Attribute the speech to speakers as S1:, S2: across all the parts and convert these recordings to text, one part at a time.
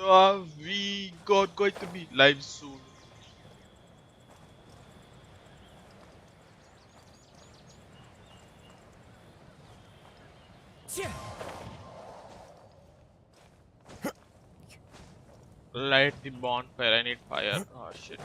S1: We got going to be live soon. Light the bonfire. I need fire. Oh shit.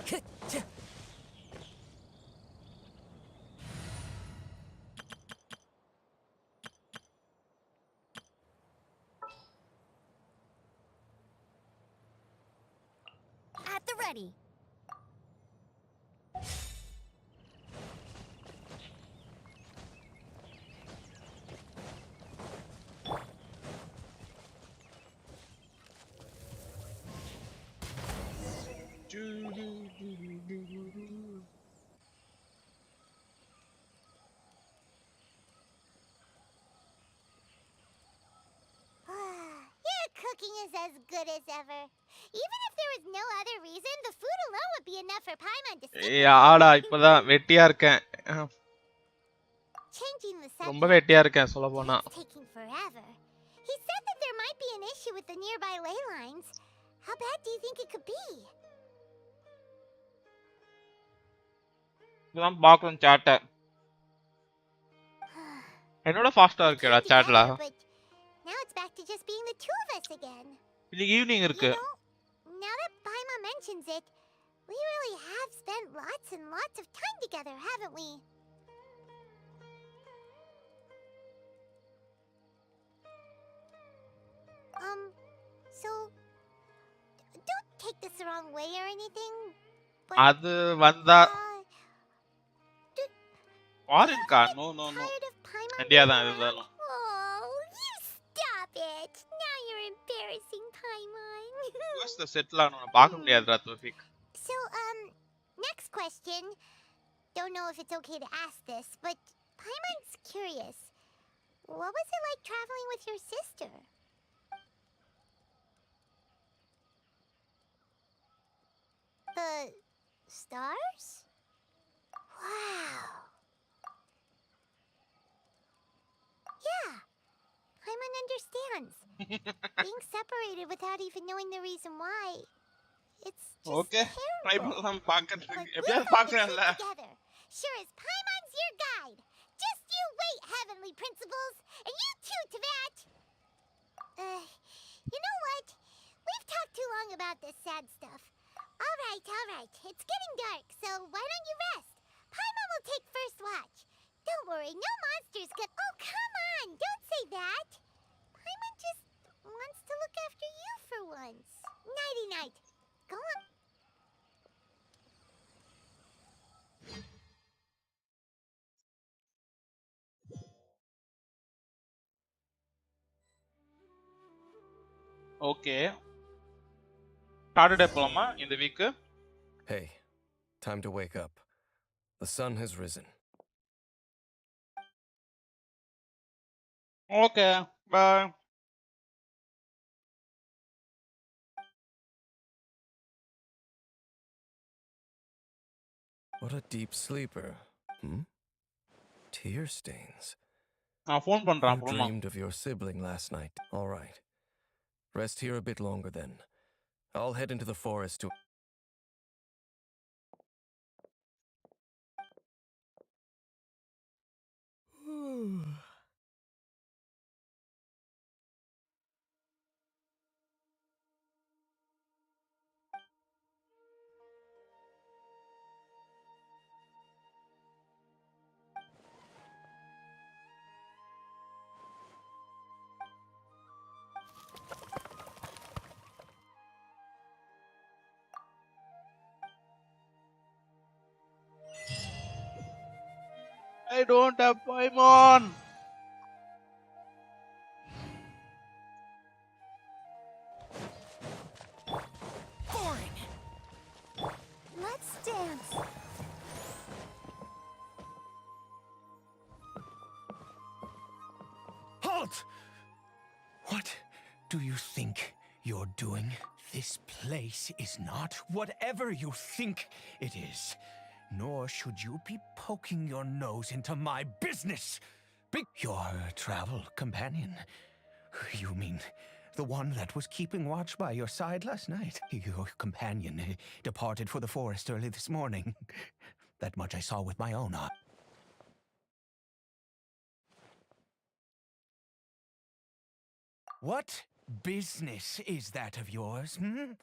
S2: At the ready. Your cooking is as good as ever. Even if there was no other reason, the food alone would be enough for Paimon to stick with
S1: ஆடா
S2: you.
S1: இப்பதான் வெட்டியா இருக்கேன்.
S2: Changing the
S1: ரொம்ப
S2: subject,
S1: வெட்டியா இருக்கேன் சொல்ல போனா.
S2: it's taking forever. He said that there might be an issue with the nearby ley lines. How bad do you think it could be?
S1: இப்பதான் பாக்கணும் சாட்ட. என்னோட ஃபாஸ்டா இருக்கேடா சாட்ல.
S2: But now it's back to just being the two of us again.
S1: இன்னைக்கு evening இருக்கு.
S2: You know, now that Paimon mentions it, we really have spent lots and lots of time together, haven't we? So don't take this the wrong way or anything. But
S1: அது வந்தா
S2: I'm
S1: ஆரஞ்சா? No no no.
S2: tired of Paimon.
S1: India தான் இருந்தாலும்.
S2: Oh, you stop it! Now you're embarrassing Paimon.
S1: யூஎஸ்ல settle ஆனவன பார்க்க முடியாதுடா Taufiq.
S2: So, next question. Don't know if it's okay to ask this, but Paimon's curious. What was it like traveling with your sister? The stars? Wow. Yeah, Paimon understands. Being separated without even knowing the reason why. It's just
S1: Okay.
S2: terrible.
S1: Try பண்ணலாம்
S2: But
S1: பார்க்கறதுக்கு.
S2: we'll
S1: எப்படியாவது
S2: find the
S1: பார்க்கறேன்ல.
S2: truth together. Sure as Paimon's your guide. Just you wait, heavenly principles. And you too, Tavat. You know what? We've talked too long about this sad stuff. All right. It's getting dark, so why don't you rest? Paimon will take first watch. Don't worry, no monsters could... Oh, come on! Don't say that! Paimon just wants to look after you for once. Nighty-night. Go on.
S1: Okay. Saturday போலாமா இந்த week?
S3: Hey, time to wake up. The sun has risen.
S1: Okay. Bye.
S3: What a deep sleeper. Tear stains.
S1: நான் phone பண்றேன்
S3: You
S1: அப்புறமா.
S3: dreamed of your sibling last night. All right. Rest here a bit longer then. I'll head into the forest to...
S1: I don't have Paimon.
S2: Boring. Let's dance.
S4: Halt! What do you think you're doing? This place is not whatever you think it is. Nor should you be poking your nose into my business. Your travel companion. You mean The one that was keeping watch by your side last night. Your companion departed for the forest early this morning. That much I saw with my own eyes. What business is that of yours, hmm?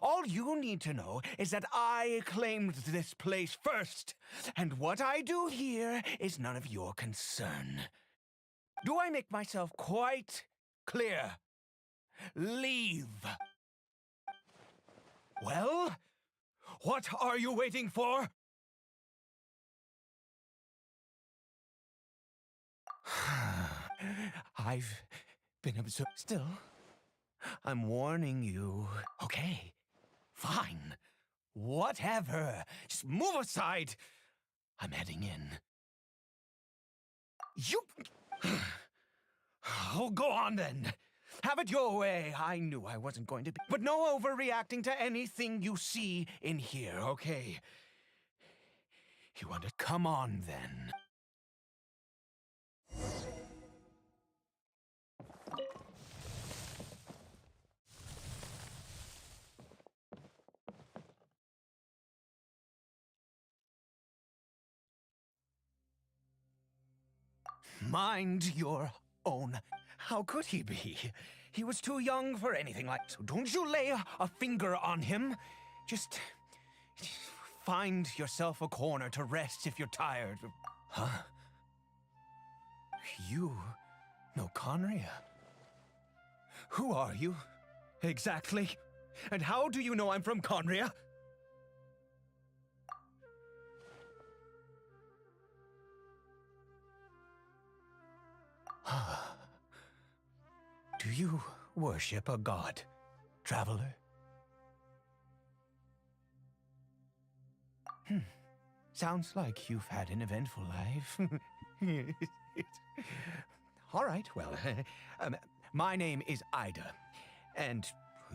S4: All you need to know is that I claimed this place first, and what I do here is none of your concern. Do I make myself quite clear? Leave. Well, what are you waiting for? I've been observed. Still, I'm warning you. Okay, fine. Whatever. Just move aside. I'm heading in. You... Oh, go on then. Have it your way. I knew I wasn't going to be... But no overreacting to anything you see in here, okay? You want to... Come on then. Mind your own. How could he be? He was too young for anything like... So don't you lay a finger on him. Just find yourself a corner to rest if you're tired. Huh? You know Conria? Who are you? Exactly. And how do you know I'm from Conria? Do you worship a god, traveler? Sounds like you've had an eventful life. All right, well, my name is Ida, and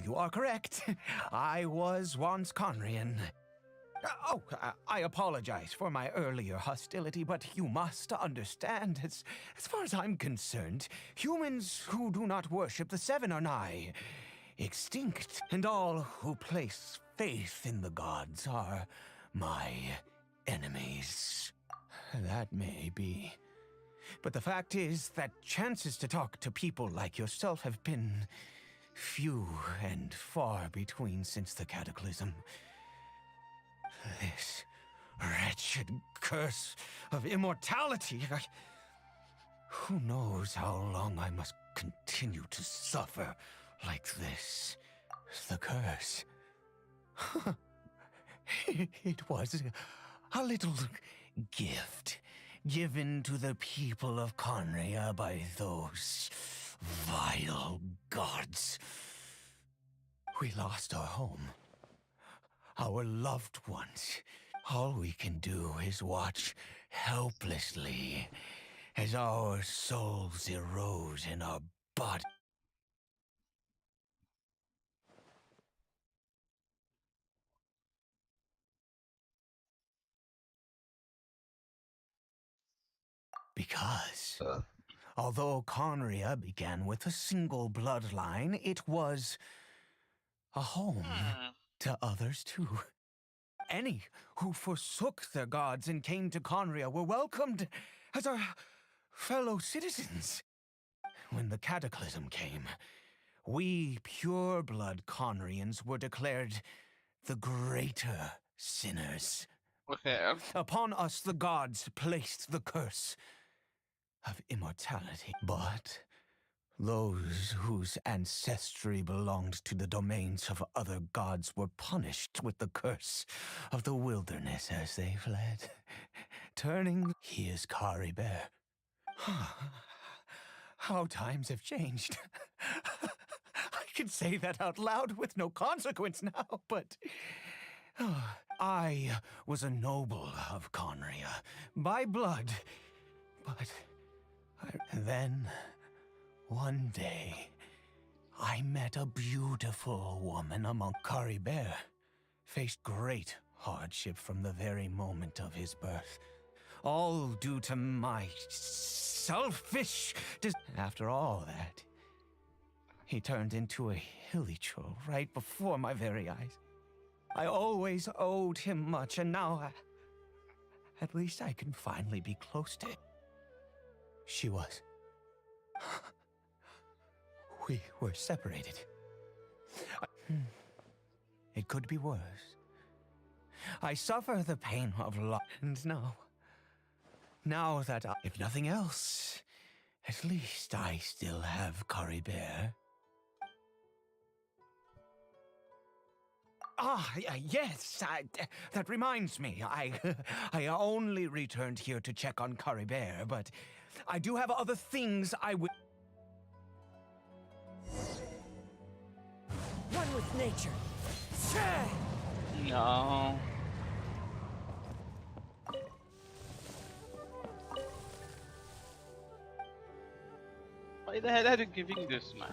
S4: you are correct. I was once Conrian. I apologize for my earlier hostility, but you must understand, as far as I'm concerned, humans who do not worship the Seven are nigh extinct, and all who place faith in the gods are my enemies. That may be. But the fact is that chances to talk to people like yourself have been few and far between since the cataclysm. This wretched curse of immortality. Who knows how long I must continue to suffer like this? The curse. It was a little gift given to the people of Conria by those vile gods. We lost our home. Our loved ones. All we can do is watch helplessly as our souls erode in our body. Because, although Conria began with a single bloodline, it was a home to others too. Any who forsook their gods and came to Conria were welcomed as our fellow citizens. When the cataclysm came, we pure-blood Conrians were declared the greater sinners.
S1: Okay.
S4: Upon us the gods placed the curse of immortality. But those whose ancestry belonged to the domains of other gods were punished with the curse of the wilderness as they fled. He is Kari Bear. How times have changed. I can say that out loud with no consequence now, but... I was a noble of Conria, by blood, but then, one day, I met a beautiful woman among Kari Bear, faced great hardship from the very moment of his birth, all due to my selfish After all that, he turned into a hilly troll right before my very eyes. I always owed him much, and now at least I can finally be close to him. She was. We were separated. It could be worse. I suffer the pain of loss, and now that if nothing else, at least I still have Caribert. Yes, that reminds me. I only returned here to check on Caribert, but I do have other things I would.
S5: One with nature.
S1: No. Why the hell are you giving this, man?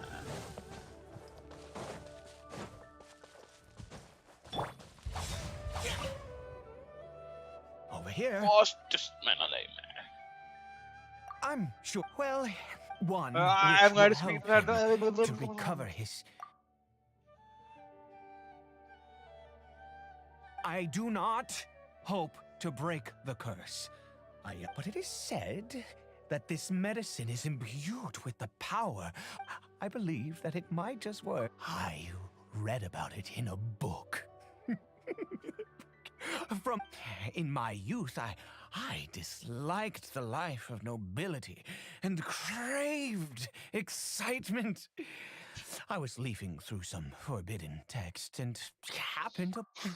S4: Over here.
S1: Fastest man alive, man.
S4: I'm sure. Well, one
S1: I'm
S4: which
S1: going
S4: will
S1: to speak
S4: help
S1: that.
S4: him to recover his. I do not hope to break the curse. But it is said that this medicine is imbued with the power. I believe that it might just work. I read about it in a book. In my youth, I disliked the life of nobility and craved excitement. I was leafing through some forbidden text and happened to.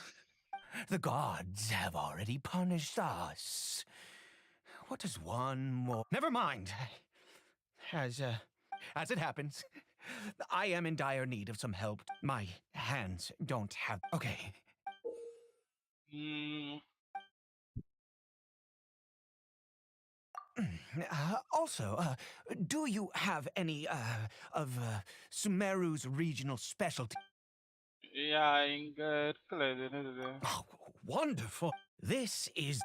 S4: The gods have already punished us. What does one more? Never mind. As it happens, I am in dire need of some help. My hands don't have. Okay. Also, do you have any of Sumeru's regional specialty?
S1: Yeah, ingot.
S4: Oh, wonderful. This is.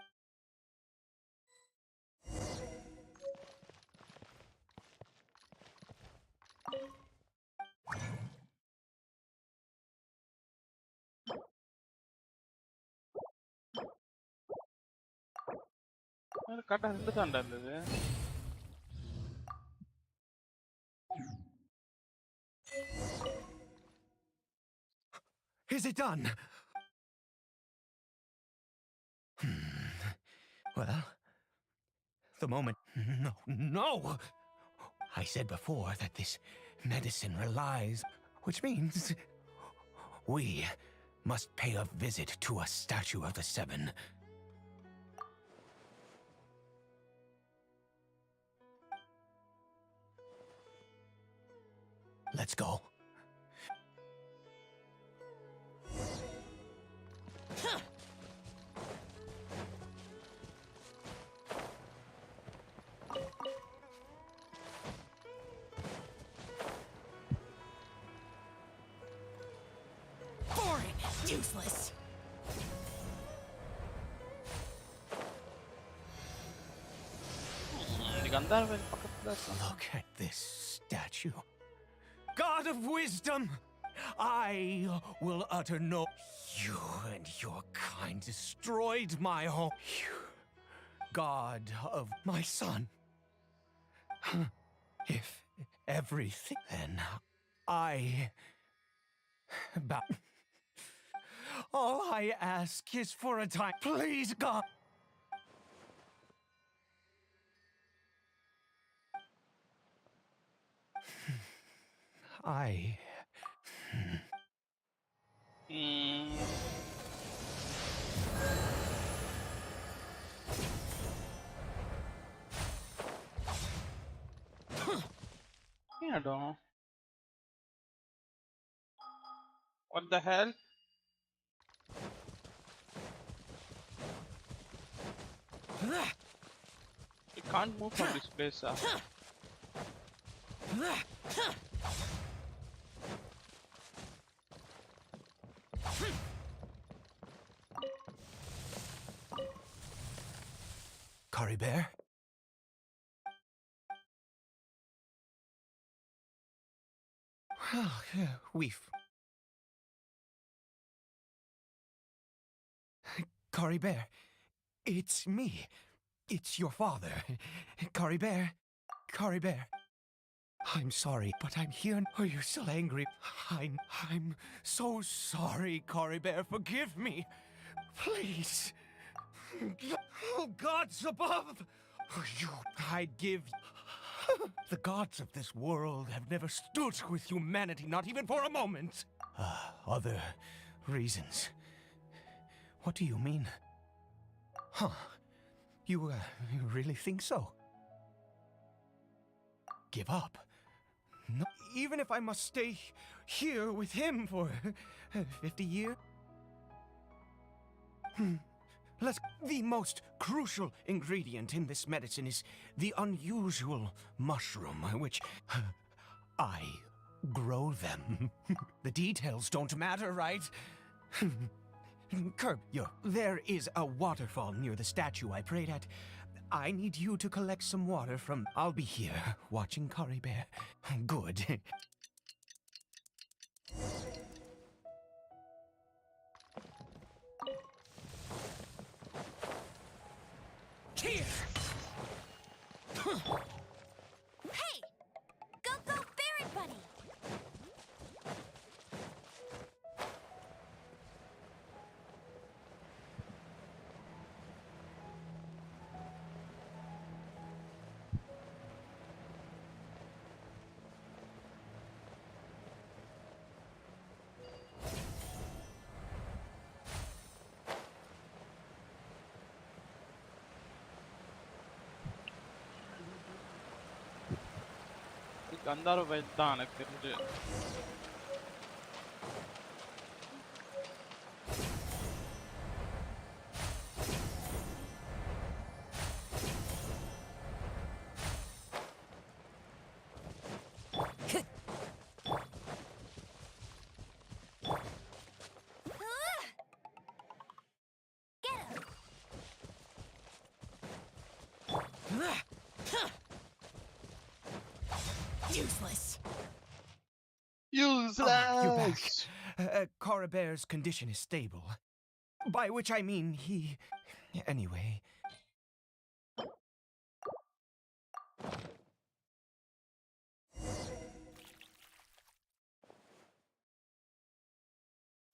S1: Kata hendu kandandது.
S4: Is it done? Well, the moment. No! I said before that this medicine relies, which means we must pay a visit to a statue of the Seven. Let's go.
S5: Boring. Useless.
S4: Look at this statue. God of wisdom, I will utter no. You and your kind destroyed my home. You, God of my son. If everything, then I. But all I ask is for a time. Please, God. I.
S1: Yeah, don't. What the hell? You can't move from this place.
S4: Caribert? We've... Cory Bear, it's me. It's your father. Cory Bear. Cory Bear. I'm sorry, but I'm here. Are you still angry? I'm so sorry, Cory Bear. Forgive me. Please. Oh, gods above! I'd give... The gods of this world have never stood with humanity, not even for a moment. Other reasons. What do you mean? Huh. You really think so? Give up? No. Even if I must stay here with him for 50 years? The most crucial ingredient in this medicine is the unusual mushroom, which I grow them. The details don't matter, right? Curb, there is a waterfall near the statue I prayed at. I need you to collect some water from... I'll be here, watching Cory Bear. Good.
S5: Here!
S2: Hey! Go, Ferret Bunny!
S1: Gandhar Vedda எனக்கு தெரிஞ்சு
S5: Useless.
S4: You're back.
S1: useless.
S4: Cory Bear's condition is stable. By which I mean he... Anyway...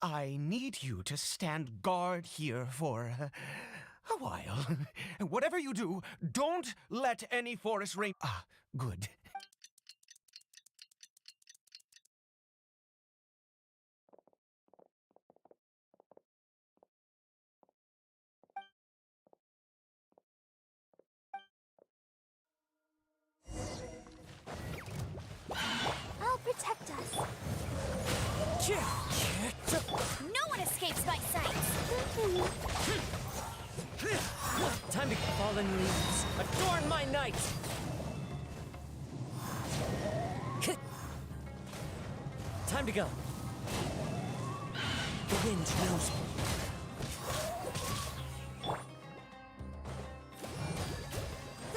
S4: I need you to stand guard here for a while. Whatever you do, don't let any forest rain... Ah, good.
S2: I'll protect us. No one escapes my sight.
S5: Time to fallen leaves. Adorn my night. Time to go. The wind knows me.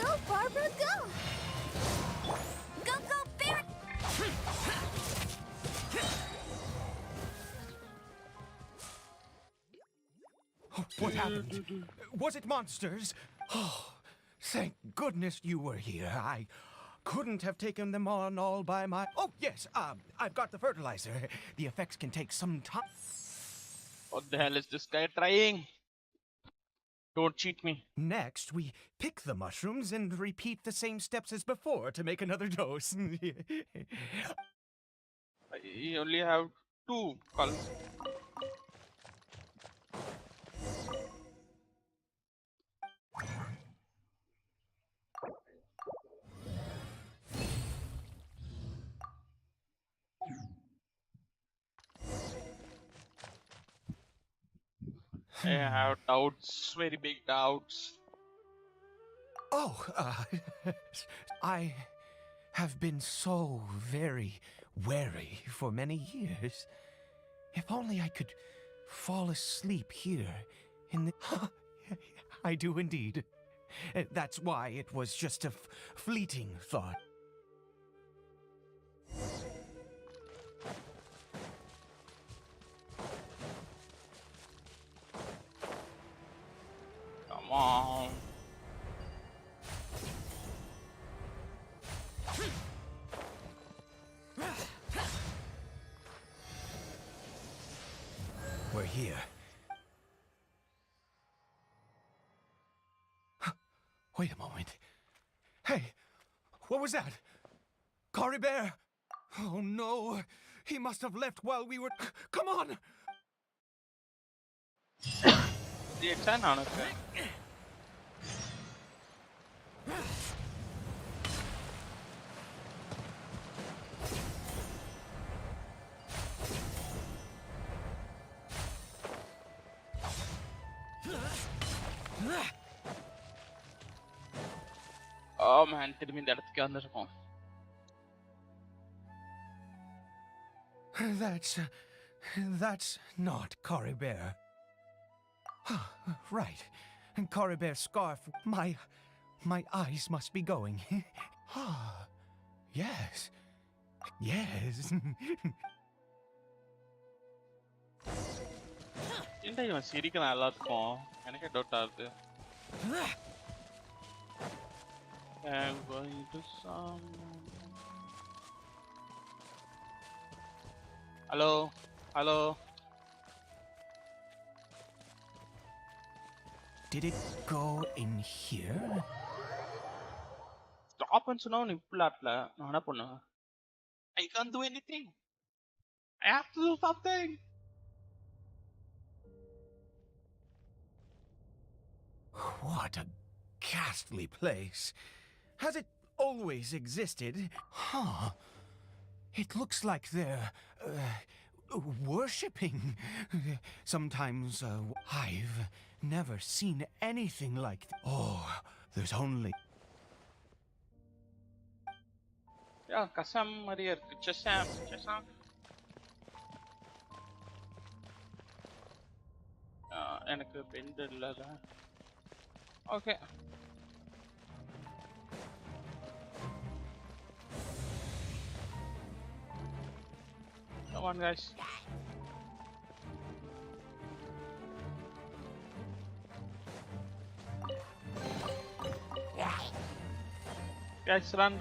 S2: Go, Barbara, go! Go, Ferret!
S4: Oh, what happened? Was it monsters? Oh, thank goodness you were here. I couldn't have taken them on all by my... Oh, yes, I've got the fertilizer. The effects can take some time.
S1: What the hell is this guy trying? Don't cheat me.
S4: Next, we pick the mushrooms and repeat the same steps as before to make another dose.
S1: You only have 2 colors. I have doubts, very big doubts.
S4: Oh, I have been so very wary for many years. If only I could fall asleep here in the... I do indeed. That's why it was just a fleeting thought. we're here. Wait a moment. Hey, what was that? Cory Bear! Oh no, he must have left while we were. Come on!
S1: The exciting honestly. Oh man, திரும்பி இந்த இடத்துக்கு வந்திருக்கோம்.
S4: That's not Cory Bear. Right. Cory Bear's scarf. My eyes must be going. Ah, yes. Yes.
S1: ஏன்டா இவன் சிரிக்கிறான் எல்லாத்துக்கும்? எனக்கே டவுட்டா இருக்கு. I'm going to someone. Hello? Hello?
S4: Did it go in here?
S1: Stop and சொன்னா நீ புள்ளாட்ல நான் என்ன பண்ணுவேன்? I can't do anything. I have to do something.
S4: What a ghastly place. Has it always existed? Huh. It looks like they're worshipping. Sometimes I've never seen anything like Oh, there's only
S1: Yeah, கசம் மாதிரியே இருக்கு. Chesam. எனக்கு bend இல்லல. Okay. Come on, guys. Guys, run.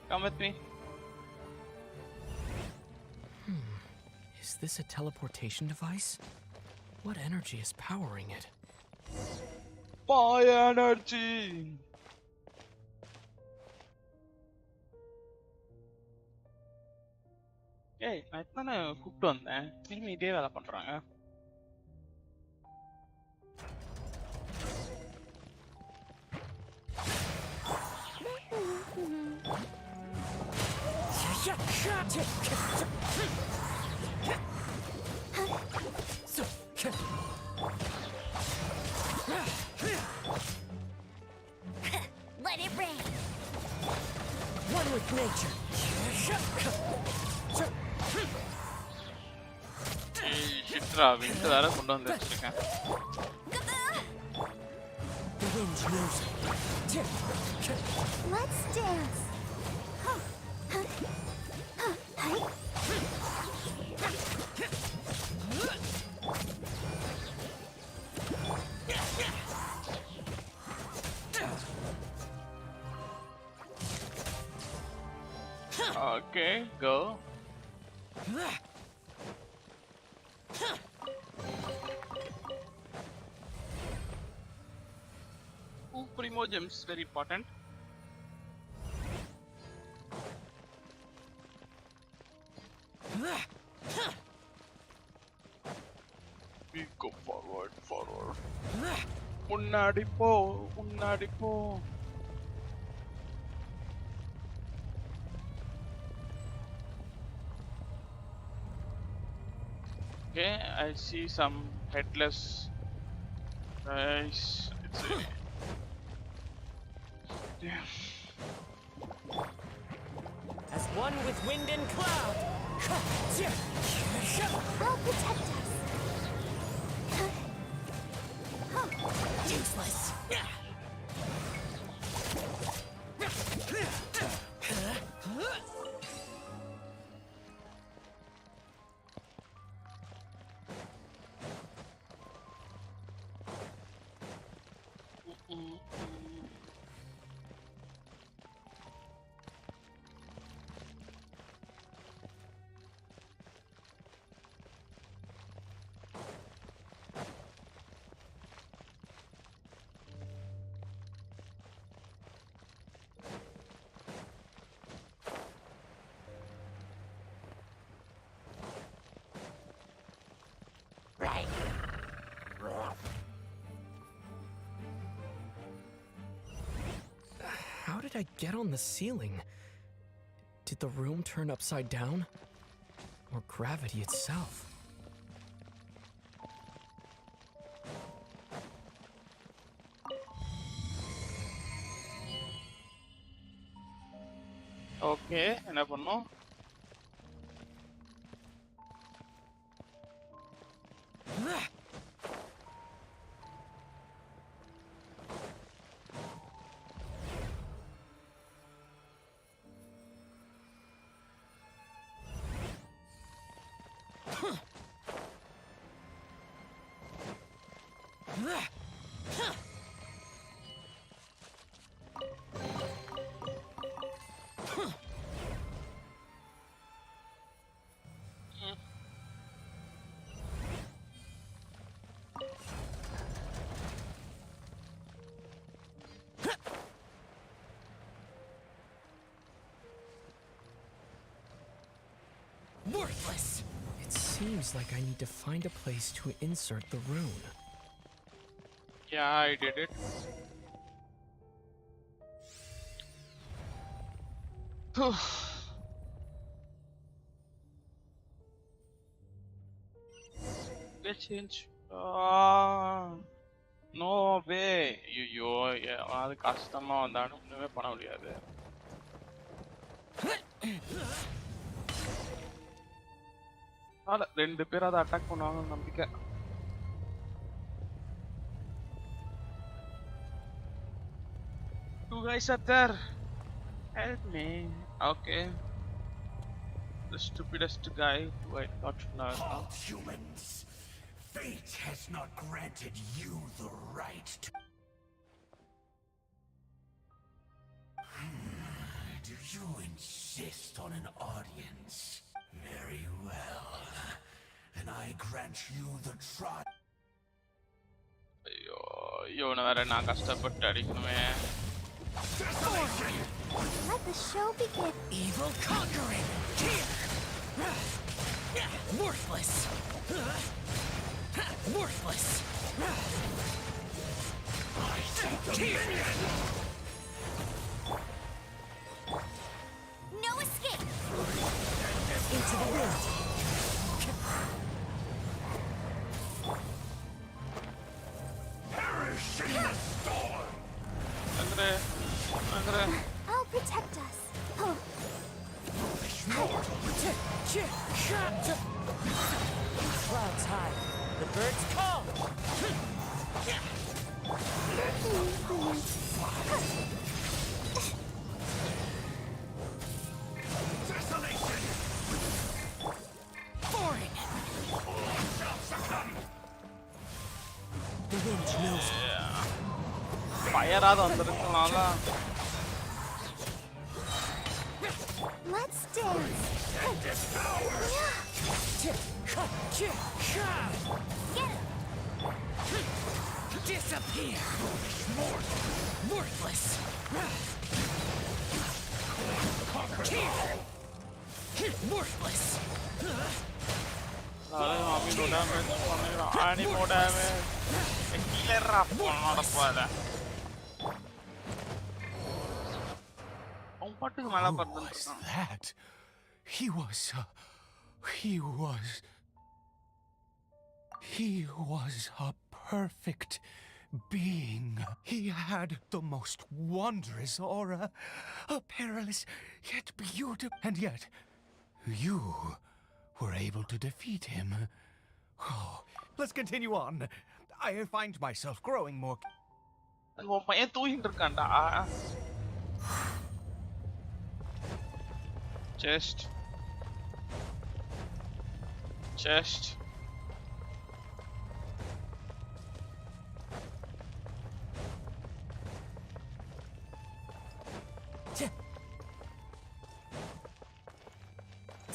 S1: Come with me.
S5: Is this a teleportation device? What energy is powering it?
S1: Fire energy. ஏய் நான் எத்தனை கூப்பிட்டு வந்தேன் திரும்பி இதே வேலை பண்றாங்க
S2: Let it rain.
S5: One with nature.
S1: ஏய் ஷிட்ரா விண்ட் வேற கொண்டு வந்து வச்சிருக்கேன்
S5: The wind knows it.
S2: Let's dance.
S1: Okay, go. Ooh, primo gems, very important. We go forward. முன்னாடி போ Okay, I see some headless guys. It's a... Damn.
S5: As one with wind and cloud.
S2: I'll protect us.
S5: Useless. How did I get on the ceiling? Did the room turn upside down? Or gravity itself?
S1: Okay என்ன பண்ணோம்?
S5: Worthless! It seems like I need to find a place to insert the rune.
S1: Yeah, I did it. Let's change. No way. ஐயோ அது கஷ்டமா வந்தாலும் ஒண்ணுமே பண்ண முடியாது. ரெண்டு பேர் அதை அட்டாக் பண்ணுவாங்க நம்பிக்கை. Two guys are there. Help me. Okay. The stupidest guy who I got to know.
S4: All humans, fate has not granted you the right to... Do you insist on an audience? Very well. Then I grant you the try.
S1: ஐயோ இவனை வேற நான் கஷ்டப்பட்டு அடிக்கணுமே.
S2: Let the show begin.
S5: Evil conquering! Worthless! Worthless!
S2: No escape.
S5: Into the wind!
S4: Perish in the storm!
S1: Andre.
S2: I'll protect us. Oh.
S5: Clouds high. The birds call!
S4: Desolation!
S5: Boring! The wind knows me.
S1: ஃபயராத வந்திருக்கனால
S2: Let's dance.
S5: Get
S2: Get him.
S5: Disappear! Worthless! Worthless!
S1: மாமி no damage பண்ணிடுறான். ஆனி no damage. கீழேறா போனடப்பால. அவன் பாட்டுக்கு மேல
S4: Who
S1: பறந்துட்டு
S4: was
S1: இருக்கான்.
S4: that? He was a perfect being. He had the most wondrous aura, a perilous yet beautiful, and yet you were able to defeat him. Oh, let's continue on. I find myself growing more...
S1: உன் பையன் தூங்கிட்டு இருக்கான்டா. Chest.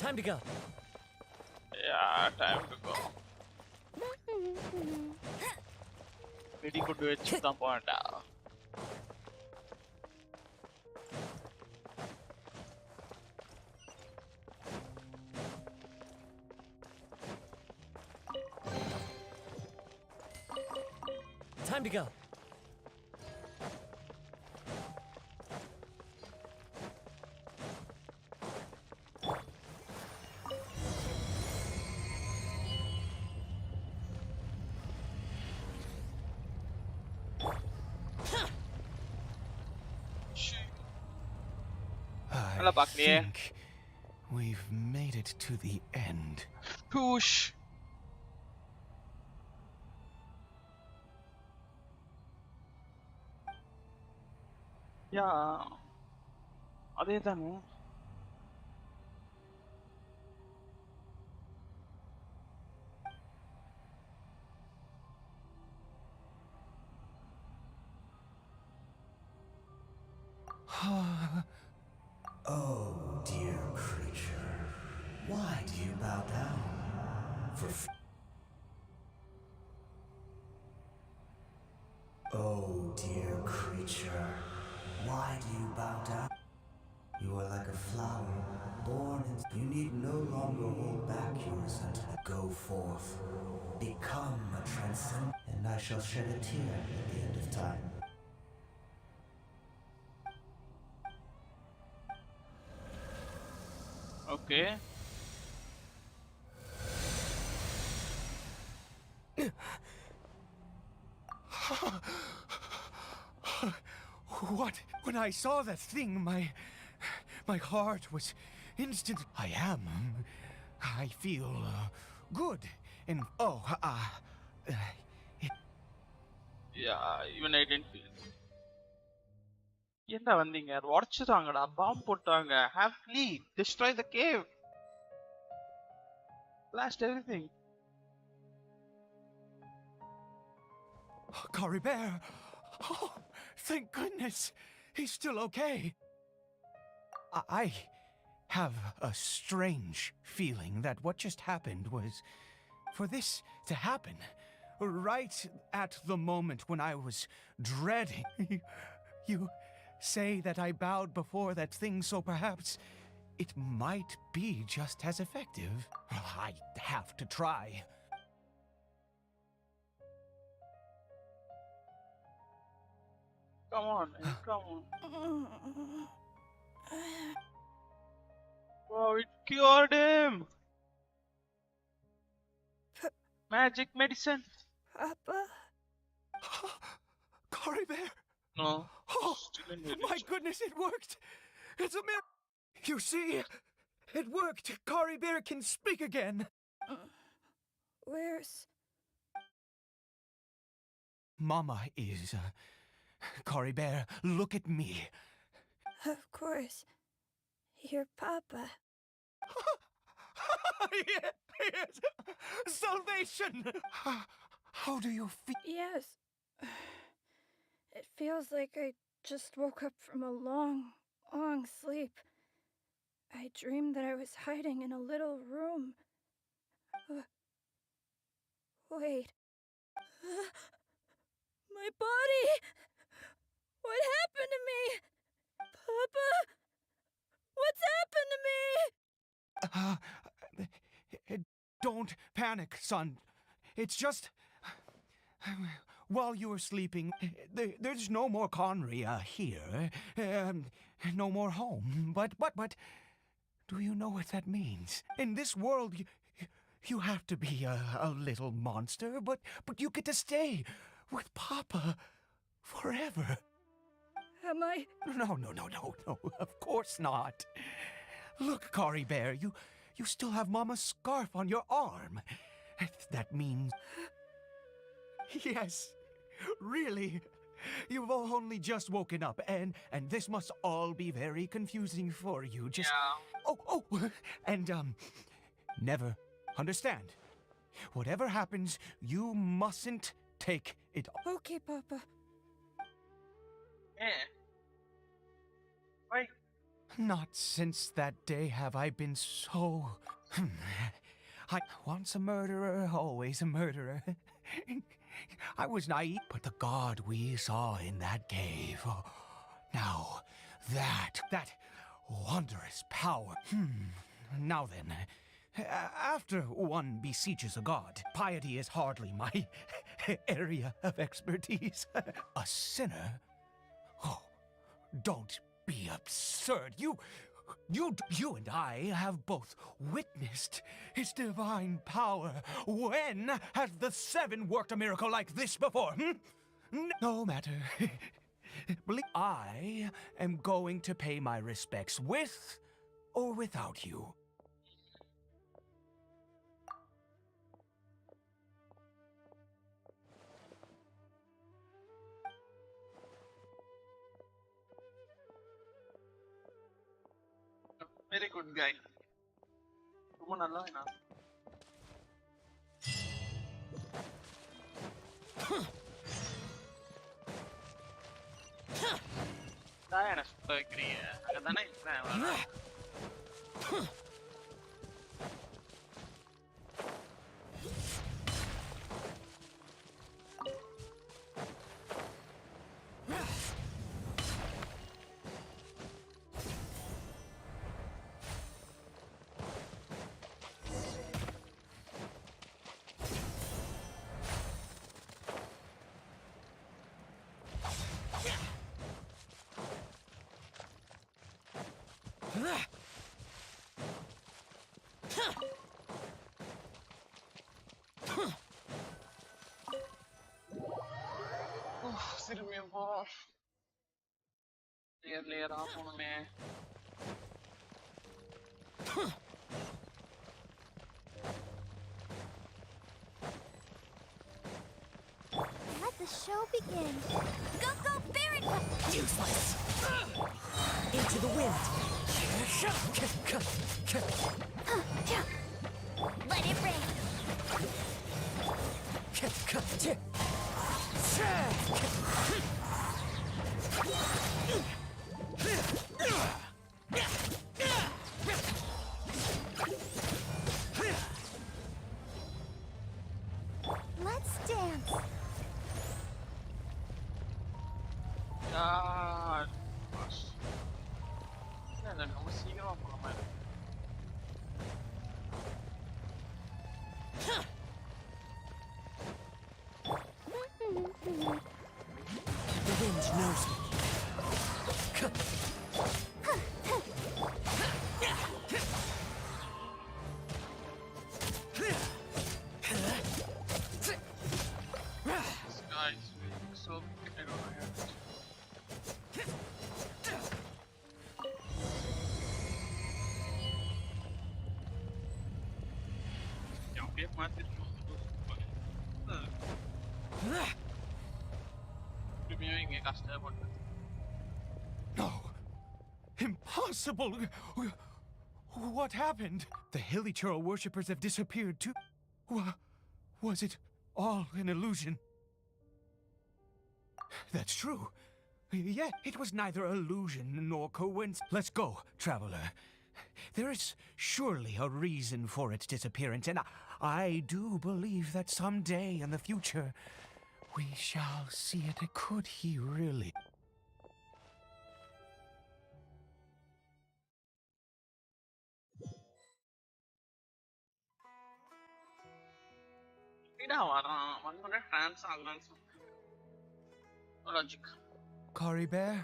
S5: Time to go.
S1: Yeah, time to go. வெடி கொண்டு வச்சு தான் bonda.
S5: Time to go.
S1: நல்லா பார்க்கலையே.
S4: think we've made it to the end.
S1: Push. Yeah. அதே தானே.
S6: Oh, dear creature, why do you bow down? Oh, dear creature, why do you bow down? You are like a flower, born in... You need no longer hold back your resentment. Go forth, become a transcendent, and I shall shed a tear at the end of time.
S1: Okay.
S4: What? When I saw that thing, my heart was instant. I feel good. And
S1: Yeah, even I didn't feel. என்ன வந்தீங்க? உடைச்சிட்டாங்கடா, பாம்பு போட்டாங்க. Have flee, destroy the cave, blast everything.
S4: Cory Bear. Oh, thank goodness. He's still okay. I have a strange feeling that what just happened was for this to happen right at the moment when I was dreading. You say that I bowed before that thing, so perhaps it might be just as effective. I have to try.
S1: Come on, man, come on. Wow, it cured him. Magic medicine.
S7: Papa?
S4: Cory Bear!
S1: No.
S4: Oh,
S1: Still in
S4: my
S1: village.
S4: goodness, it worked! It's a miracle! You see, it worked! Cory Bear can speak again!
S7: Where's...
S4: Mama is, Cory Bear, look at me.
S7: Of course. Your Papa.
S4: Yes! Salvation! How do you feel?
S7: Yes. It feels like I just woke up from a long, long sleep. I dreamed that I was hiding in a little room. Wait. My body! What happened to me? Papa? What's happened to me?
S4: Don't panic, son. It's just... While you were sleeping, there's no more Conry here. No more home. But... Do you know what that means? In this world, you have to be a little monster, but you get to stay with Papa forever.
S7: Am I...
S4: No, of course not. Look, Cory Bear, you still have Mama's scarf on your arm. That means... Yes, really. You've only just woken up, and this must all be very confusing for you. Just...
S1: Yeah.
S4: Oh, and, never understand. Whatever happens, you mustn't take it.
S7: Okay, Papa.
S1: Eh. Why?
S4: Not since that day have I been so... Once a murderer, always a murderer. I was naive, but the god we saw in that cave... Now, that wondrous power... Now then, after one besieges a god, piety is hardly my area of expertise. A sinner? Oh, don't be absurd. You and I have both witnessed his divine power. When has the Seven worked a miracle like this before? No matter. I am going to pay my respects with or without you.
S1: Very good guy. ரொம்ப நல்லா வேணா தான் என்ன சுத்த வைக்கிறீங்க அங்கதானே இருக்கிறேன் அவ்வளவுதான். திரும்பியும் போறோம் லேயரா போகணுமே.
S2: Let the show begin. Go, go, Baron!
S8: Useless! Into the wind!
S2: Let it rain. Let's dance.
S1: God. இல்ல நம்ம சீக்கிரமா போற மாதிரி.
S8: The wind knows me.
S1: This guy is so I don't know how. Я опять матрицу. Premiering är ganska bort.
S4: No. Impossible. What happened? The Hilichurl worshippers have disappeared too. Was it all an illusion? That's true. Yeah, it was neither illusion nor coincidence. Let's go, traveler. There is surely a reason for its disappearance, and I do believe that someday in the future we shall see it. Could he really?
S1: இடா வரான் வந்தோட ட்ரான்ஸ் ஆகலான்னு logic.
S4: Kari Bear?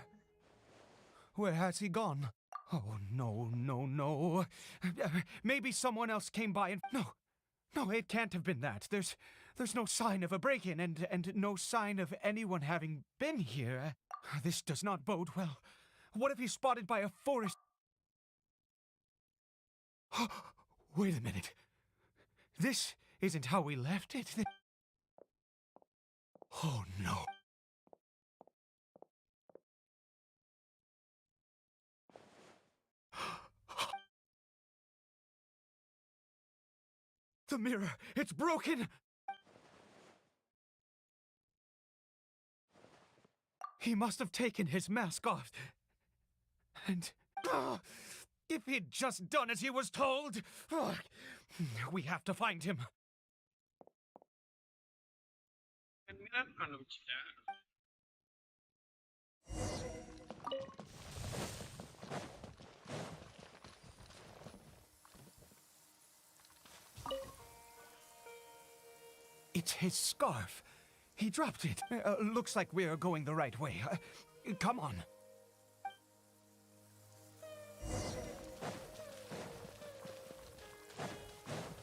S4: Where has he gone? Oh, no, no, no. Maybe someone else came by and... No, it can't have been that. There's no sign of a break-in and no sign of anyone having been here. This does not bode well. What if he's spotted by a forest? Wait a minute. This isn't how we left it. Oh, no. The mirror, it's broken! He must have taken his mask off. And... if he'd just done as he was told! We have to find him.
S1: Mirror கண்டுபிடிச்சிட்டேன்.
S4: It's his scarf. He dropped it. Looks like we're going the right way. Come on.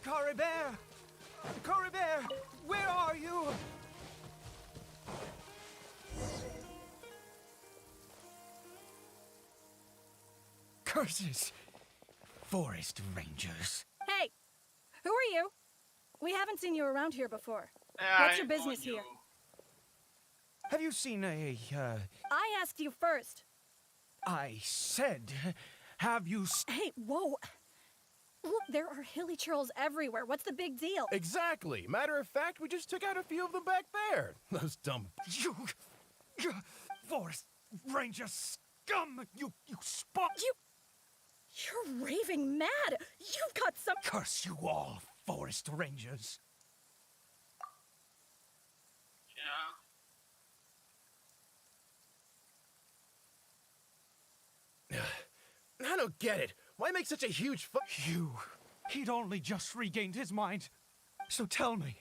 S4: Kari Bear! Kari Bear! Where are you? Curses! Forest rangers.
S7: Hey, who are you? We haven't seen you around here before.
S1: Yeah,
S7: What's
S1: I
S7: your
S1: know
S7: business
S1: you.
S7: here?
S4: Have you seen a,
S7: I asked you first.
S4: I said, have you
S7: Hey, whoa. Look, there are hilly churls everywhere. What's the big deal?
S9: Exactly. Matter of fact, we just took out a few of them back there. Those dumb...
S4: You forest ranger scum! You spot!
S7: You're raving mad. You've got some...
S4: Curse you all, forest rangers.
S1: Yeah.
S9: I don't get it. Why make such a huge
S4: He'd only just regained his mind. So tell me,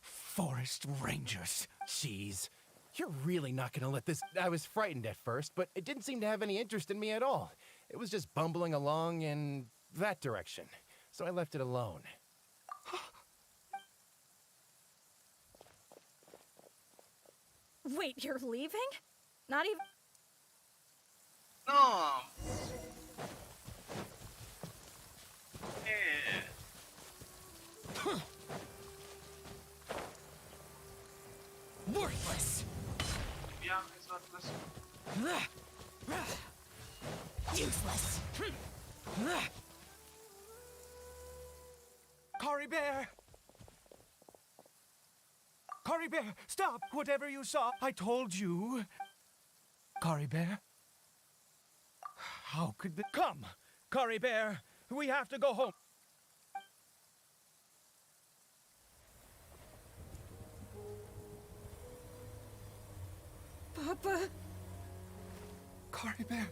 S4: forest rangers.
S9: Jeez. You're really not gonna let this... I was frightened at first, but it didn't seem to have any interest in me at all. It was just bumbling along in that direction. So I left it alone.
S7: Wait, you're leaving? Not even...
S1: No. Yeah.
S8: Worthless.
S1: Yeah, he's not listening.
S8: Useless.
S4: Cory Bear! Cory Bear, stop! Whatever you saw, I told you. Cory Bear? How could the... Come! Cory Bear, we have to go home.
S7: Papa?
S4: Cory Bear,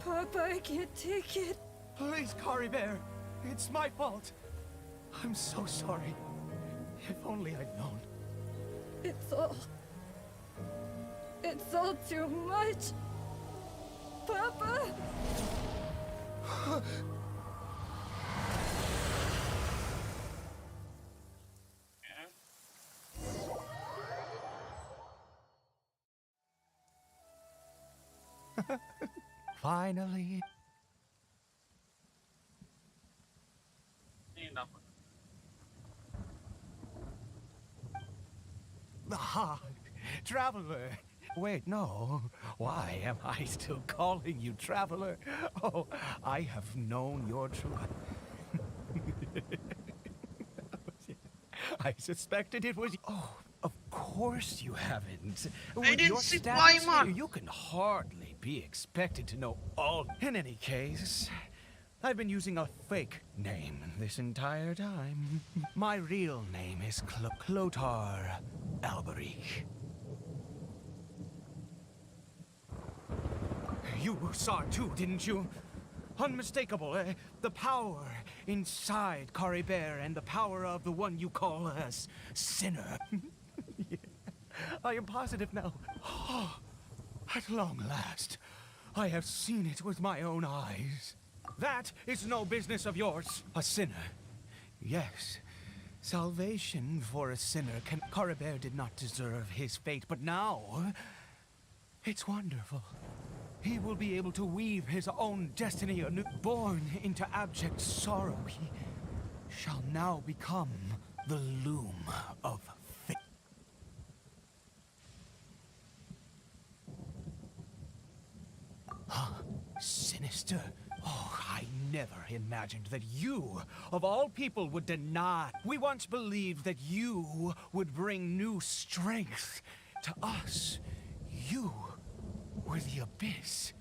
S7: Papa, I can't take it.
S4: please, Cory Bear. It's my fault. I'm so sorry. If only I'd known.
S7: It's all too much. Papa?
S4: Finally.
S1: Enough.
S4: Ah, traveler. Wait, no. Why am I still calling you traveler? Oh, I have known your true... I suspected it was... Oh, of course you haven't. With
S1: didn't
S4: your
S1: see
S4: status
S1: Paimon.
S4: here, you can hardly be expected to know all... In any case, I've been using a fake name this entire time. My real name is Clotar Alberic. You saw it too, didn't you? Unmistakable, the power inside Cory Bear and the power of the one you call a sinner. Yeah. I am positive now. Oh, at long last, I have seen it with my own eyes. That is no business of yours. A sinner. Yes. Salvation for a sinner can... Cory Bear did not deserve his fate, but now... It's wonderful. He will be able to weave his own destiny anew. Born into abject sorrow, he shall now become the loom of fate. Huh? Sinister? Oh, I never imagined that you, of all people, would deny. We once believed that you would bring new strength to us. You were the abyss.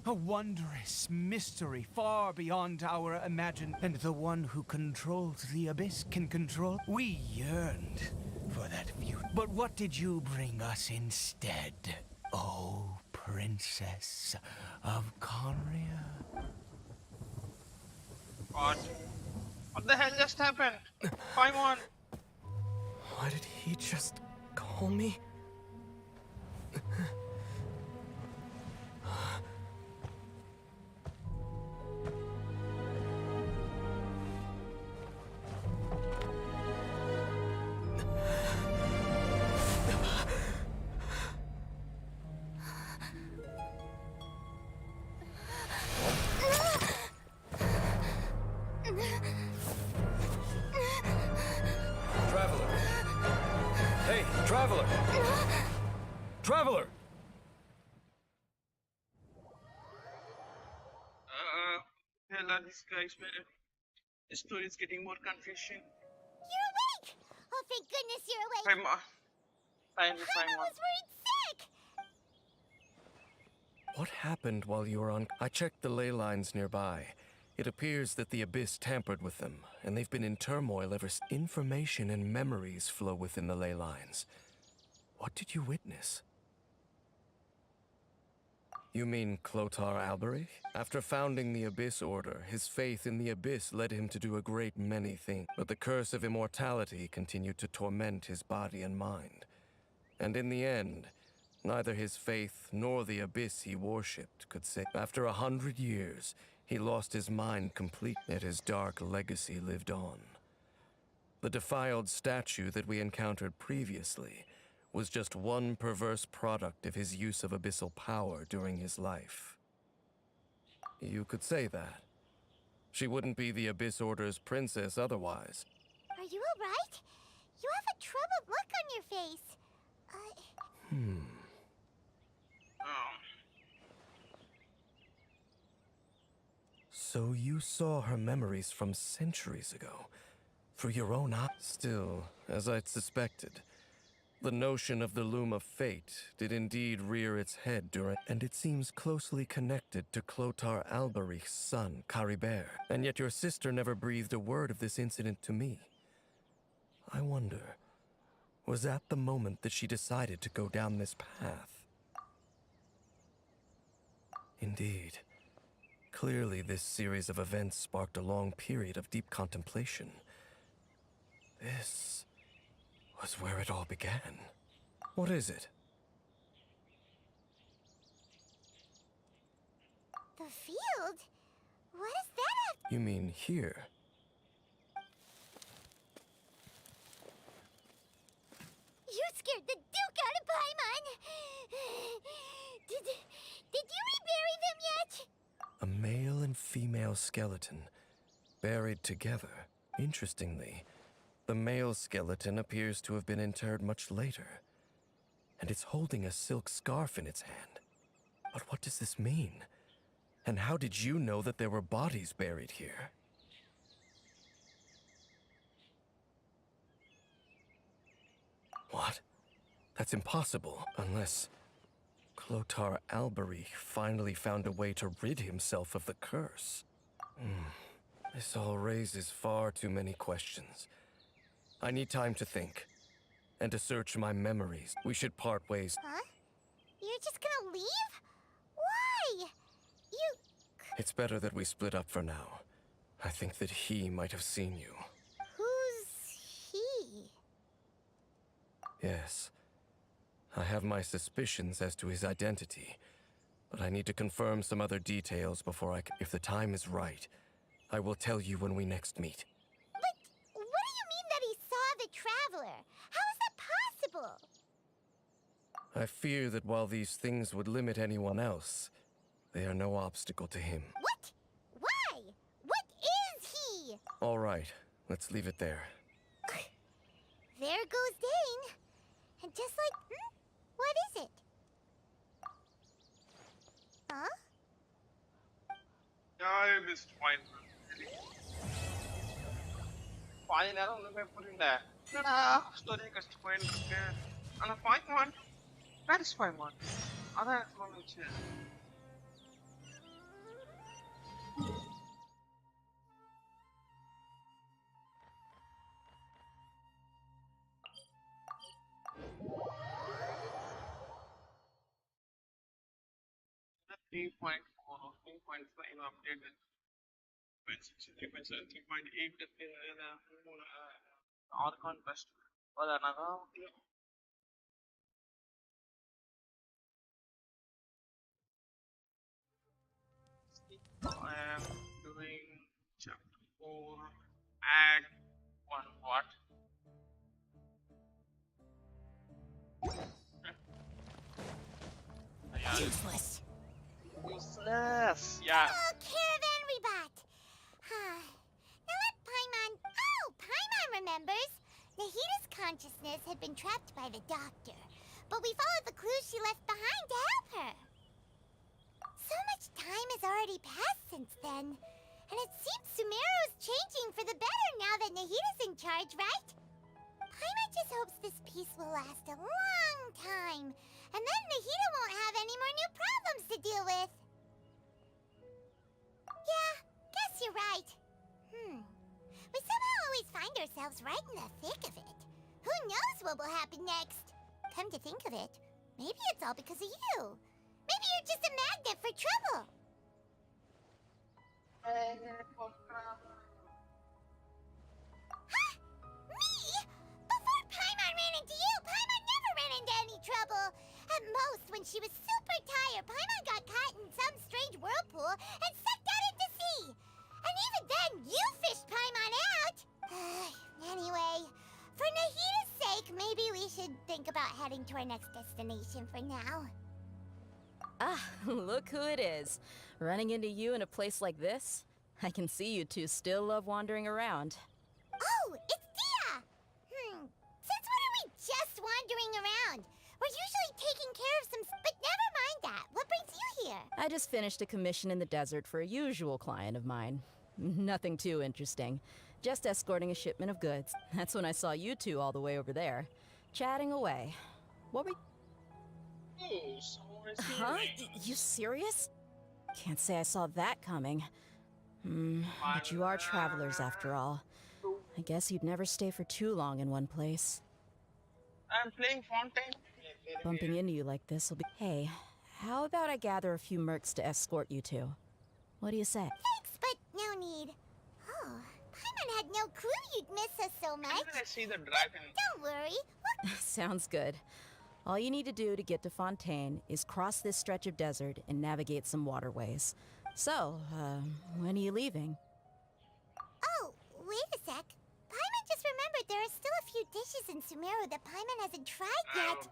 S4: A wondrous mystery far beyond our imagination. And the one who controls the abyss can control... We yearned for that view. But what did you bring us instead? Oh, Princess of Conria.
S1: What the hell just happened? Paimon.
S5: Why did he just call me?
S3: Traveler!
S1: Hella, this guy's the story is getting more confusing.
S2: You're awake! Oh, thank goodness you're awake!
S1: Finally,
S2: Paimon was worried sick!
S3: What happened while you were on? I checked the ley lines nearby. It appears that the Abyss tampered with them, and they've been in turmoil ever since. Information and memories flow within the ley lines. What did you witness? You mean Clotar Alberich? After founding the Abyss Order, his faith in the Abyss led him to do a great many things. But the curse of immortality continued to torment his body and mind. And in the end, neither his faith nor the Abyss he worshipped could save. After 100 years, he lost his mind completely, yet his dark legacy lived on. The defiled statue that we encountered previously was just one perverse product of his use of abyssal power during his life. You could say that. She wouldn't be the Abyss Order's princess otherwise.
S2: Are you alright? You have a troubled look on your face.
S3: So you saw her memories from centuries ago, through your own eyes. Still, as I'd suspected, the notion of the Loom of Fate did indeed rear its head during, and it seems closely connected to Clotar Alberich's son, Caribert. And yet your sister never breathed a word of this incident to me. I wonder, was that the moment that she decided to go down this path? Indeed. Clearly, this series of events sparked a long period of deep contemplation. This was where it all began. What is it?
S2: The field? What is that?
S3: You mean here?
S2: You scared the Duke out of Paimon! Did you rebury them yet?
S3: A male and female skeleton, buried together. Interestingly, the male skeleton appears to have been interred much later, and it's holding a silk scarf in its hand. But what does this mean? And how did you know that there were bodies buried here? What? That's impossible, unless Clotar Alberich finally found a way to rid himself of the curse. This all raises far too many questions. I need time to think, and to search my memories. We should part ways.
S2: Huh? You're just gonna leave? Why? You...
S3: It's better that we split up for now. I think that he might have seen you.
S2: Who's he?
S3: Yes. I have my suspicions as to his identity, but I need to confirm some other details before I can. If the time is right, I will tell you when we next meet.
S2: But what do you mean that he saw the Traveler? How is that possible?
S3: I fear that while these things would limit anyone else, they are no obstacle to him.
S2: What? Why? What is he?
S3: All right, let's leave it there.
S2: There goes Dane. And just like... What is it? Huh?
S1: I missed fine. Fine, I don't know if I'm putting that. Story കഷ്ടപ്പാട് അല്ല Paimon. That is Paimon. അതാണ് ചോദിച്ചത്. The 3.4 or 3.5 updated 3.6, 3.8 archon best. Well, another. I am doing chapter 4, act 1. What?
S8: Useless.
S1: Useless. Yeah.
S2: Oh, Caravan Rebot. Now let Paimon... Oh, Paimon remembers. Nahida's consciousness had been trapped by the doctor. but we followed the clues she left behind to help her. So much time has already passed since then, and it seems Sumeru's changing for the better now that Nahita's in charge, right? Paimon just hopes this peace will last a long time, and then Nahita won't have any more new problems to deal with. Yeah, guess you're right. We somehow always find ourselves right in the thick of it. Who knows what will happen next? Come to think of it, maybe it's all because of you. Maybe you're just a magnet for trouble. Huh? Me? Before Paimon ran into you, Paimon never ran into any trouble. At most, when she was super tired, Paimon got caught in some strange whirlpool and sucked out into sea. And even then, you fished Paimon out. Anyway, for Nahita's sake, maybe we should think about heading to our next destination for now.
S10: Ah, look who it is. Running into you in a place like this? I can see you two still love wandering around.
S2: Oh, it's Dia! Since when are we just wandering around? We're usually taking care of some... But never mind that. What brings you here?
S10: I just finished a commission in the desert for a usual client of mine. Nothing too interesting. Just escorting a shipment of goods. That's when I saw you two all the way over there, chatting away. What were Huh? You serious? Can't say I saw that coming. But you are travelers after all. I guess you'd never stay for too long in one place.
S1: I'm playing Fontaine.
S10: Bumping into you like this will be... Hey, how about I gather a few mercs to escort you two? What do you say?
S2: Thanks, but no need. Oh, Paimon had no clue you'd miss us so much.
S1: I see the dragon.
S2: Don't worry.
S10: Sounds good. All you need to do to get to Fontaine is cross this stretch of desert and navigate some waterways. So, when are you leaving?
S2: Oh, wait a sec. Paimon just remembered there are still a few dishes in Sumeru that Paimon hasn't tried yet.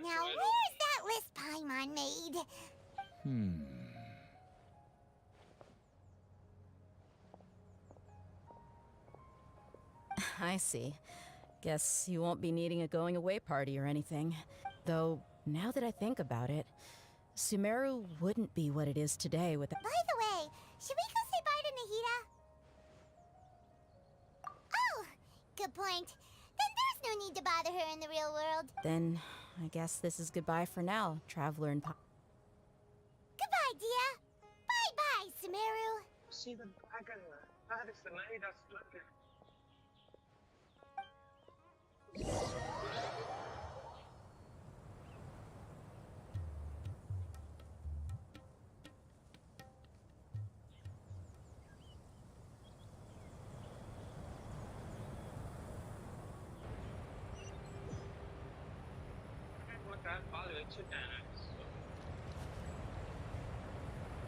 S2: Now, where's that list Paimon made?
S10: I see. Guess you won't be needing a going-away party or anything. Though, now that I think about it, Sumeru wouldn't be what it is today with...
S2: By the way, should we go say bye to Nahita? Oh, good point. Then there's no need to bother her in the real world.
S10: Then, I guess this is goodbye for now, traveler and...
S2: Goodbye, Dia. Bye-bye, Sumeru.
S1: See the dragon. That is the Nahita's dragon.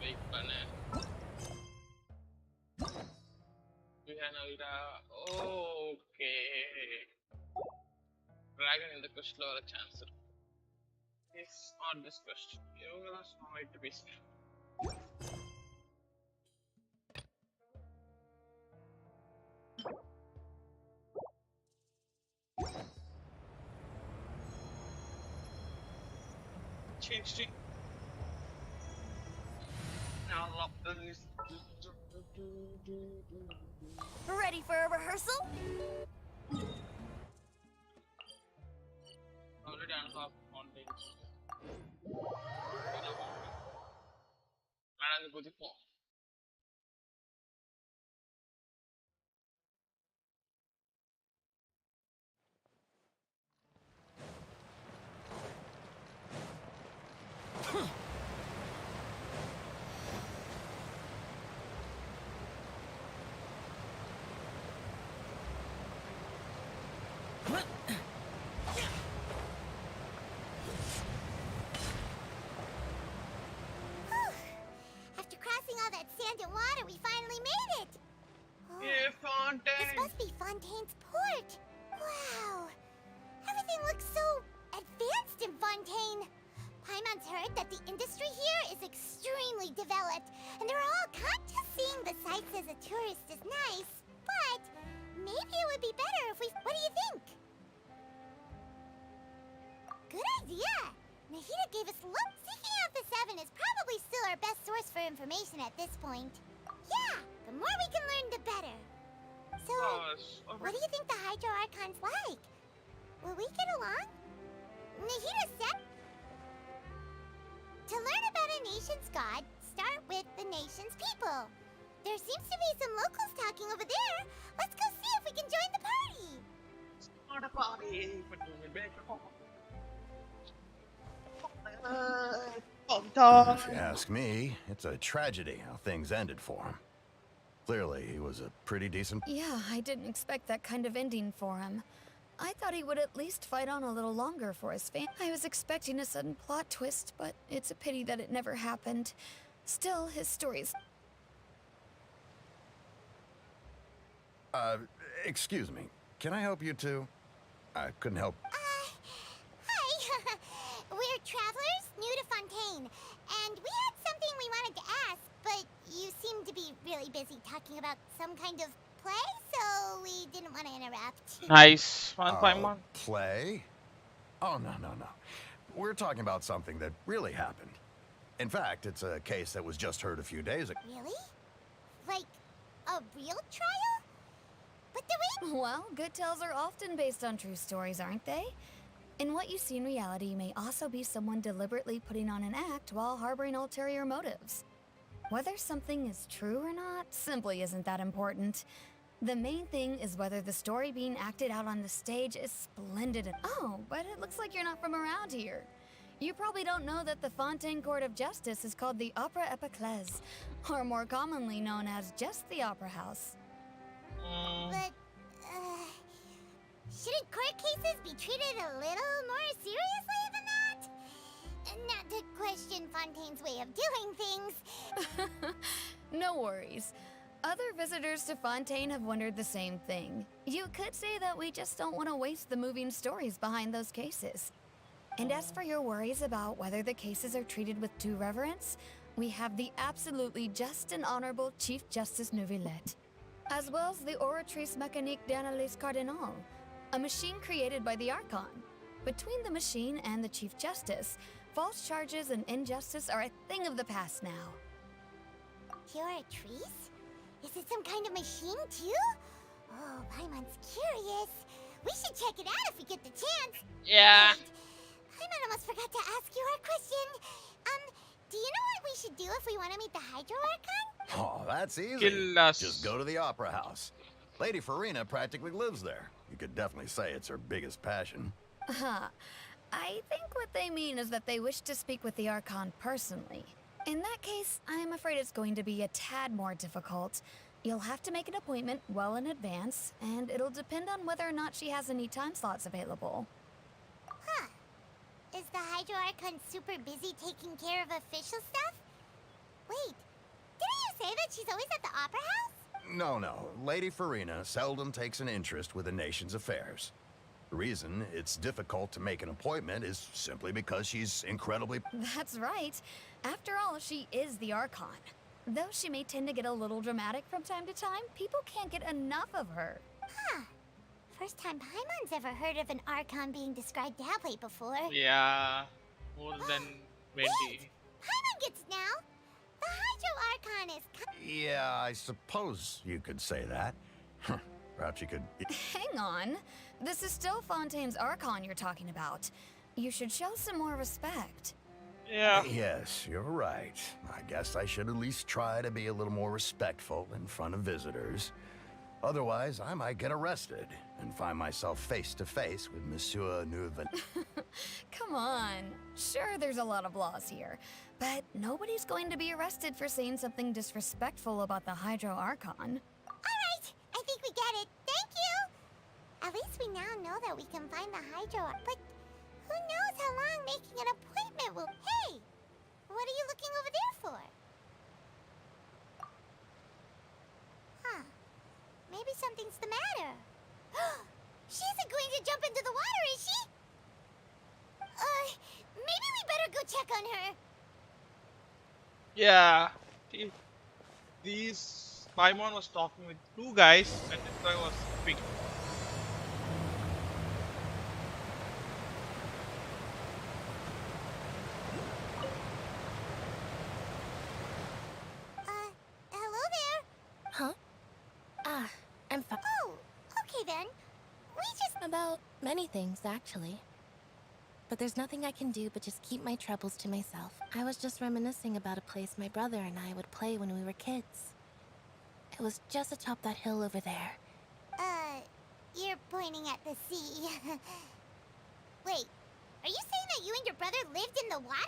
S1: Wait, okay. Dragon in the quest lore chance. It's on this quest. You're gonna smite the beast. Change. Now lock the list.
S10: Ready for a rehearsal?
S1: Already unlocked mountains. And go to four.
S2: After crossing all that sand and water, we finally made it!
S1: Yeah, Fontaine!
S2: This must be Fontaine's port! Wow! Everything looks so advanced in Fontaine! Paimon's heard that the industry here is extremely developed, and they're all just seeing the sights as a tourist is nice, but maybe it would be better if we... What do you think? Good idea! idea! Nahida gave us seeking out the Seven is probably still our best source for information at this point. Yeah, the more we can learn, the better. So, what do you think the Hydro Archon's like? Will we get along? Nahida said... To learn about a nation's god, start with the nation's people. There seems to be some locals talking over there. Let's go see if we can join the party.
S1: Not a party, but we make a
S11: If you ask me, it's a tragedy how things ended for him. Clearly, he was a pretty decent...
S12: Yeah, I didn't expect that kind of ending for him. I thought he would at least fight on a little longer for his fame. I was expecting a sudden plot twist, but it's a pity that it never happened. Still, his story's...
S11: Excuse me. Can I help you too? I couldn't help...
S2: Hi. We're travelers new to Fontaine, and we had something we wanted to ask, but you seem to be really busy talking about some kind of play, so we didn't want to interrupt.
S1: Nice. Paimon.
S11: Play? Oh, no. We're talking about something that really happened. In fact, it's a case that was just heard a few days ago.
S2: Really? Like, a real trial? But the way...
S12: Well, good tales are often based on true stories, aren't they? And what you see in reality may also be someone deliberately putting on an act while harboring ulterior motives. Whether something is true or not simply isn't that important. The main thing is whether the story being acted out on the stage is splendid and... Oh, but it looks like you're not from around here. You probably don't know that the Fontaine Court of Justice is called the Opera Epiclese, or more commonly known as just the Opera House.
S2: But, shouldn't court cases be treated a little more seriously than that? Not to question Fontaine's way of doing things.
S12: No worries. Other visitors to Fontaine have wondered the same thing. You could say that we just don't want to waste the moving stories behind those cases. And as for your worries about whether the cases are treated with due reverence, we have the absolutely just and honorable Chief Justice Neuvillette, as well as the Oratrice Mécanique d'Analyse Cardinal, a machine created by the Archon. Between the machine and the Chief Justice, false charges and injustice are a thing of the past now.
S2: Oratrice? Is it some kind of machine too? Oh, Paimon's curious. We should check it out if we get the chance.
S1: Yeah.
S2: Wait, Paimon almost forgot to ask you our question. Do you know what we should do if we want to meet the Hydro Archon?
S11: Oh, that's easy.
S1: Kill us.
S11: Just go to the Opera House. Lady Farina practically lives there. You could definitely say it's her biggest passion.
S12: I think what they mean is that they wish to speak with the Archon personally. In that case, I'm afraid it's going to be a tad more difficult. You'll have to make an appointment well in advance, and it'll depend on whether or not she has any time slots available.
S2: Huh. Is the Hydro Archon super busy taking care of official stuff? Wait, didn't you say that she's always at the Opera House?
S11: No. Lady Farina seldom takes an interest with the nation's affairs. The reason it's difficult to make an appointment is simply because she's incredibly...
S12: That's right. After all, she is the Archon. Though she may tend to get a little dramatic from time to time, people can't get enough of her.
S2: Huh. First time Paimon's ever heard of an Archon being described that way before.
S1: Yeah. More than 20.
S2: Wait! Paimon gets now! The Hydro Archon is...
S11: Yeah, I suppose you could say that. Perhaps you could...
S12: Hang on. This is still Fontaine's Archon you're talking about. You should show some more respect.
S1: Yeah.
S11: Yes, you're right. I guess I should at least try to be a little more respectful in front of visitors. Otherwise, I might get arrested and find myself face to face with Monsieur Neuvillette.
S12: Come on. Sure, there's a lot of laws here, but nobody's going to be arrested for saying something disrespectful about the Hydro Archon.
S2: Alright, I think we get it. Thank you! At least we now know that we can find the Hydro, but who knows how long making an appointment will... Hey! What are you looking over there for? Huh. Maybe something's the matter. She isn't going to jump into the water, is she? Maybe we better go check on her.
S1: Yeah. These Paimon was talking with two guys and this guy was quick.
S13: About many things, actually. But there's nothing I can do but just keep my troubles to myself. I was just reminiscing about a place my brother and I would play when we were kids. It was just atop that hill over there.
S2: You're pointing at the sea. Wait, are you saying that you and your brother lived in the water?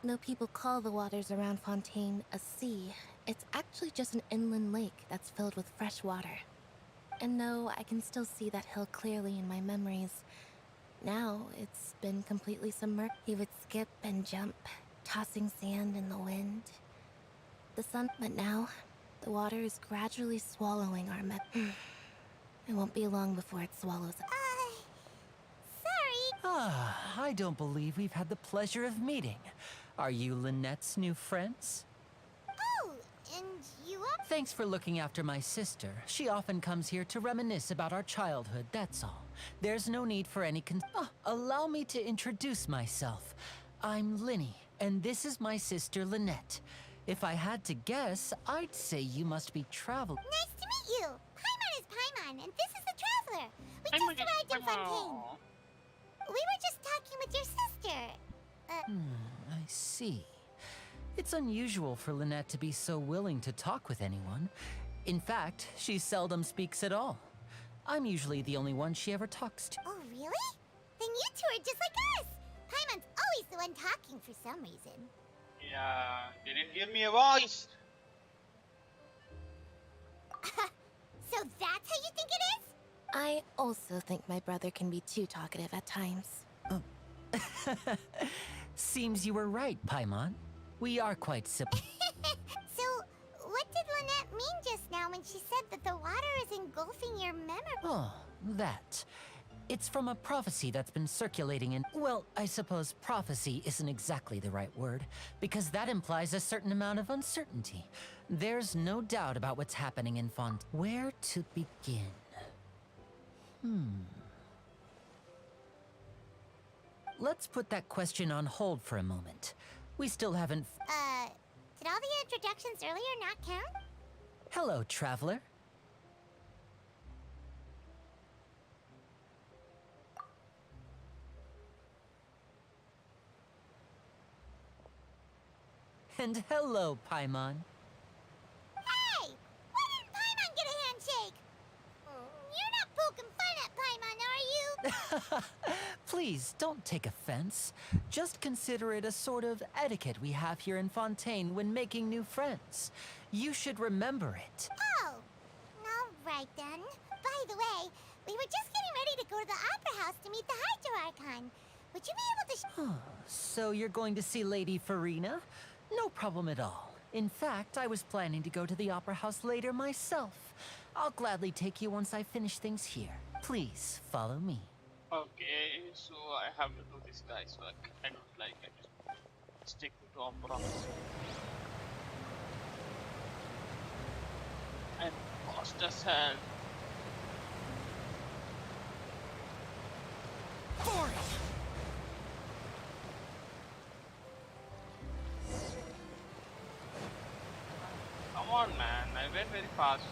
S13: No people call the waters around Fontaine a sea. It's actually just an inland lake that's filled with fresh water. And no, I can still see that hill clearly in my memories. Now, it's been completely submerged. He would skip and jump, tossing sand in the wind. The sun, but now, the water is gradually swallowing our It won't be long before it swallows us.
S2: Sorry.
S8: Ah, I don't believe we've had the pleasure of meeting. Are you Lynette's new friends?
S2: Oh, and you are?
S8: Thanks for looking after my sister. She often comes here to reminisce about our childhood, that's all. There's no need for any allow me to introduce myself. I'm Linny, and this is my sister Lynette. If I had to guess, I'd say you must be traveling.
S2: Nice to meet you. Paimon is Paimon, and this is the Traveler. We just arrived in Fontaine. We were just talking with your sister.
S8: I see. It's unusual for Lynette to be so willing to talk with anyone. In fact, she seldom speaks at all. I'm usually the only one she ever talks to.
S2: Oh, really? Then you two are just like us. Paimon's always the one talking for some reason.
S1: Yeah, didn't give me a voice.
S2: So that's how you think it is?
S13: I also think my brother can be too talkative at times.
S8: Seems you were right, Paimon. We are quite simple.
S2: So, what did Lynette mean just now when she said that the water is engulfing your memory?
S8: Oh, that. It's from a prophecy that's been circulating in... Well, I suppose prophecy isn't exactly the right word, because that implies a certain amount of uncertainty. There's no doubt about what's happening in Font. Where to begin? Let's put that question on hold for a moment. We still haven't...
S2: Did all the introductions earlier not count?
S8: Hello, Traveler. And hello, Paimon.
S2: Hey! Why didn't Paimon get a handshake? You're not poking fun at Paimon, are you?
S8: Please, don't take offense. Just consider it a sort of etiquette we have here in Fontaine when making new friends. You should remember it.
S2: Oh! Alright then. By the way, we were just getting ready to go to the Opera House to meet the Hydro Archon. Would you be able to
S8: So you're going to see Lady Farina? No problem at all. In fact, I was planning to go to the Opera House later myself. I'll gladly take you once I finish things here. Please, follow me.
S1: Okay, so I have to do this, guys. So I don't like it. Stick to opera. I'm lost as hell.
S8: For it!
S1: Come on, man. I went very fast.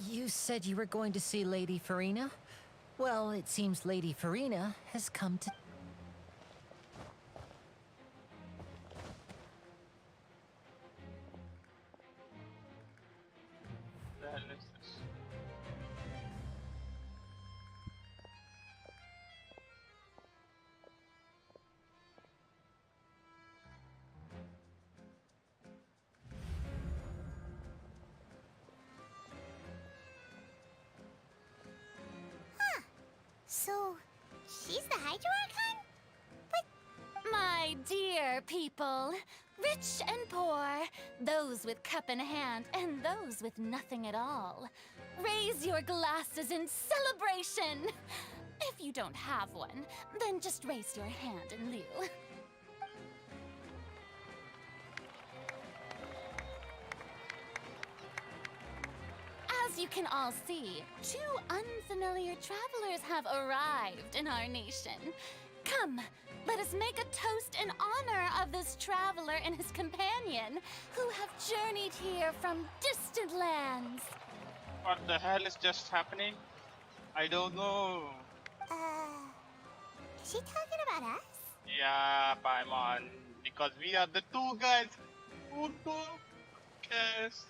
S8: You said you were going to see Lady Farina? Well, it seems Lady Farina has come to...
S1: The hell is this?
S2: So, she's the Hydro Archon?
S14: My dear people, rich and poor, those with cup in hand and those with nothing at all, raise your glasses in celebration. If you don't have one, then just raise your hand in lieu. As you can all see, two unfamiliar travelers have arrived in our nation. Come, let us make a toast in honor of this traveler and his companion who have journeyed here from distant lands.
S1: What the hell is just happening? I don't know.
S2: Is she talking about us?
S1: Yeah, Paimon. Because we are the two guys who don't cares.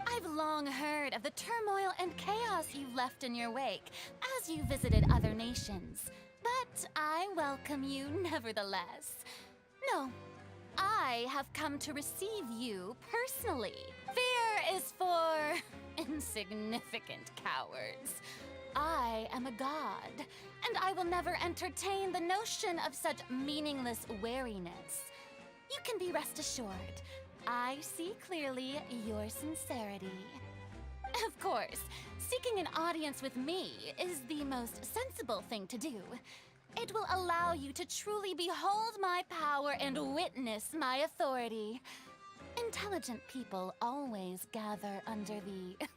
S14: I've long heard of the turmoil and chaos you've left in your wake as you visited other nations. But I welcome you nevertheless. No, I have come to receive you personally. Fear is for insignificant cowards. I am a god, and I will never entertain the notion of such meaningless wariness. You can be rest assured, I see clearly your sincerity. Of course, seeking an audience with me is the most sensible thing to do. It will allow you to truly behold my power and witness my authority. Intelligent people always gather under the...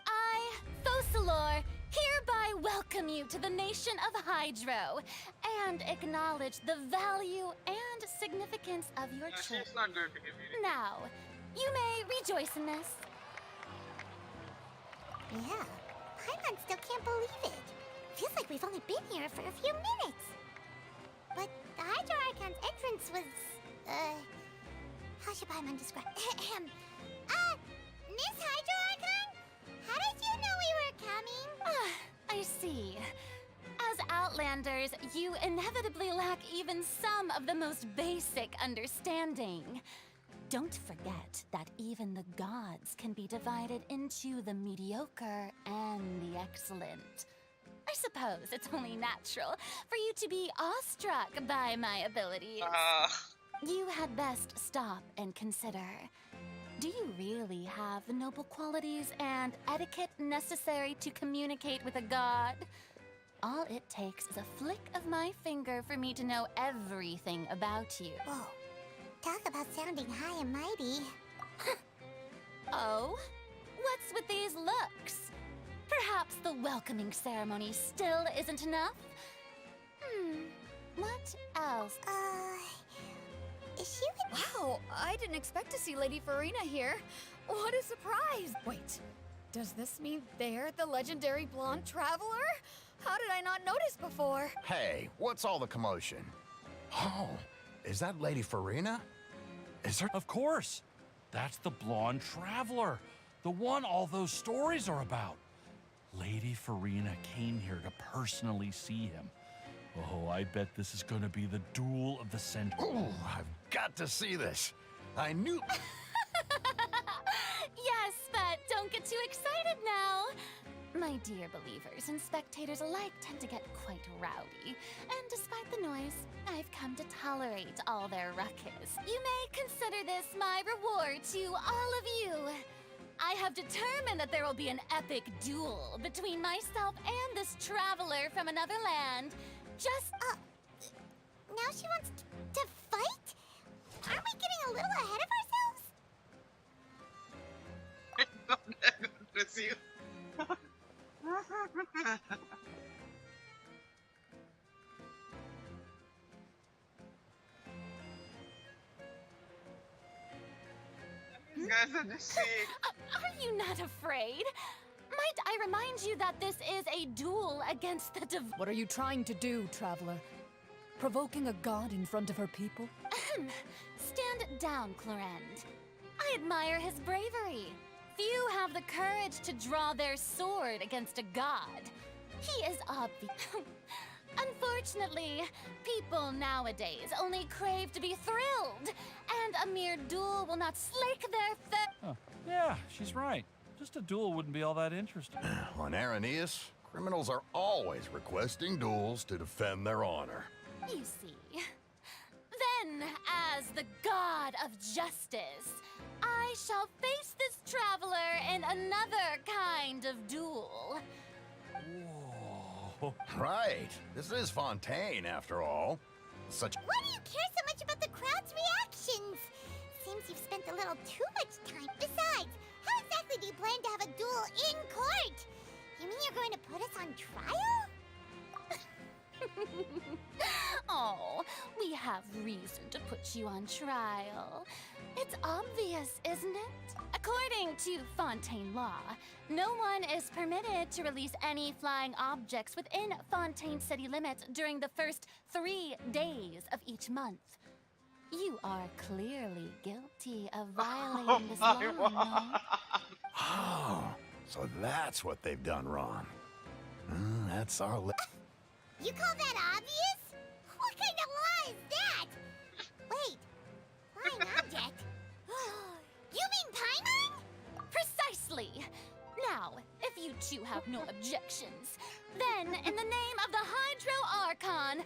S14: I, Fosalor, hereby welcome you to the nation of Hydro and acknowledge the value and significance of your trip.
S1: She's not going to give you.
S14: Now, you may rejoice in this.
S2: Yeah, Paimon still can't believe it. Feels like we've only been here for a few minutes. But the Hydro Archon's entrance was, how should Paimon describe? Miss Hydro Archon? How did you know we were coming?
S14: I see. As Outlanders, you inevitably lack even some of the most basic understanding. Don't forget that even the gods can be divided into the mediocre and the excellent. I suppose it's only natural for you to be awestruck by my abilities. You had best stop and consider. Do you really have the noble qualities and etiquette necessary to communicate with a god? All it takes is a flick of my finger for me to know everything about you.
S2: Whoa. Talk about sounding high and mighty.
S14: Oh? What's with these looks? Perhaps the welcoming ceremony still isn't enough? What else?
S2: Is she with...
S12: Wow, I didn't expect to see Lady Farina here. What a surprise! Wait, does this mean they're the legendary blonde traveler? How did I not notice before?
S11: Hey, what's all the commotion? Oh, is that Lady Farina? Is her...
S15: Of course! That's the blonde traveler, the one all those stories are about. Lady Farina came here to personally see him. Oh, I bet this is gonna be the duel of the century.
S11: Ooh, I've got to see this. I knew...
S14: Yes, but don't get too excited now. My dear believers and spectators alike tend to get quite rowdy, and despite the noise, I've come to tolerate all their ruckus. You may consider this my reward to all of you. I have determined that there will be an epic duel between myself and this traveler from another land. Just,
S2: now she wants to fight? Aren't we getting a little ahead of ourselves?
S1: You guys are just sick.
S14: Are you not afraid? Might I remind you that this is a duel against the
S16: What are you trying to do, traveler? Provoking a god in front of her people?
S14: Stand down, Clorend. I admire his bravery. Few have the courage to draw their sword against a god. He is obvious. Unfortunately, people nowadays only crave to be thrilled, and a mere duel will not slake their
S15: Oh, yeah, she's right. Just a duel wouldn't be all that interesting.
S11: On Araneus, criminals are always requesting duels to defend their honor.
S14: You see. Then, as the god of justice, I shall face this traveler in another kind of duel.
S11: Whoa. Right. This is Fontaine, after all. Such...
S2: Why do you care so much about the crowd's reactions? Seems you've spent a little too much time. Besides, how exactly do you plan to have a duel in court? You mean you're going to put us on trial?
S14: Oh, we have reason to put you on trial. It's obvious, isn't it? According to Fontaine law, no one is permitted to release any flying objects within Fontaine city limits during the first 3 days of each month. You are clearly guilty of violating this law, no?
S11: Oh, so that's what they've done wrong. That's our
S2: You call that obvious? What kind of law is that? Wait, flying object? You mean Paimon?
S14: Precisely! Now, if you two have no objections, then in the name of the Hydro Archon,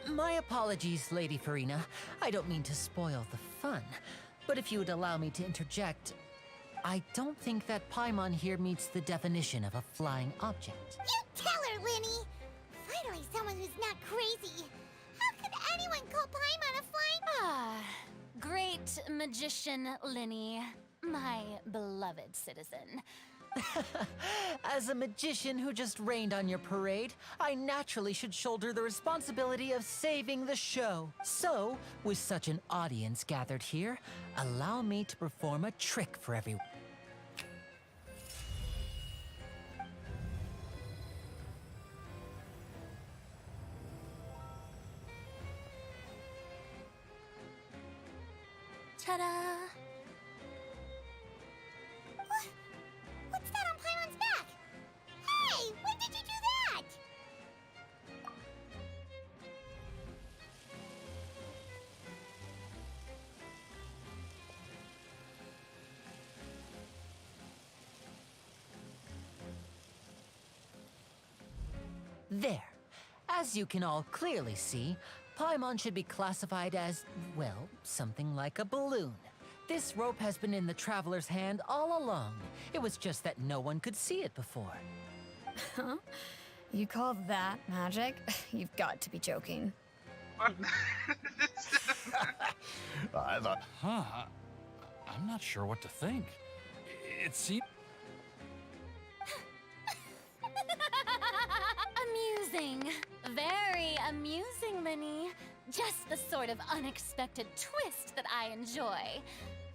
S8: My apologies, Lady Farina. I don't mean to spoil the fun. But if you would allow me to interject, I don't think that Paimon here meets the definition of a flying object.
S2: You tell her, Linny! Finally someone who's not crazy. How could anyone call Paimon a flying...
S14: Great magician Linny, my beloved citizen.
S8: As a magician who just rained on your parade, I naturally should shoulder the responsibility of saving the show. So, with such an audience gathered here, allow me to perform a trick for everyone.
S14: Ta-da!
S2: What's that on Paimon's back? Hey, when did you do that?
S8: There. As you can all clearly see, Paimon should be classified as, well, something like a balloon. This rope has been in the Traveler's hand all along. It was just that no one could see it before.
S12: Huh? You call that magic? You've got to be joking.
S11: I thought...
S15: I'm not sure what to think. It seems...
S14: Amusing. Very amusing, Linny. Just the sort of unexpected twist that I enjoy.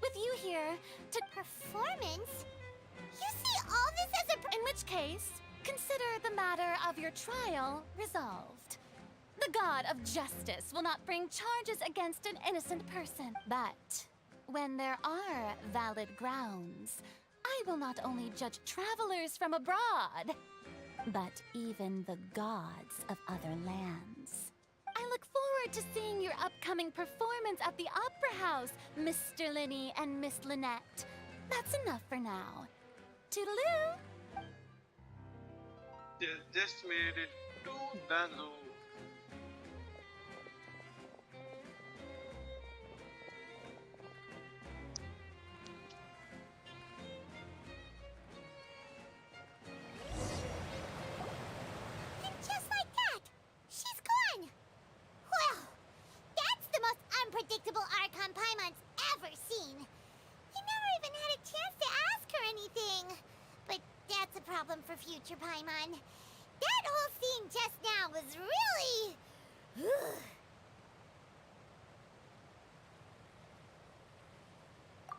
S14: With you here to...
S2: Performance? You see all this as a...
S14: In which case, consider the matter of your trial resolved. The god of justice will not bring charges against an innocent person. But when there are valid grounds, I will not only judge travelers from abroad, but even the gods of other lands. I look forward to seeing your upcoming performance at the Opera House, Mr. Linny and Miss Lynette. That's enough for now. Toodaloo!
S1: Just made it to the zoo.
S2: And just like that, she's gone. Well, that's the most unpredictable Archon Paimon's ever seen. You never even had a chance to ask her anything. But that's a problem for future Paimon. That whole scene just now was really...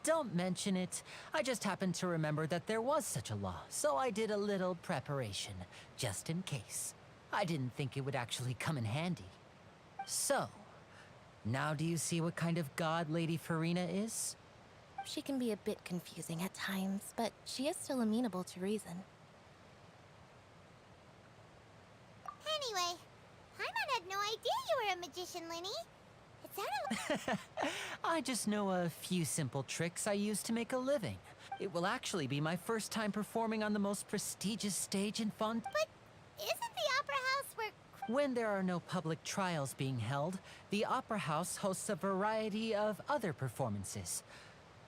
S8: Don't mention it. I just happened to remember that there was such a law, so I did a little preparation, just in case. I didn't think it would actually come in handy. So, now do you see what kind of god Lady Farina is?
S13: She can be a bit confusing at times, but she is still amenable to reason.
S2: Anyway, Paimon had no idea you were a magician, Linny. It sounded like...
S8: I just know a few simple tricks I use to make a living. It will actually be my first time performing on the most prestigious stage in Font.
S2: But isn't the Opera House where...
S8: When there are no public trials being held, the Opera House hosts a variety of other performances.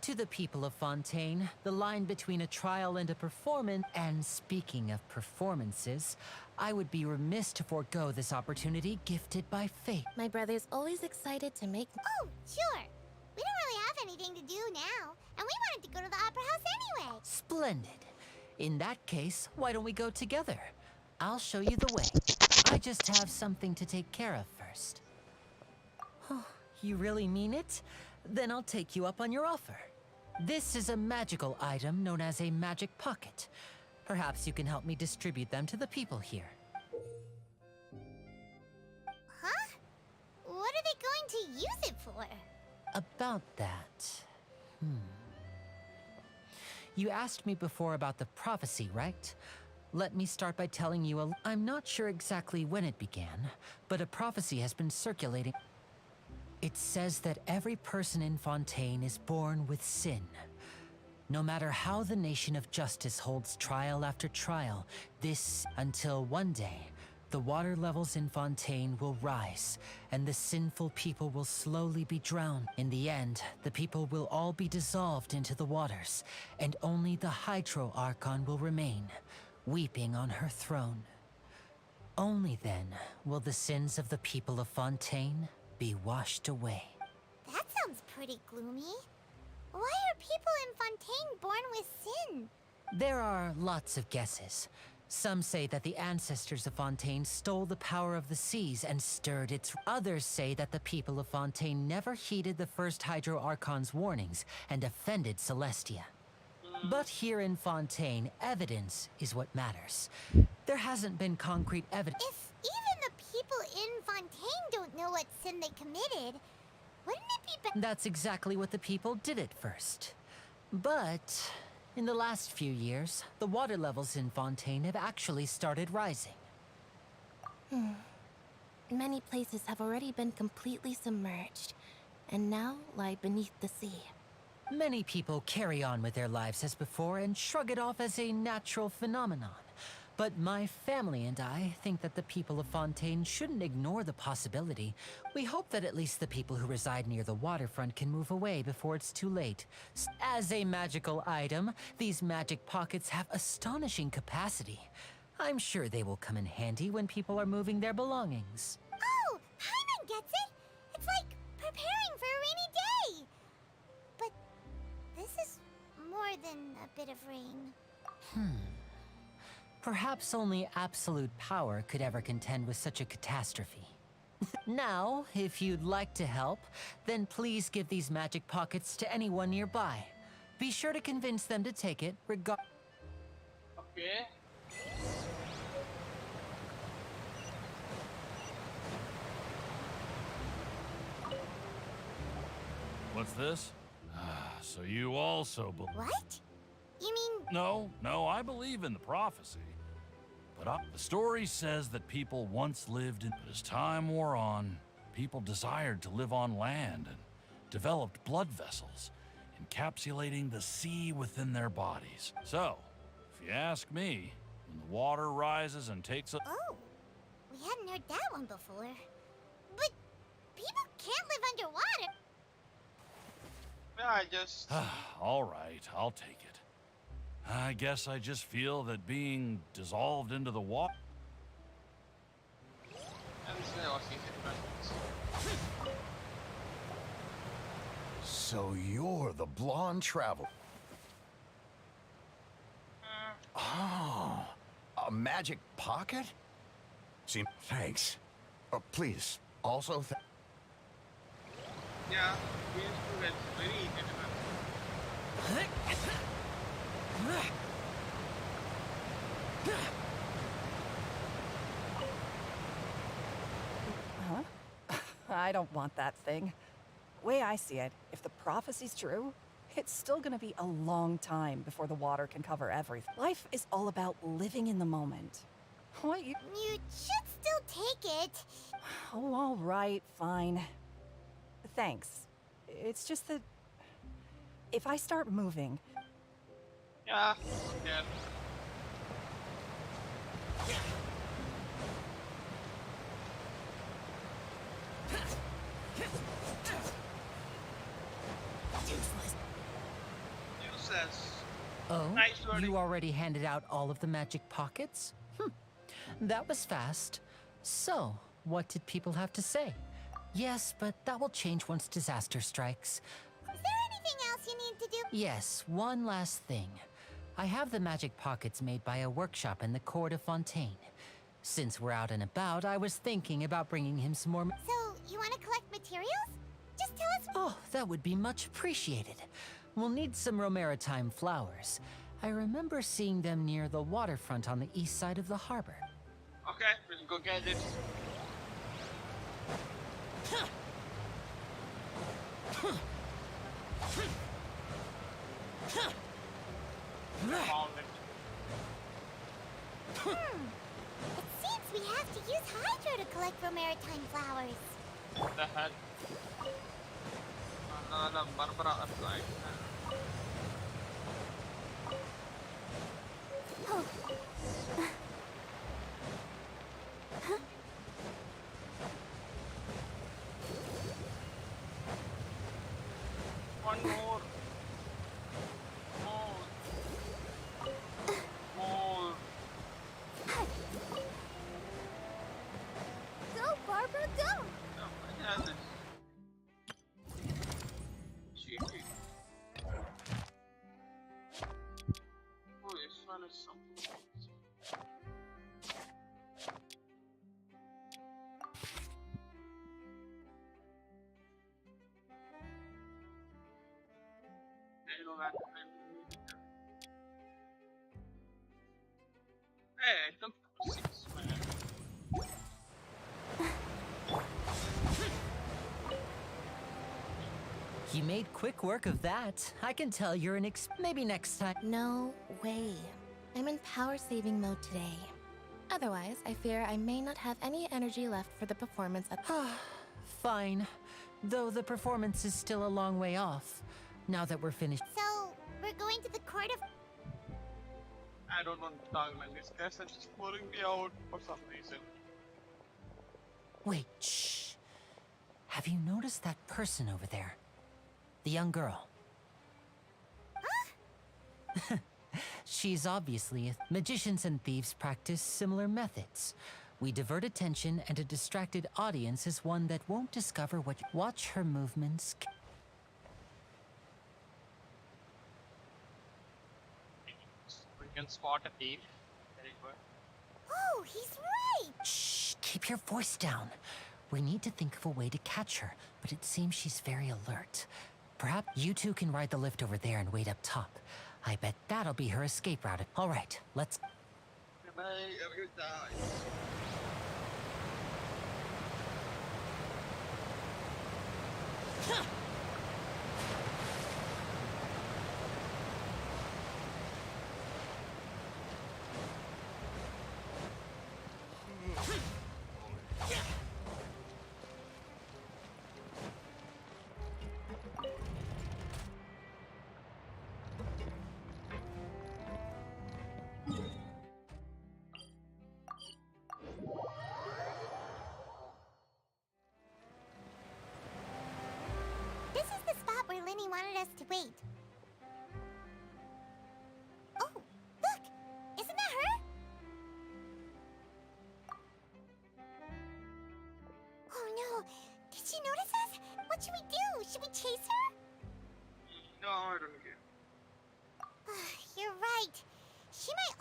S8: To the people of Fontaine, the line between a trial and a performance... And speaking of performances, I would be remiss to forego this opportunity gifted by fate.
S13: My brother's always excited to make...
S2: Oh, sure. We don't really have anything to do now, and we wanted to go to the Opera House anyway.
S8: Splendid. In that case, why don't we go together? I'll show you the way. I just have something to take care of first. Oh, you really mean it? Then I'll take you up on your offer. This is a magical item known as a magic pocket. Perhaps you can help me distribute them to the people here.
S2: Huh? What are they going to use it for?
S8: About that. You asked me before about the prophecy, right? Let me start by telling you I'm not sure exactly when it began, but a prophecy has been circulating. It says that every person in Fontaine is born with sin. No matter how the nation of justice holds trial after trial, until one day, the water levels in Fontaine will rise, and the sinful people will slowly be drowned. In the end, the people will all be dissolved into the waters, and only the Hydro Archon will remain, weeping on her throne. Only then will the sins of the people of Fontaine be washed away.
S2: That sounds pretty gloomy. Why are people in Fontaine born with sin?
S8: There are lots of guesses. Some say that the ancestors of Fontaine stole the power of the seas and stirred its... Others say that the people of Fontaine never heeded the first Hydro Archon's warnings and offended Celestia. But here in Fontaine, evidence is what matters. There hasn't been concrete evidence.
S2: If even the people in Fontaine don't know what sin they committed, wouldn't it be better?
S8: That's exactly what the people did at first. But in the last few years, the water levels in Fontaine have actually started rising.
S13: Many places have already been completely submerged, and now lie beneath the sea.
S8: Many people carry on with their lives as before and shrug it off as a natural phenomenon. But my family and I think that the people of Fontaine shouldn't ignore the possibility. We hope that at least the people who reside near the waterfront can move away before it's too late. As a magical item, these magic pockets have astonishing capacity. I'm sure they will come in handy when people are moving their belongings.
S2: Oh, Paimon gets it! It's like preparing for a rainy day! But this is more than a bit of rain.
S8: Perhaps only absolute power could ever contend with such a catastrophe. Now, if you'd like to help, then please give these magic pockets to anyone nearby. Be sure to convince them to take it,
S1: Okay.
S15: What's this? So you also believe...
S2: What? You mean...
S15: No, I believe in the prophecy. But the story says that people once lived in... But as time wore on, people desired to live on land and developed blood vessels, encapsulating the sea within their bodies. So, if you ask me, when the water rises and takes a...
S2: Oh, we hadn't heard that one before. But people can't live underwater.
S1: Yeah, I just...
S15: All right, I'll take it. I guess I just feel that being dissolved into the water...
S11: So you're the blonde traveler. Oh, a magic pocket? See, thanks. Please, also
S1: Yeah, we used to get very easy to
S16: Huh? I don't want that thing. Way I see it, if the prophecy's true, it's still gonna be a long time before the water can cover everything. Life is all about living in the moment. What you
S2: should still take it.
S16: Oh, all right, fine. Thanks. It's just that if I start moving...
S1: Yeah, yeah. Useless.
S8: Oh,
S1: Nice
S8: you already handed out all of the magic pockets? That was fast. So, what did people have to say? Yes, but that will change once disaster strikes.
S2: Is there anything else you need to do?
S8: Yes, one last thing. I have the magic pockets made by a workshop in the court of Fontaine. Since we're out and about, I was thinking about bringing him some more.
S2: So, you want to collect materials? Just tell us.
S8: Oh, that would be much appreciated. We'll need some Romaritime flowers. I remember seeing them near the waterfront on the east side of the harbor.
S1: Okay, we'll go get it. Found it.
S2: It seems we have to use Hydro to collect Romaritime flowers.
S1: What the heck? Another Barbara applied.
S2: Oh.
S1: One more. More.
S2: Go, Barbara, go!
S1: No, I have it. Cheating. Oh, this one is something. I know that. Hey, I took 6 minutes.
S8: You made quick work of that. I can tell you're an maybe next time.
S13: No way. I'm in power saving mode today. Otherwise, I fear I may not have any energy left for the performance at
S8: Fine. Though the performance is still a long way off. Now that we're finished.
S2: So, we're going to the court of...
S1: I don't want to talk like this. Guys are just pulling me out for some reason.
S8: Wait, shh. Have you noticed that person over there? The young girl.
S2: Huh?
S8: She's obviously magicians and thieves practice similar methods. We divert attention, and a distracted audience is one that won't discover what. Watch her movements.
S1: We can spot a thief. Very good.
S2: Oh, he's right!
S8: Shh, keep your voice down. We need to think of a way to catch her, but it seems she's very alert. Perhaps you two can ride the lift over there and wait up top. I bet that'll be her escape route. All right, let's...
S1: Bye, have a good time.
S2: This is the spot where Linny wanted us to wait. Oh, look! Isn't that her? Oh no! Did she notice us? What should we do? Should we chase her?
S1: No, I don't care.
S2: You're right. She might...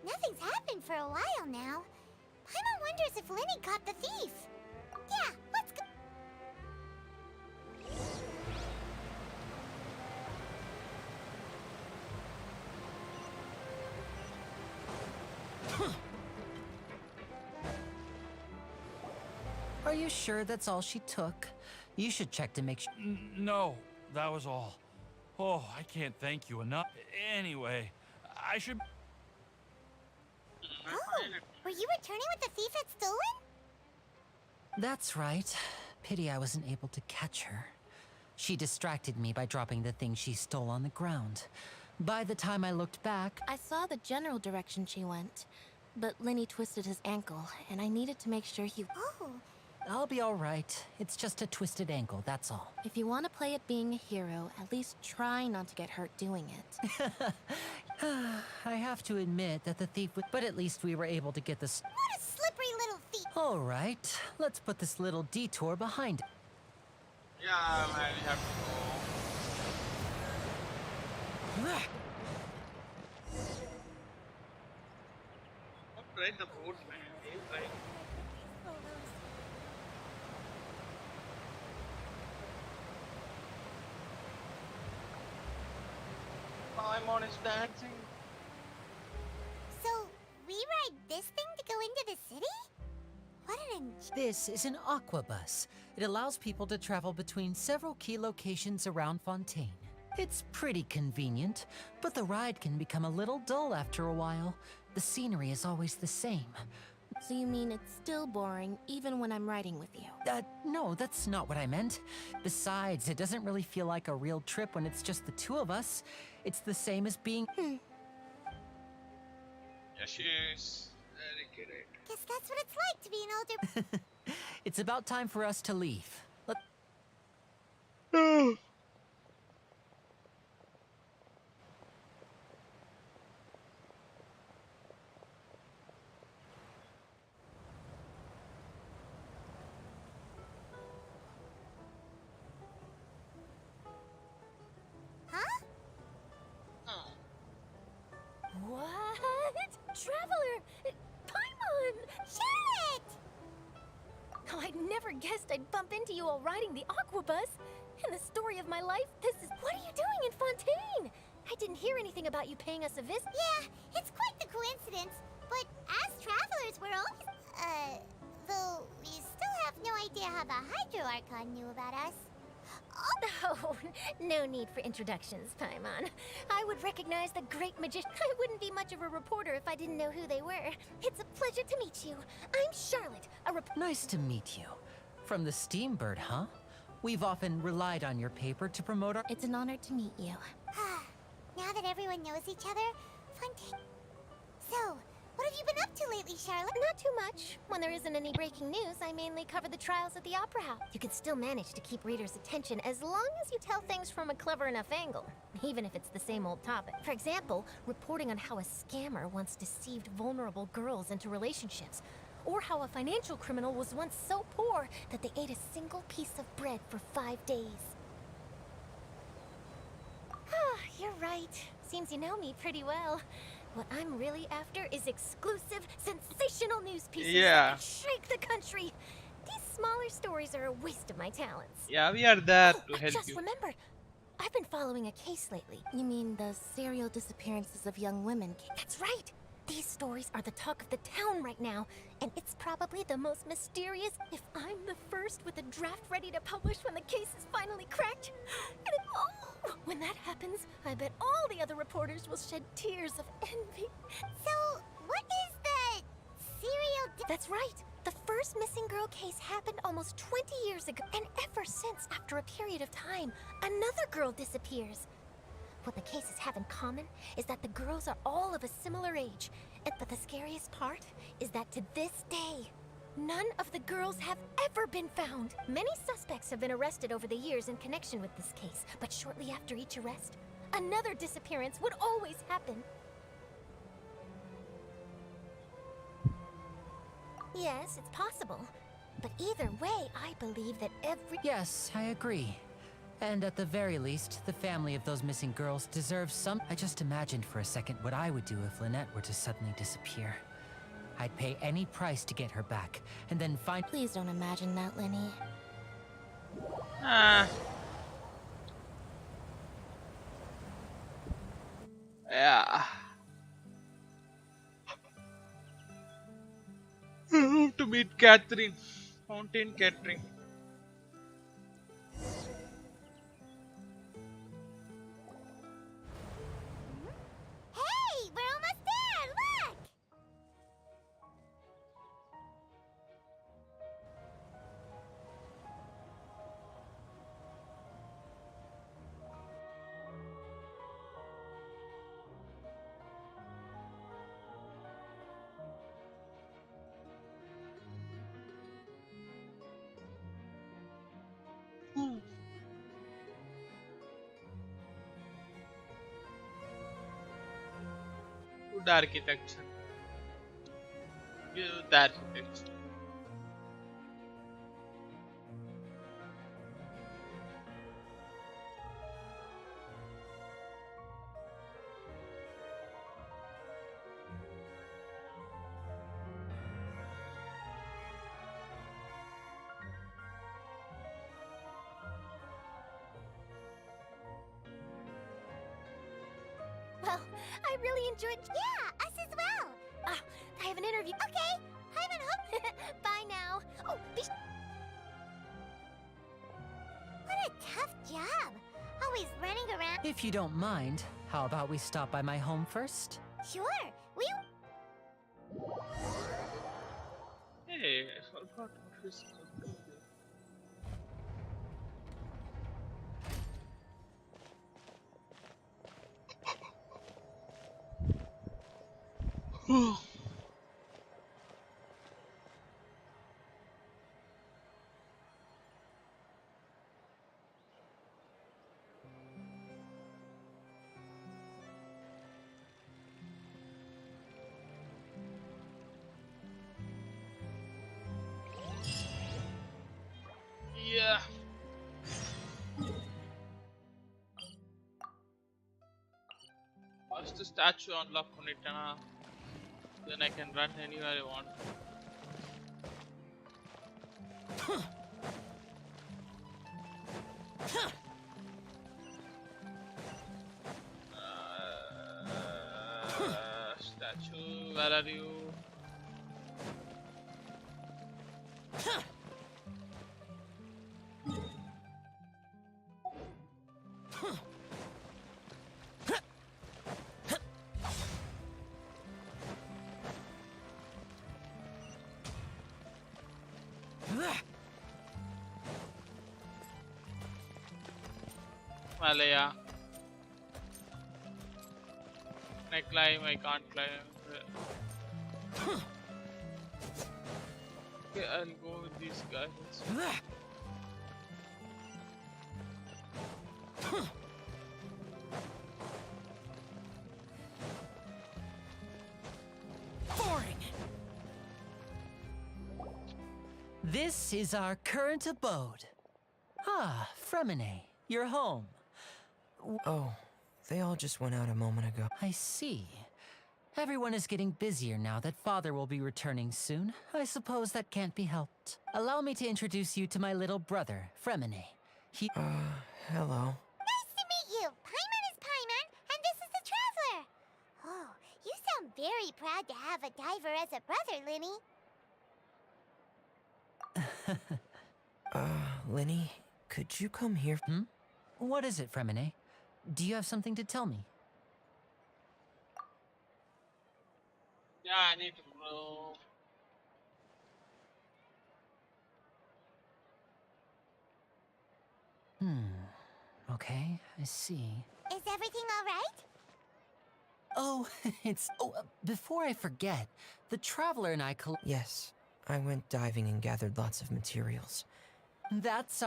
S2: Nothing's happened for a while now. Paimon wonders if Linny caught the thief. Yeah, let's go.
S8: Are you sure that's all she took? You should check to make sure.
S15: No, that was all. Oh, I can't thank you enough. Anyway, I should...
S2: Oh, were you returning what the thief had stolen?
S8: That's right. Pity I wasn't able to catch her. She distracted me by dropping the thing she stole on the ground. By the time I looked back...
S13: I saw the general direction she went, but Linny twisted his ankle, and I needed to make sure he...
S2: Oh.
S8: I'll be all right. It's just a twisted ankle, that's all.
S13: If you want to play at being a hero, at least try not to get hurt doing it.
S8: I have to admit that the thief would... But at least we were able to get this...
S2: What a slippery little thief!
S8: All right, let's put this little detour behind it.
S1: Yeah, I have to go. ride the boat, man. Hey, right. Paimon is dancing.
S2: So, we ride this thing to go into the city? What an
S8: This is an aquabus. It allows people to travel between several key locations around Fontaine. It's pretty convenient, but the ride can become a little dull after a while. The scenery is always the same.
S13: So you mean it's still boring even when I'm riding with you?
S8: No, that's not what I meant. Besides, it doesn't really feel like a real trip when it's just the two of us. It's the same as being...
S1: Yeah, she's very great.
S2: Guess that's what it's like to be an older...
S8: It's about time for us to leave.
S2: Huh?
S14: What? Traveler! Paimon!
S2: Charlotte!
S14: Oh, I'd never guessed I'd bump into you while riding the aquabus. In the story of my life, this is... What are you doing in Fontaine? I didn't hear anything about you paying us a visit.
S2: Yeah, it's quite the coincidence. But as travelers, we're always... though we still have no idea how the Hydro Archon knew about us.
S14: Oh, no need for introductions, Paimon. I would recognize the great magician. I wouldn't be much of a reporter if I didn't know who they were. It's a pleasure to meet you. I'm Charlotte, a
S8: Nice to meet you. From the Steambird, huh? We've often relied on your paper to promote our...
S13: It's an honor to meet you.
S2: Now that everyone knows each other, Fontaine... So, what have you been up to lately, Charlotte?
S14: Not too much. When there isn't any breaking news, I mainly cover the trials at the Opera House. You can still manage to keep readers' attention as long as you tell things from a clever enough angle, even if it's the same old topic. For example, reporting on how a scammer once deceived vulnerable girls into relationships, or how a financial criminal was once so poor that they ate a single piece of bread for 5 days. Ah, you're right. Seems you know me pretty well. What I'm really after is exclusive, sensational news pieces that can shake the country. These smaller stories are a waste of my talents.
S1: Yeah, we are there to
S14: I
S1: help
S14: just
S1: you.
S14: remembered. I've been following a case lately.
S13: You mean the serial disappearances of young women?
S14: That's right. These stories are the talk of the town right now, and it's probably the most mysterious if I'm the first with a draft ready to publish when the case is finally cracked. And when that happens, I bet all the other reporters will shed tears of envy.
S2: So, what is the serial...
S14: That's right. The first missing girl case happened almost 20 years ago, and ever since, after a period of time, another girl disappears. What the cases have in common is that the girls are all of a similar age, but the scariest part is that to this day, none of the girls have ever been found. Many suspects have been arrested over the years in connection with this case, but shortly after each arrest, another disappearance would always happen. Yes, it's possible. But either way, I believe that every...
S8: Yes, I agree. And at the very least, the family of those missing girls deserves some... I just imagined for a second what I would do if Lynette were to suddenly disappear. I'd pay any price to get her back, and then find...
S13: Please don't imagine that, Lenny.
S1: Yeah. To meet Catherine. Fountain Catherine.
S2: Hey, we're almost there! Look!
S1: Good architecture. Good architecture.
S2: I really enjoyed. Yeah, us as well. I have an interview. Okay, Paimon, hope. Bye now. Oh, what a tough job. Always running around.
S8: If you don't mind, how about we stop by my home first?
S2: Sure, we.
S1: Hey, I forgot what is called. Yeah. First the statue unlock Konitana, then I can run anywhere I want. Statue, where are you? Malaya. Can I climb? I can't climb. Okay, I'll go with these guys.
S8: This is our current abode. Ah, Fremine, you're home.
S5: Oh, they all just went out a moment ago.
S8: I see. Everyone is getting busier now that Father will be returning soon. I suppose that can't be helped. Allow me to introduce you to my little brother, Fremine. He...
S5: Hello.
S2: Nice to meet you. Paimon is Paimon, and this is the Traveler. Oh, you sound very proud to have a diver as a brother, Linny.
S5: Linny, could you come here?
S8: What is it, Fremine? Do you have something to tell me?
S1: Yeah, I need to grow.
S8: Okay, I see.
S2: Is everything all right?
S8: Oh, it's... Oh, before I forget, the Traveler and I
S5: Yes, I went diving and gathered lots of materials.
S8: That's...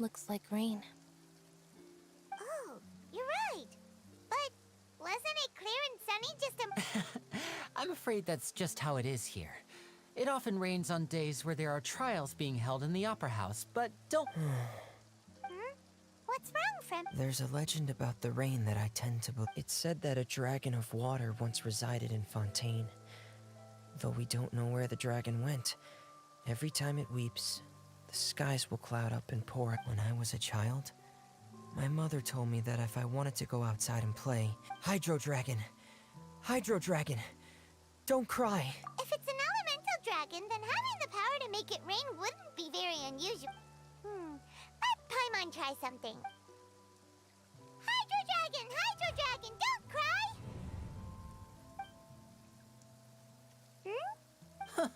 S13: Looks like rain.
S2: Oh, you're right. But wasn't it clear and sunny just a...
S8: I'm afraid that's just how it is here. It often rains on days where there are trials being held in the Opera House, but don't...
S2: What's wrong, Frem?
S5: There's a legend about the rain that I tend to believe. It's said that a dragon of water once resided in Fontaine. Though we don't know where the dragon went, every time it weeps, the skies will cloud up and pour. When I was a child, my mother told me that if I wanted to go outside and play, Hydro Dragon, don't cry.
S2: If it's an elemental dragon, then having the power to make it rain wouldn't be very unusual. Let Paimon try something. Hydro Dragon, don't cry!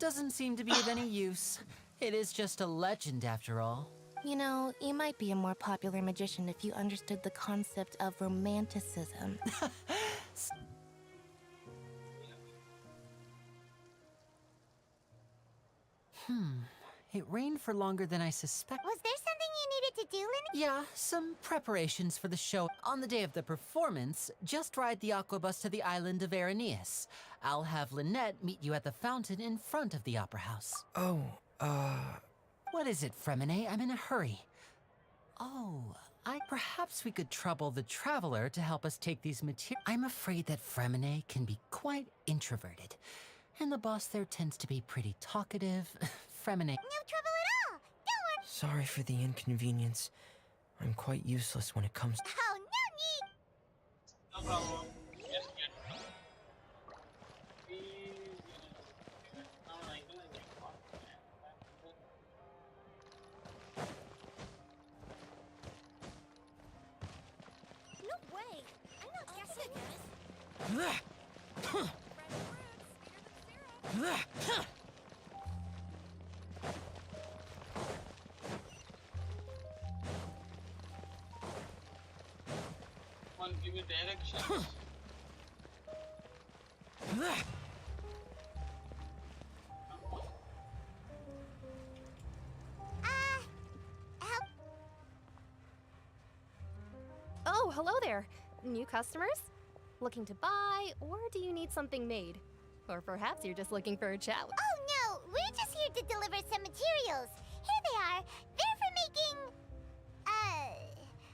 S8: Doesn't seem to be of any use. It is just a legend after all.
S13: You know, you might be a more popular magician if you understood the concept of romanticism.
S8: It rained for longer than I suspected.
S2: Was there something you needed to do, Linny?
S8: Yeah, some preparations for the show. On the day of the performance, just ride the aquabus to the island of Araneus. I'll have Lynette meet you at the fountain in front of the Opera House.
S5: Oh,
S8: What is it, Fremine? I'm in a hurry. Oh, Perhaps we could trouble the traveler to help us take these materials. I'm afraid that Fremine can be quite introverted. And the boss there tends to be pretty talkative. Fremine.
S2: No trouble at all. Don't worry.
S5: Sorry for the inconvenience. I'm quite useless when it comes to.
S2: Oh, no need.
S1: No problem. Yes, get.
S2: No way. I'm not guessing this.
S1: Come on, give me directions.
S2: Help.
S17: Oh, hello there. New customers? Looking to buy, or do you need something made? Or perhaps you're just looking for a chat.
S2: Oh, no. We're just here to deliver some materials. Here they are. They're for making...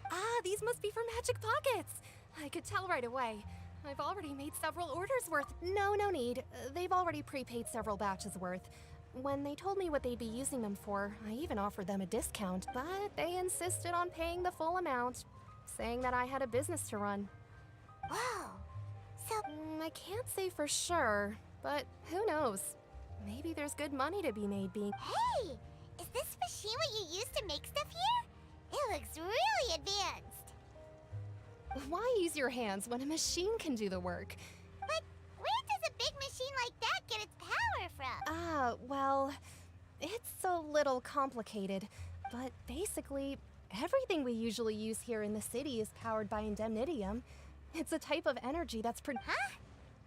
S17: Ah, these must be for Magic Pockets. I could tell right away. I've already made several orders worth. No need. They've already prepaid several batches worth. When they told me what they'd be using them for, I even offered them a discount, but they insisted on paying the full amount, saying that I had a business to run.
S2: Wow. So...
S17: I can't say for sure, but who knows? Maybe there's good money to be made being...
S2: Hey! Is this machine what you use to make stuff here? It looks really advanced.
S17: Why use your hands when a machine can do the work?
S2: But where does a big machine like that get its power from?
S17: Well, it's a little complicated, but basically, everything we usually use here in the city is powered by indemnitium. It's a type of energy that's
S2: Huh?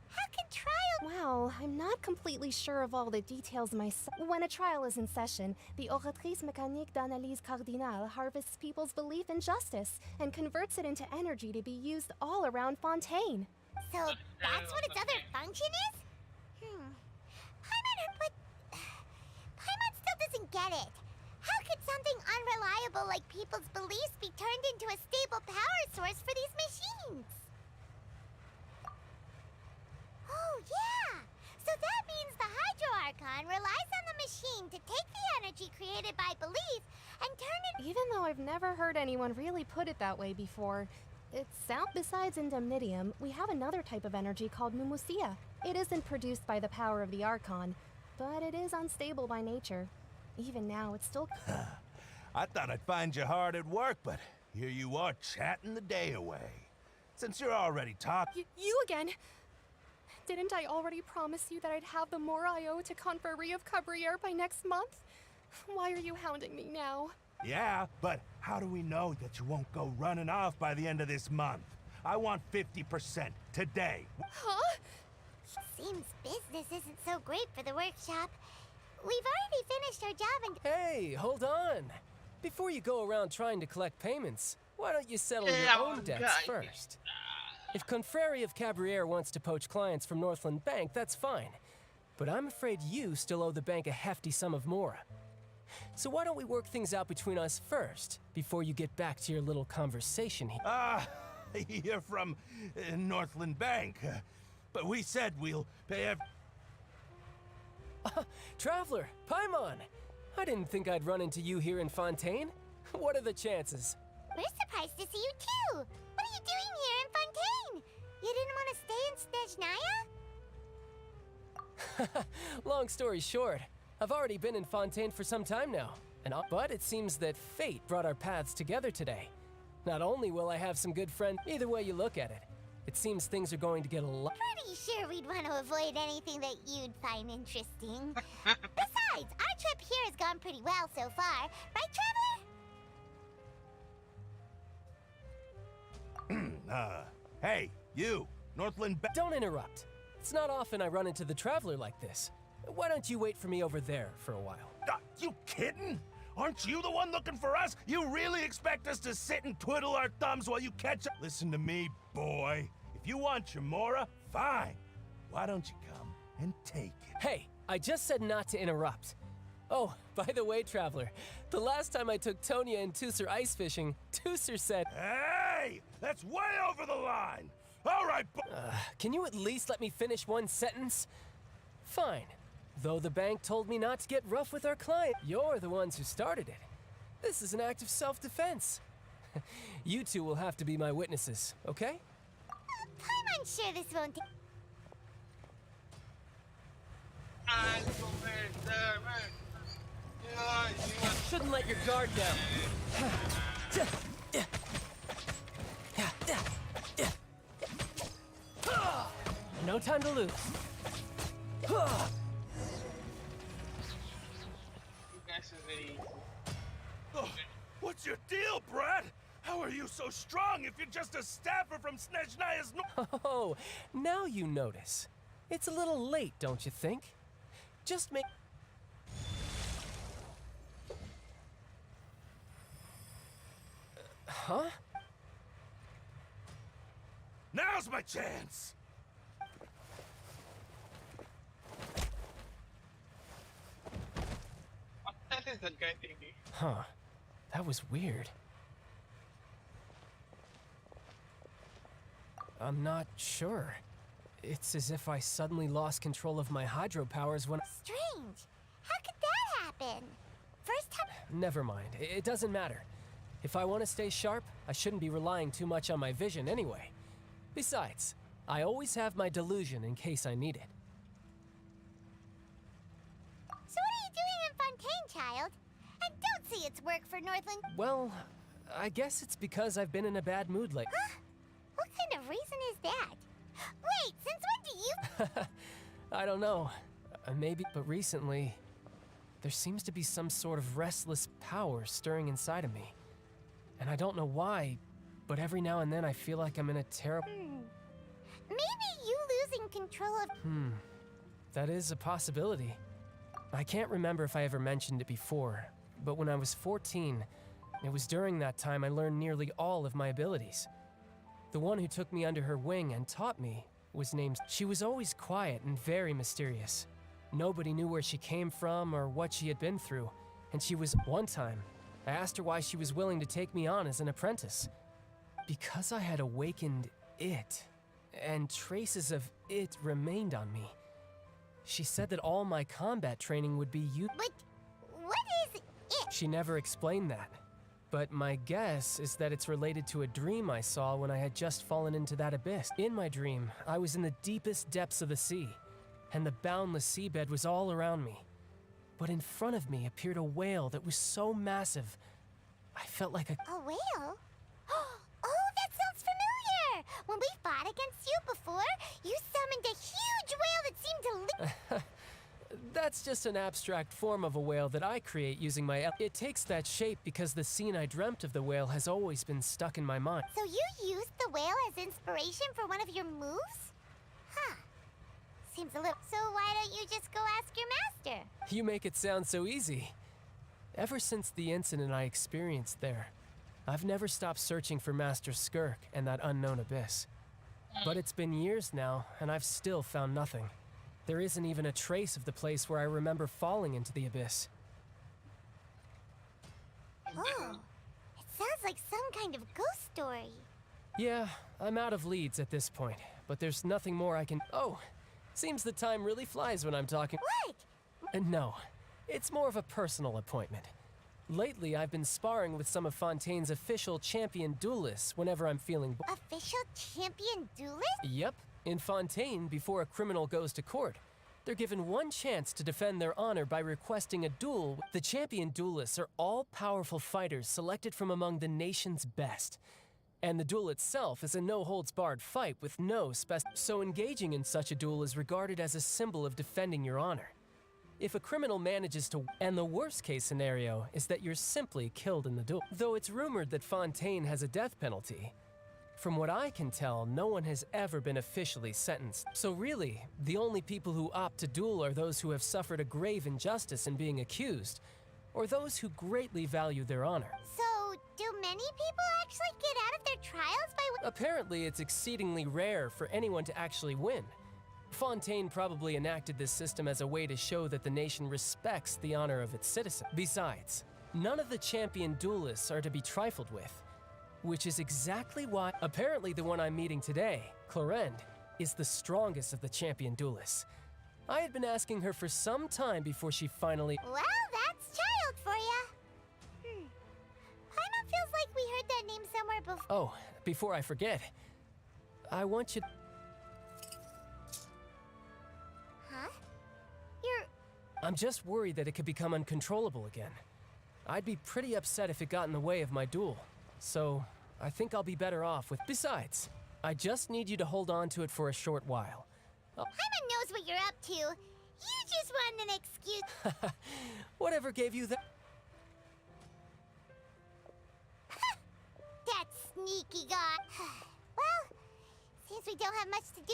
S2: How can trial...
S17: Well, I'm not completely sure of all the details myself. When a trial is in session, the Oratrice Mécanique d'Analyse Cardinale harvests people's belief in justice and converts it into energy to be used all around Fontaine.
S2: So that's what its other function is? Paimon still doesn't get it. How could something unreliable like people's beliefs be turned into a stable power source for these machines? Oh, yeah! So that means the Hydro Archon relies on the machine to take the energy created by belief and turn it...
S17: Even though I've never heard anyone really put it that way before, it sounds... Besides indemnitium, we have another type of energy called mumusia. It isn't produced by the power of the Archon, but it is unstable by nature. Even now, it's still...
S18: I thought I'd find you hard at work, but here you are chatting the day away. Since you're already talking...
S17: You again? Didn't I already promise you that I'd have the more I owe to Confrérie of Cabriere by next month? Why are you hounding me now?
S18: Yeah, but how do we know that you won't go running off by the end of this month? I want 50% today.
S17: Huh?
S2: Seems business isn't so great for the workshop. We've already finished our job and...
S19: Hey, hold on. Before you go around trying to collect payments, why don't you settle your own debts first? If Confrérie of Cabriere wants to poach clients from Northland Bank, that's fine. But I'm afraid you still owe the bank a hefty sum of mora. So why don't we work things out between us first, before you get back to your little conversation here?
S18: You're from Northland Bank. But we said we'll pay
S19: Traveler, Paimon! I didn't think I'd run into you here in Fontaine. What are the chances?
S2: We're surprised to see you too! What are you doing here in Fontaine? You didn't want to stay in Snezhnaya?
S19: Long story short, I've already been in Fontaine for some time now, but it seems that fate brought our paths together today. Not only will I have some good friends, either way you look at it, it seems things are going to get a lot.
S2: Pretty sure we'd want to avoid anything that you'd find interesting. Besides, our trip here has gone pretty well so far. Right,
S18: Traveler? Hey, you, Northland Bank.
S19: Don't interrupt. It's not often I run into the Traveler like this. Why don't you wait for me over there for a while?
S18: You kidding? Aren't you the one looking for us? You really expect us to sit and twiddle our thumbs while you catch up? Listen to me, boy. If you want your mora, fine. Why don't you come and take it?
S19: Hey, I just said not to interrupt. Oh, by the way, Traveler, the last time I took Tonya and Tooser ice fishing, Tooser said,
S18: Hey! That's way over the line! All right,
S19: can you at least let me finish one sentence? Fine. Though the bank told me not to get rough with our client, you're the ones who started it. This is an act of self-defense. You two will have to be my witnesses, okay?
S2: I'm unsure this won't take...
S19: Shouldn't let your guard down. No time to lose.
S1: You guys are very...
S18: What's your deal, Brad? How are you so strong if you're just a staffer from Snezhnaya's
S19: Oh, now you notice. It's a little late, don't you think? Just make... Huh?
S18: Now's my chance!
S1: What the hell is that guy thinking?
S19: Huh. That was weird. I'm not sure. It's as if I suddenly lost control of my hydro powers when...
S2: Strange. How could that happen? First time...
S19: Never mind. It doesn't matter. If I want to stay sharp, I shouldn't be relying too much on my vision anyway. Besides, I always have my delusion in case I need it.
S2: So what are you doing in Fontaine, child? And don't say it's work for Northland...
S19: Well, I guess it's because I've been in a bad mood lately.
S2: Huh? What kind of reason is that? Wait, since when do you...
S19: I don't know. Maybe, but recently, there seems to be some sort of restless power stirring inside of me. And I don't know why, but every now and then I feel like I'm in a terrible...
S2: Maybe you losing control of...
S19: That is a possibility. I can't remember if I ever mentioned it before, but when I was 14, it was during that time I learned nearly all of my abilities. The one who took me under her wing and taught me was named... She was always quiet and very mysterious. Nobody knew where she came from or what she had been through, and she was... One time, I asked her why she was willing to take me on as an apprentice. Because I had awakened it, and traces of it remained on me. She said that all my combat training would be
S2: But what is it?
S19: She never explained that. But my guess is that it's related to a dream I saw when I had just fallen into that abyss. In my dream, I was in the deepest depths of the sea, and the boundless seabed was all around me. But in front of me appeared a whale that was so massive, I felt like
S2: A whale? Oh, that sounds familiar! When we fought against you before, you summoned a huge whale that seemed to leap...
S19: That's just an abstract form of a whale that I create using my... It takes that shape because the scene I dreamt of the whale has always been stuck in my mind.
S2: So you used the whale as inspiration for one of your moves? Huh. Seems a little... So why don't you just go ask your master?
S19: You make it sound so easy. Ever since the incident I experienced there, I've never stopped searching for Master Skirk and that unknown abyss. But it's been years now, and I've still found nothing. There isn't even a trace of the place where I remember falling into the abyss.
S2: Oh, it sounds like some kind of ghost story.
S19: Yeah, I'm out of leads at this point, but there's nothing more I can... Oh, seems the time really flies when I'm talking...
S2: What?
S19: No, it's more of a personal appointment. Lately, I've been sparring with some of Fontaine's official champion duelists whenever I'm feeling...
S2: Official champion duelist?
S19: Yep. In Fontaine, before a criminal goes to court, they're given one chance to defend their honor by requesting a duel. The champion duelists are all-powerful fighters selected from among the nation's best. And the duel itself is a no-holds-barred fight with no So engaging in such a duel is regarded as a symbol of defending your honor. If a criminal manages to... And the worst-case scenario is that you're simply killed in the duel. Though it's rumored that Fontaine has a death penalty, from what I can tell, no one has ever been officially sentenced. So really, the only people who opt to duel are those who have suffered a grave injustice in being accused, or those who greatly value their honor.
S2: So, do many people actually get out of their trials by...
S19: Apparently, it's exceedingly rare for anyone to actually win. Fontaine probably enacted this system as a way to show that the nation respects the honor of its citizens. Besides, none of the champion duelists are to be trifled with, which is exactly why apparently the one I'm meeting today, Clorend, is the strongest of the champion duelists. I had been asking her for some time before she finally...
S2: Well, that's child for ya. Paimon feels like we heard that name somewhere before.
S19: Oh, before I forget, I want you...
S2: Huh? You're...
S19: I'm just worried that it could become uncontrollable again. I'd be pretty upset if it got in the way of my duel. So, I think I'll be better off with... Besides, I just need you to hold on to it for a short while.
S2: Paimon knows what you're up to. You just want an excuse.
S19: Whatever gave you that...
S2: That sneaky guy. Well, since we don't have much to do...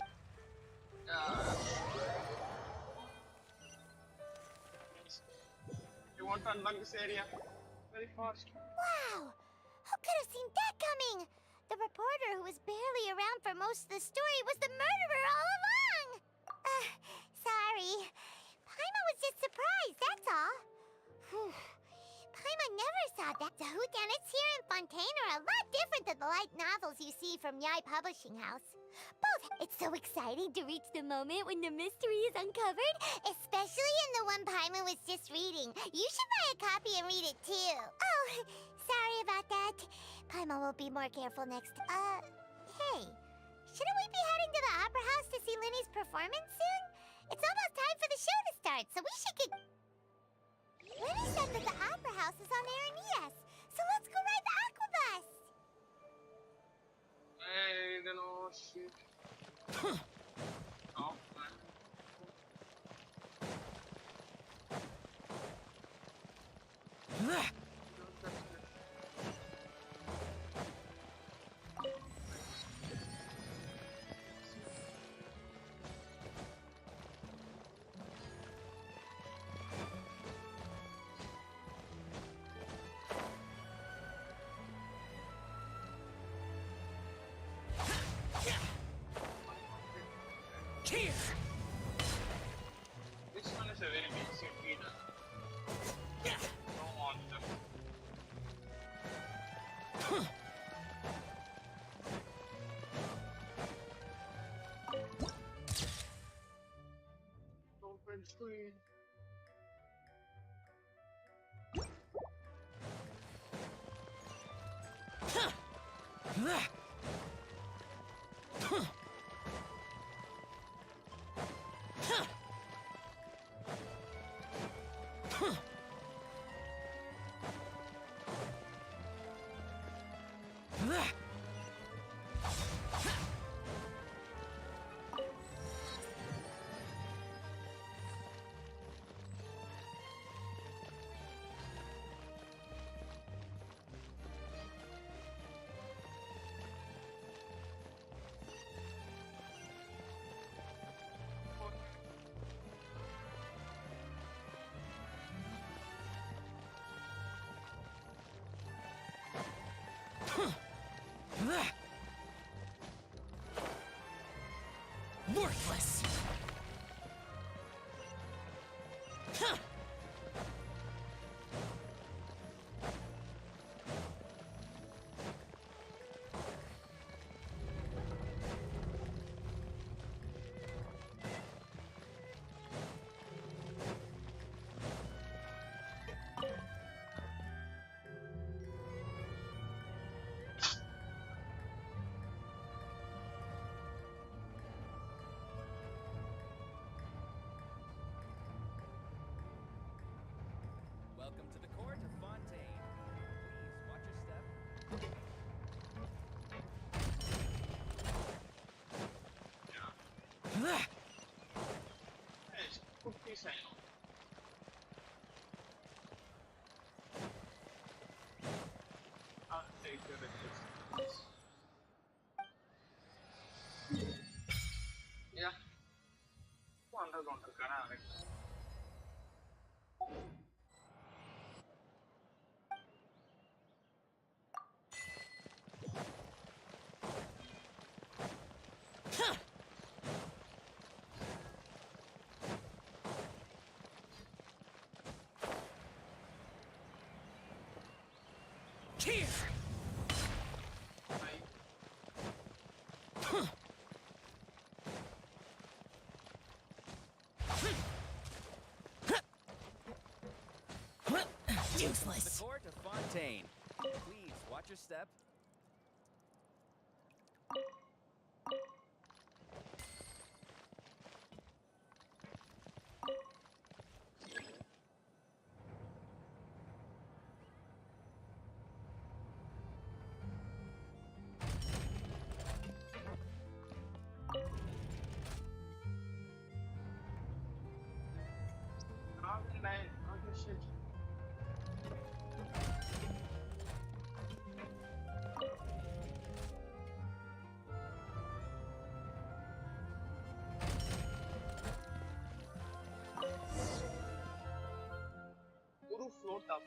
S1: You want to unlock this area very fast.
S2: Wow! Who could have seen that coming? The reporter who was barely around for most of the story was the murderer all along! Sorry. Paimon was just surprised, that's all. Paimon never saw that. The whodunits here in Fontaine are a lot different than the light novels you see from Yai Publishing House. Both. It's so exciting to reach the moment when the mystery is uncovered, especially in the one Paimon was just reading. You should buy a copy and read it too. Oh, sorry about that. Paimon will be more careful next time. Hey, shouldn't we be heading to the Opera House to see Linny's performance soon? It's almost time for the show to start, so we should get... Linny said that the Opera House is on Aranias, so let's go ride the Aqua Bus!
S1: Hey, then oh shit. Oh, man. This one is a very basic leader. No monster. Open screen.
S19: Worthless! Welcome to the court of Fontaine. Please watch your step.
S1: Hey, put this in. I'll take the resistance. Yeah. Underground canal.
S10: useless.
S20: The court of Fontaine. Please watch your step.
S1: Oh shit. Guru float up.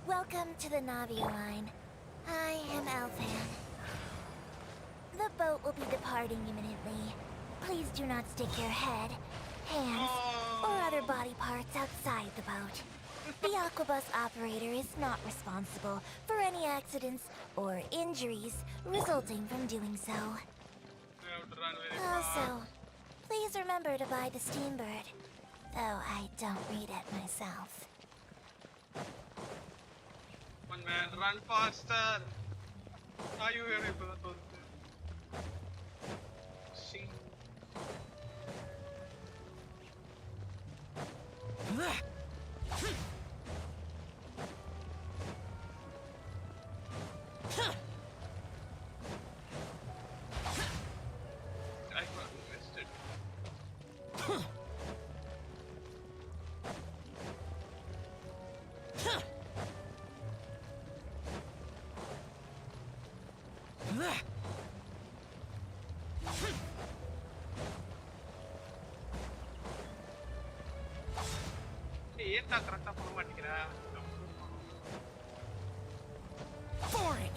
S2: Welcome to the Navi line. I am Elfan. The boat will be departing imminently. Please do not stick your head, hands, or other body parts outside the boat. The Aquabus operator is not responsible for any accidents or injuries resulting from doing so. Also, please remember to buy the Steambird, though I don't read it myself.
S1: One man, run faster! Are you able to see? I got invested. Eta correcta por matikira.
S10: Boring.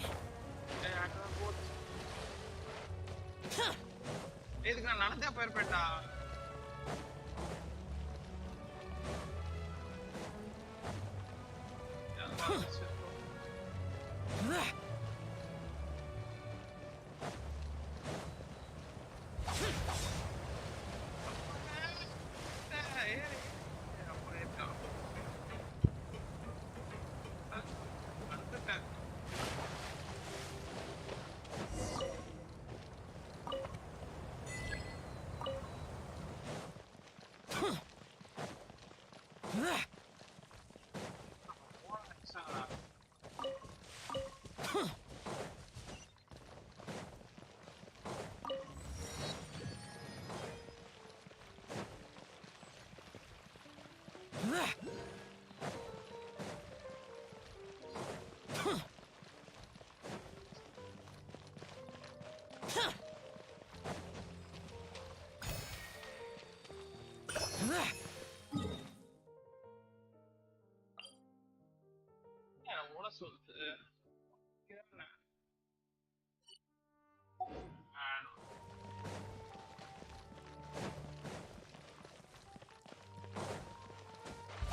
S1: இதுக்கு நான் நடந்தே போயிருப்பேன்டா.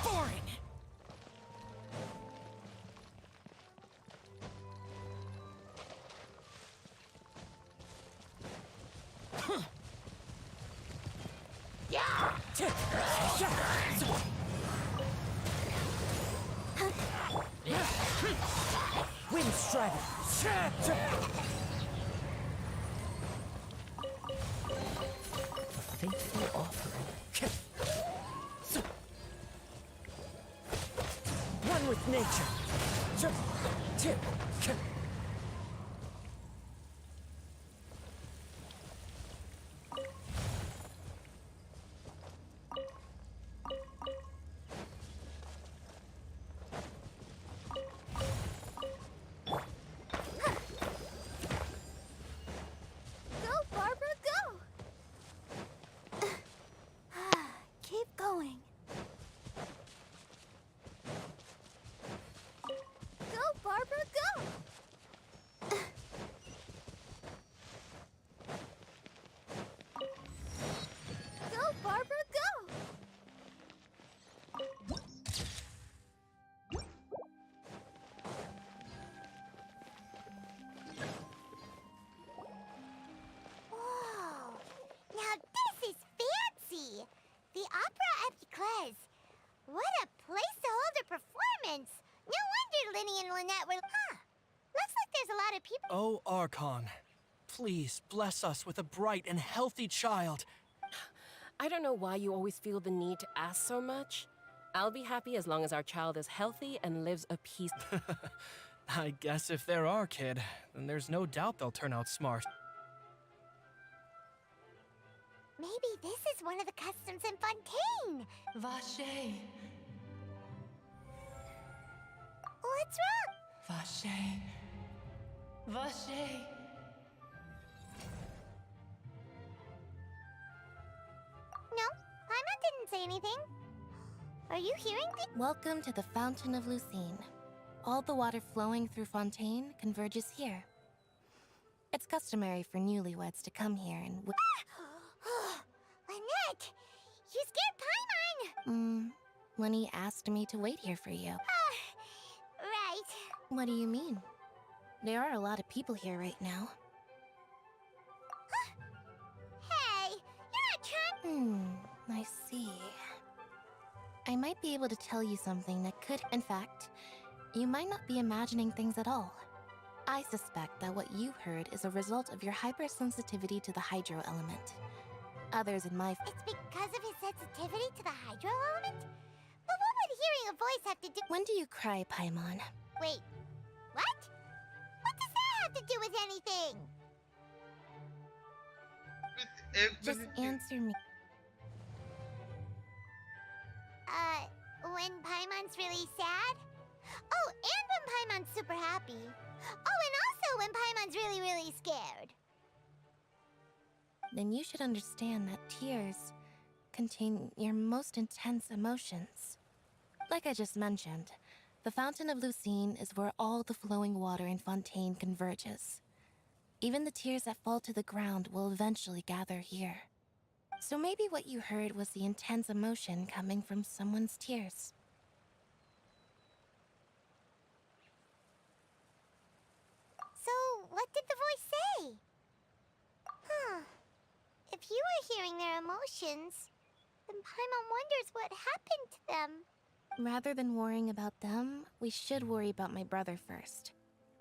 S10: Boring.
S5: Wind Strider. A faithful offering. One with nature.
S2: Go, Barbara, go! Keep going. Go, Barbara, go! and Lynette were... Huh. Looks like there's a lot of people...
S21: Oh, Archon, please bless us with a bright and healthy child.
S22: I don't know why you always feel the need to ask so much. I'll be happy as long as our child is healthy and lives a peace.
S21: I guess if they're our kid, then there's no doubt they'll turn out smart.
S2: Maybe this is one of the customs in Fontaine.
S23: Vache.
S2: What's wrong?
S23: Vache. Vache.
S2: No, Paimon didn't say anything. Are you hearing things?
S13: Welcome to the Fountain of Lucine. All the water flowing through Fontaine converges here. It's customary for newlyweds to come here and...
S2: Lynette! You scared Paimon!
S13: Lenny asked me to wait here for you.
S2: Right.
S13: What do you mean? There are a lot of people here right now.
S2: Hey, you're not trying...
S13: I see. I might be able to tell you something that could... In fact, you might not be imagining things at all. I suspect that what you heard is a result of your hypersensitivity to the hydro element. Others in my...
S2: It's because of his sensitivity to the hydro element? But what would hearing a voice have to do...
S13: When do you cry, Paimon?
S2: Wait, what? What does that have to do with anything?
S13: Just answer me.
S2: When Paimon's really sad? Oh, and when Paimon's super happy. Oh, and also when Paimon's really, really scared.
S13: Then you should understand that tears contain your most intense emotions. Like I just mentioned, the Fountain of Lucine is where all the flowing water in Fontaine converges. Even the tears that fall to the ground will eventually gather here. So maybe what you heard was the intense emotion coming from someone's tears.
S2: So, what did the voice say? If you were hearing their emotions, then Paimon wonders what happened to them.
S13: Rather than worrying about them, we should worry about my brother first.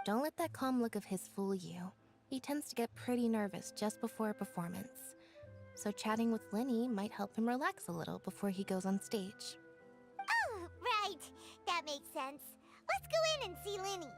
S13: Don't let that calm look of his fool you. He tends to get pretty nervous just before a performance. So chatting with Lenny might help him relax a little before he goes on stage.
S2: Oh, right. That makes sense. Let's go in and see Lenny.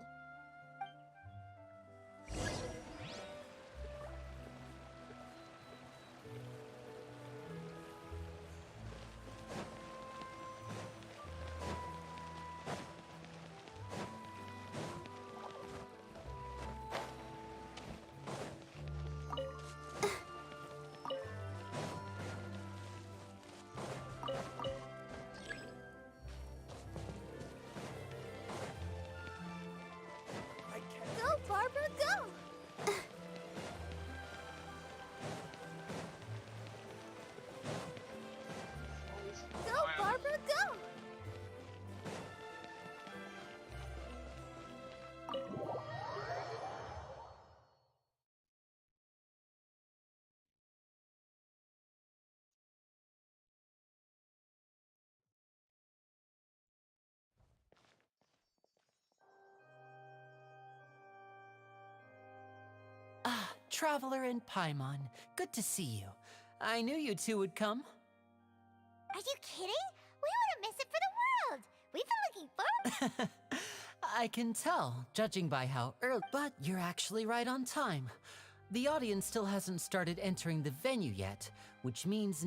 S2: Go, Barbara, go! Go, Barbara, go!
S8: Ah, Traveler and Paimon. Good to see you. I knew you two would come.
S2: Are you kidding? We wouldn't miss it for the world! We've been looking forward...
S8: I can tell, judging by how early, but you're actually right on time. The audience still hasn't started entering the venue yet, which means...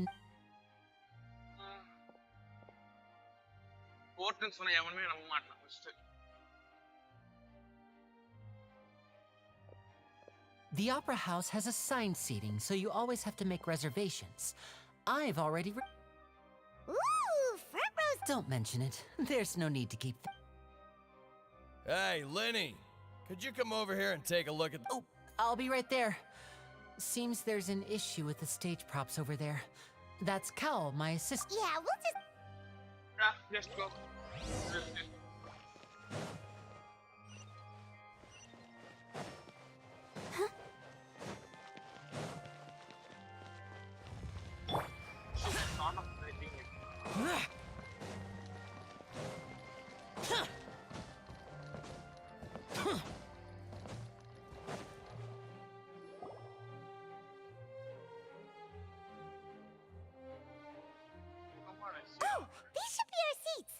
S1: போர்ட்டுன்னு சொன்ன எவனுமே நம்ப மாட்டான் first.
S8: The Opera House has assigned seating, so you always have to make reservations. I've already...
S2: Ooh, front rows...
S8: Don't mention it. There's no need to keep...
S3: Hey, Lenny! Could you come over here and take a look at...
S8: Oh, I'll be right there. Seems there's an issue with the stage props over there. That's Cal, my assistant.
S2: Yeah, we'll just...
S1: Yeah, just go.
S2: Oh, these should be our seats.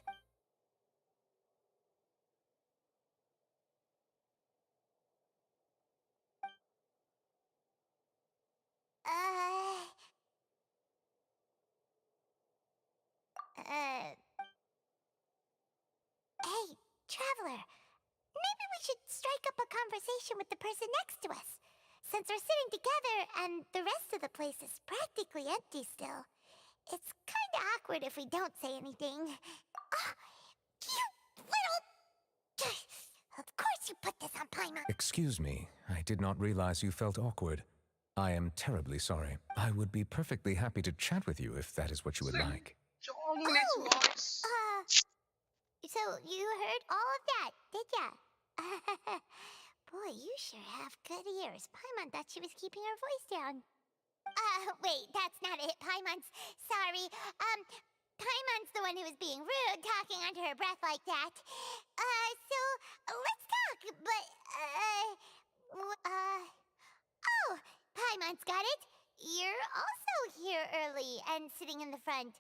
S2: Hey, traveler. Maybe we should strike up a conversation with the person next to us. Since we're sitting together and the rest of the place is practically empty still, it's kinda awkward if we don't say anything. Oh, you little... Of course you put this on Paimon.
S6: Excuse me, I did not realize you felt awkward. I am terribly sorry. I would be perfectly happy to chat with you if that is what you would like.
S2: So you heard all of that, did ya? Boy, you sure have good ears. Paimon thought she was keeping her voice down. Wait, that's not it. Paimon's... Sorry. Paimon's the one who was being rude, talking under her breath like that. So, let's talk, but, Oh, Paimon's got it. You're also here early and sitting in the front.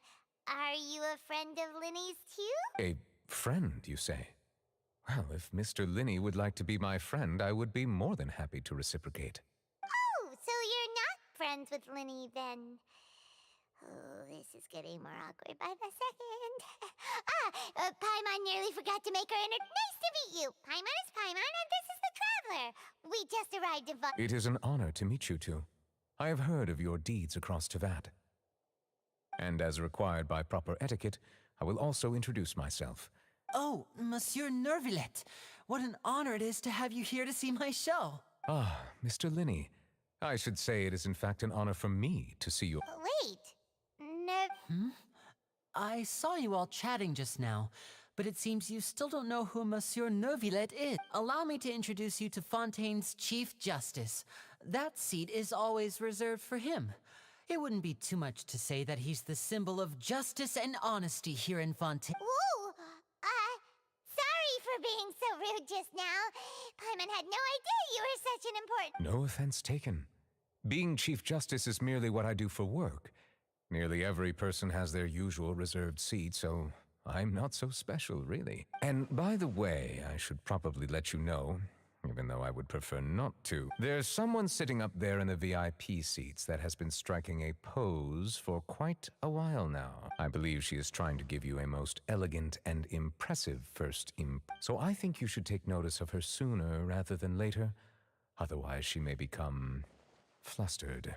S2: Are you a friend of Linny's, too?
S6: A friend, you say? Well, if Mr. Linney would like to be my friend, I would be more than happy to reciprocate.
S2: Oh, so you're not friends with Linny, then? Oh, this is getting more awkward by the second. Paimon nearly forgot to make her Nice to meet you. Paimon is Paimon, and this is the Traveler. We just arrived in
S6: It is an honor to meet you two. I have heard of your deeds across Teyvat. And as required by proper etiquette, I will also introduce myself.
S8: Oh, Monsieur Nervillet. What an honor it is to have you here to see my show.
S6: Ah, Mr. Linney. I should say it is in fact an honor for me to see you.
S2: Wait.
S8: I saw you all chatting just now, but it seems you still don't know who Monsieur Nervillet is. Allow me to introduce you to Fontaine's Chief Justice. That seat is always reserved for him. It wouldn't be too much to say that he's the symbol of justice and honesty here in Fontaine.
S2: Whoa! Sorry for being so rude just now. Paimon had no idea you were such an important...
S6: No offense taken. Being Chief Justice is merely what I do for work. Nearly every person has their usual reserved seat, so I'm not so special, really. And by the way, I should probably let you know, even though I would prefer not to, there's someone sitting up there in the VIP seats that has been striking a pose for quite a while now. I believe she is trying to give you a most elegant and impressive first So I think you should take notice of her sooner rather than later. Otherwise, she may become flustered.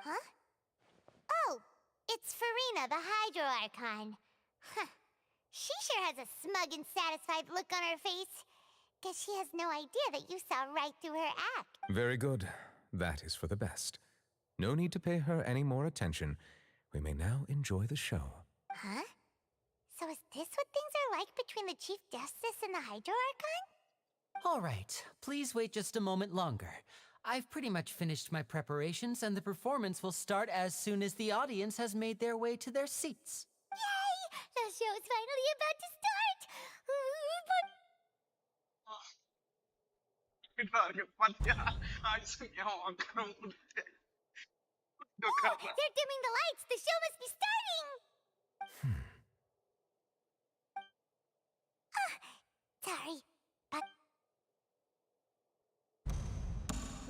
S2: Huh? Oh, it's Farina, the Hydro Archon. Huh. She sure has a smug and satisfied look on her face. Guess she has no idea that you saw right through her act.
S6: Very good. That is for the best. No need to pay her any more attention. We may now enjoy the show.
S2: Huh? So is this what things are like between the Chief Justice and the Hydro Archon?
S8: All right, please wait just a moment longer. I've pretty much finished my preparations, and the performance will start as soon as the audience has made their way to their seats.
S2: Yay! The show's finally about to start! They're dimming the lights! The show must be starting! Sorry, but...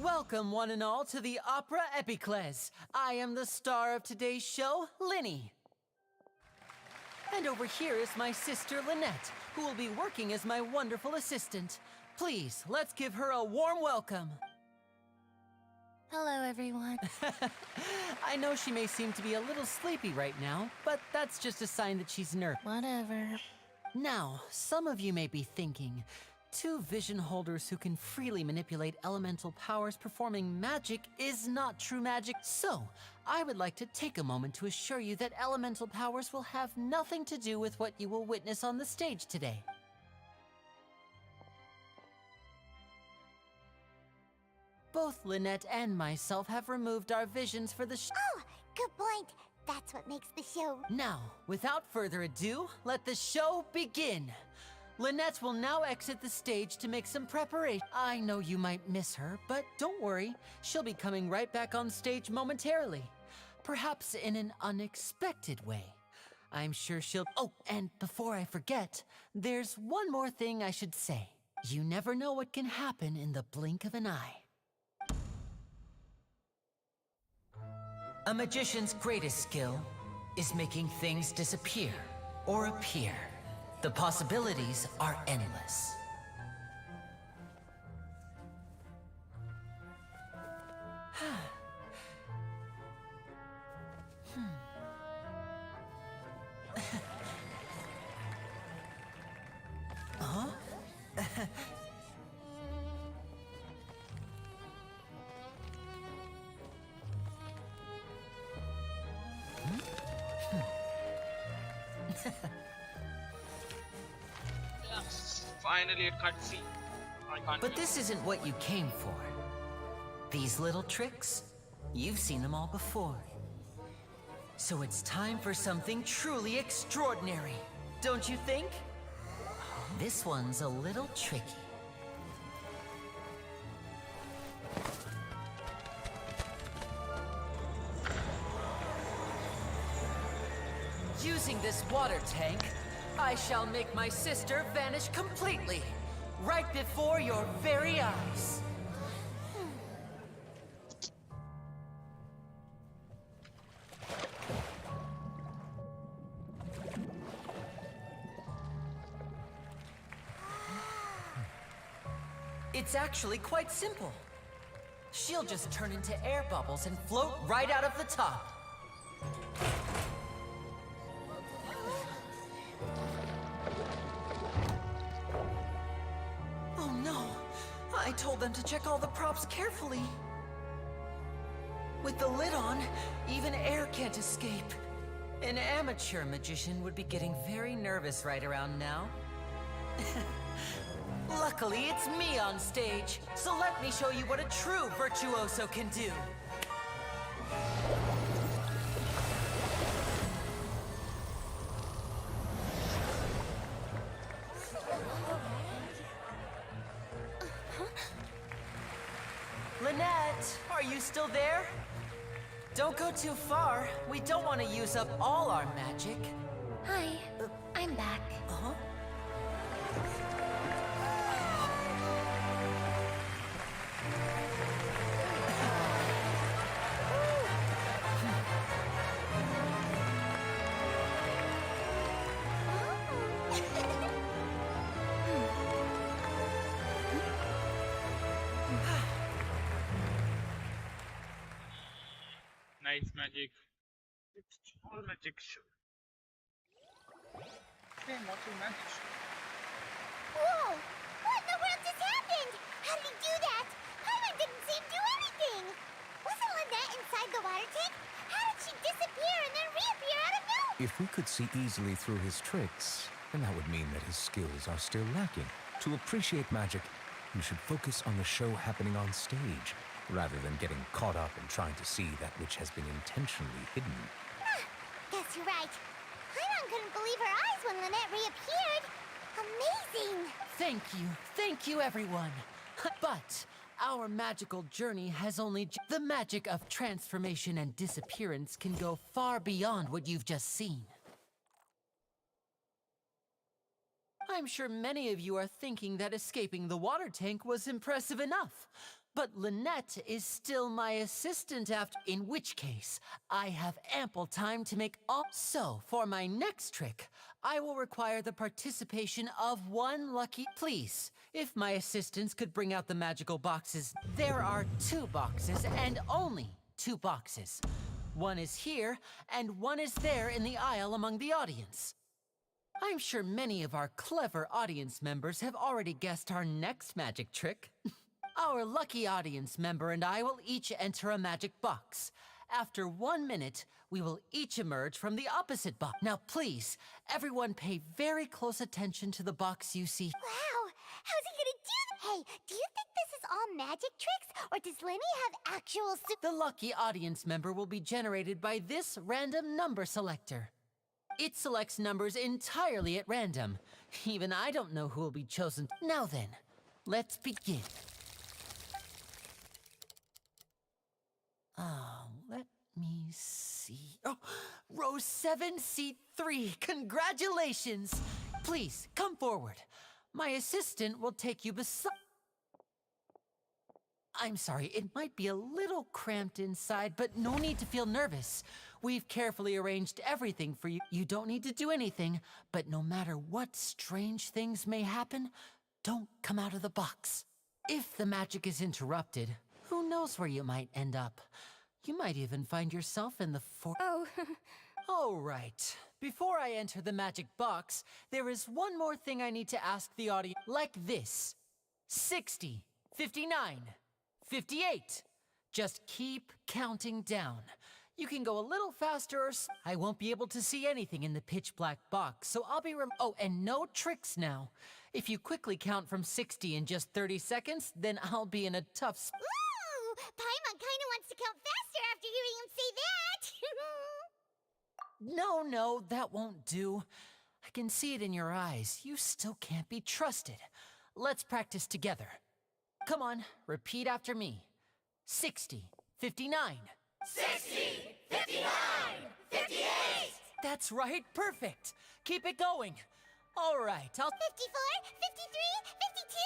S8: Welcome, one and all, to the Opera Epiclese. I am the star of today's show, Linny. And over here is my sister, Lynette, who will be working as my wonderful assistant. Please, let's give her a warm welcome.
S13: Hello, everyone.
S8: I know she may seem to be a little sleepy right now, but that's just a sign that she's nervous.
S13: Whatever.
S8: Now, some of you may be thinking, two vision holders who can freely manipulate elemental powers performing magic is not true magic. So, I would like to take a moment to assure you that elemental powers will have nothing to do with what you will witness on the stage today. Both Lynette and myself have removed our visions for the
S2: Oh, good point. That's what makes the show.
S8: Now, without further ado, let the show begin. Lynette will now exit the stage to make some preparation. I know you might miss her, but don't worry. She'll be coming right back on stage momentarily. Perhaps in an unexpected way. I'm sure she'll... Oh, and before I forget, there's one more thing I should say. You never know what can happen in the blink of an eye. A magician's greatest skill is making things disappear or appear. The possibilities are endless. Huh?
S1: Yes, finally a cutscene. I can't
S8: But
S1: wait.
S8: this isn't what you came for. These little tricks, you've seen them all before. So it's time for something truly extraordinary, don't you think? This one's a little tricky. Using this water tank, I shall make my sister vanish completely, right before your very eyes. It's actually quite simple. She'll just turn into air bubbles and float right out of the top. Oh no! I told them to check all the props carefully. With the lid on, even air can't escape. An amateur magician would be getting very nervous right around now. Luckily, it's me on stage, so let me show you what a true virtuoso can do. Lynette, are you still there? Don't go too far. We don't want to use up all our magic.
S13: Hi, I'm back.
S8: Uh-huh.
S1: Nice magic. It's all magic show. Okay, magic show.
S2: Whoa! What in the world just happened? How did he do that? Paimon didn't see him do anything. Wasn't Lynette inside the water tank? How did she disappear and then reappear out of nowhere?
S6: If we could see easily through his tricks, then that would mean that his skills are still lacking. To appreciate magic, you should focus on the show happening on stage, rather than getting caught up in trying to see that which has been intentionally hidden.
S2: Guess you're right. Paimon couldn't believe her eyes when Lynette reappeared. Amazing!
S8: Thank you everyone. But our magical journey has only the magic of transformation and disappearance can go far beyond what you've just seen. I'm sure many of you are thinking that escaping the water tank was impressive enough. But Lynette is still my assistant in which case, I have ample time to make all. So, for my next trick, I will require the participation of one lucky. Please, if my assistants could bring out the magical boxes. There are 2 boxes and only 2 boxes. One is here and one is there in the aisle among the audience. I'm sure many of our clever audience members have already guessed our next magic trick. Our lucky audience member and I will each enter a magic box. After 1 minute, we will each emerge from the opposite box. Now please, everyone pay very close attention to the box you see.
S2: Wow! How's he gonna do that? Hey, do you think this is all magic tricks, or does Lenny have actual
S8: The lucky audience member will be generated by this random number selector. It selects numbers entirely at random. Even I don't know who will be chosen. Now then, let's begin. Let me see. Oh, row 7, seat 3. Congratulations! Please, come forward. My assistant will take you beside... I'm sorry, it might be a little cramped inside, but no need to feel nervous. We've carefully arranged everything for you. You don't need to do anything, but no matter what strange things may happen, don't come out of the box. If the magic is interrupted, who knows where you might end up? You might even find yourself in the
S17: Oh.
S8: All right. Before I enter the magic box, there is one more thing I need to ask the audience. Like this. 60, 59, 58. Just keep counting down. You can go a little faster or I won't be able to see anything in the pitch black box, so I'll be Oh, and no tricks now. If you quickly count from 60 in just 30 seconds, then I'll be in a tough spot.
S2: Ooh, Paimon kinda wants to count faster after hearing him say that.
S8: No, that won't do. I can see it in your eyes. You still can't be trusted. Let's practice together. Come on, repeat after me. 60, 59.
S23: 60, 59, 58.
S8: That's right, perfect. Keep it going. All right,
S2: 54,
S8: I'll...
S2: 53, 52?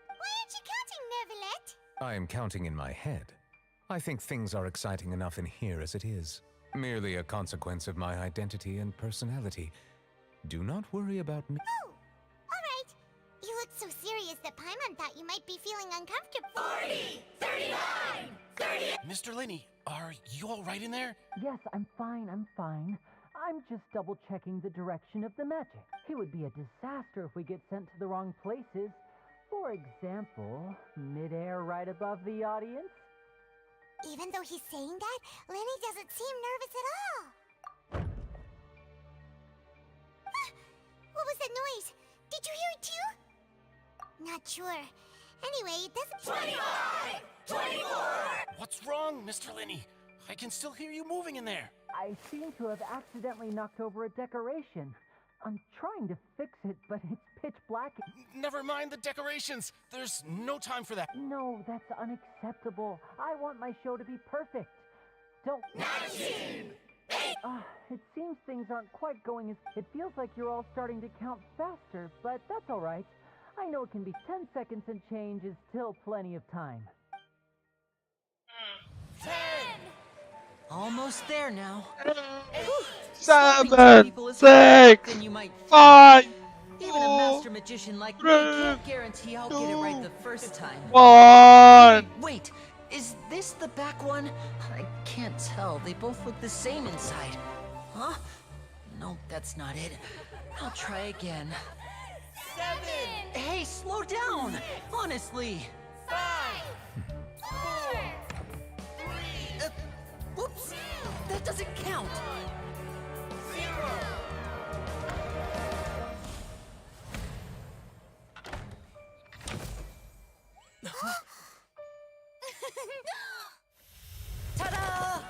S2: Why aren't you counting, Nervalet?
S6: I am counting in my head. I think things are exciting enough in here as it is. Merely a consequence of my identity and personality. Do not worry about me.
S2: Oh, alright. You look so serious that Paimon thought you might be feeling uncomfortable.
S23: 40, 39, 38.
S4: Mr. Linney, are you all right in there?
S8: Yes, I'm fine. I'm just double-checking the direction of the magic. It would be a disaster if we get sent to the wrong places. For example, midair right above the audience.
S2: Even though he's saying that, Lenny doesn't seem nervous at all. What was that noise? Did you hear it too? Not sure. Anyway, it doesn't...
S23: 25, 24.
S4: What's wrong, Mr. Linney? I can still hear you moving in there.
S8: I seem to have accidentally knocked over a decoration. I'm trying to fix it, but it's pitch black.
S4: Never mind the decorations. There's no time for that.
S8: No, that's unacceptable. I want my show to be perfect. Don't...
S23: 19, 8.
S8: It seems things aren't quite going as... It feels like you're all starting to count faster, but that's all right. I know it can be 10 seconds and change is still plenty of time.
S23: 10.
S8: Almost there now.
S1: 7, 6, 5,
S8: Even a master magician like me can't guarantee I'll get it right the first time.
S1: 1.
S8: Wait, is this the back one? I can't tell. They both look the same inside. Huh? No, that's not it. I'll try again.
S23: 7.
S8: Hey, slow down! Honestly.
S23: 5, 4, 3.
S8: Whoops! That doesn't count!
S23: 0.
S8: Ta-da!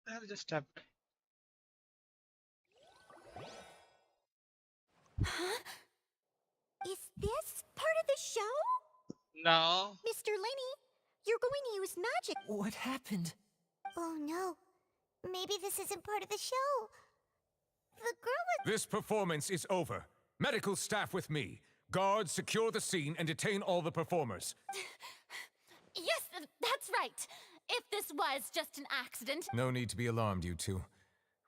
S1: I'll just stop.
S2: Huh? Is this part of the show?
S1: No.
S2: Mr. Lenny, you're going to use magic.
S8: What happened?
S2: Oh no. Maybe this isn't part of the show. The girl was...
S6: This performance is over. Medical staff with me. Guards, secure the scene and detain all the performers.
S14: Yes, that's right. If this was just an accident...
S6: No need to be alarmed, you two.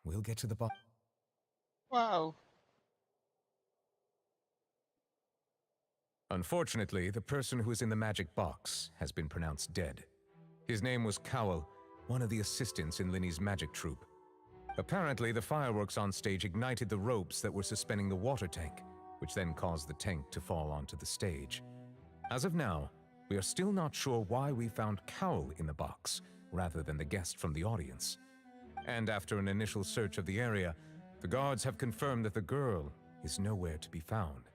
S6: We'll get to the bottom.
S1: Wow.
S6: Unfortunately, the person who is in the magic box has been pronounced dead. His name was Cowell, one of the assistants in Linny's magic troupe. Apparently, the fireworks on stage ignited the ropes that were suspending the water tank, which then caused the tank to fall onto the stage. As of now, we are still not sure why we found Cowell in the box, rather than the guest from the audience. And after an initial search of the area, the guards have confirmed that the girl is nowhere to be found.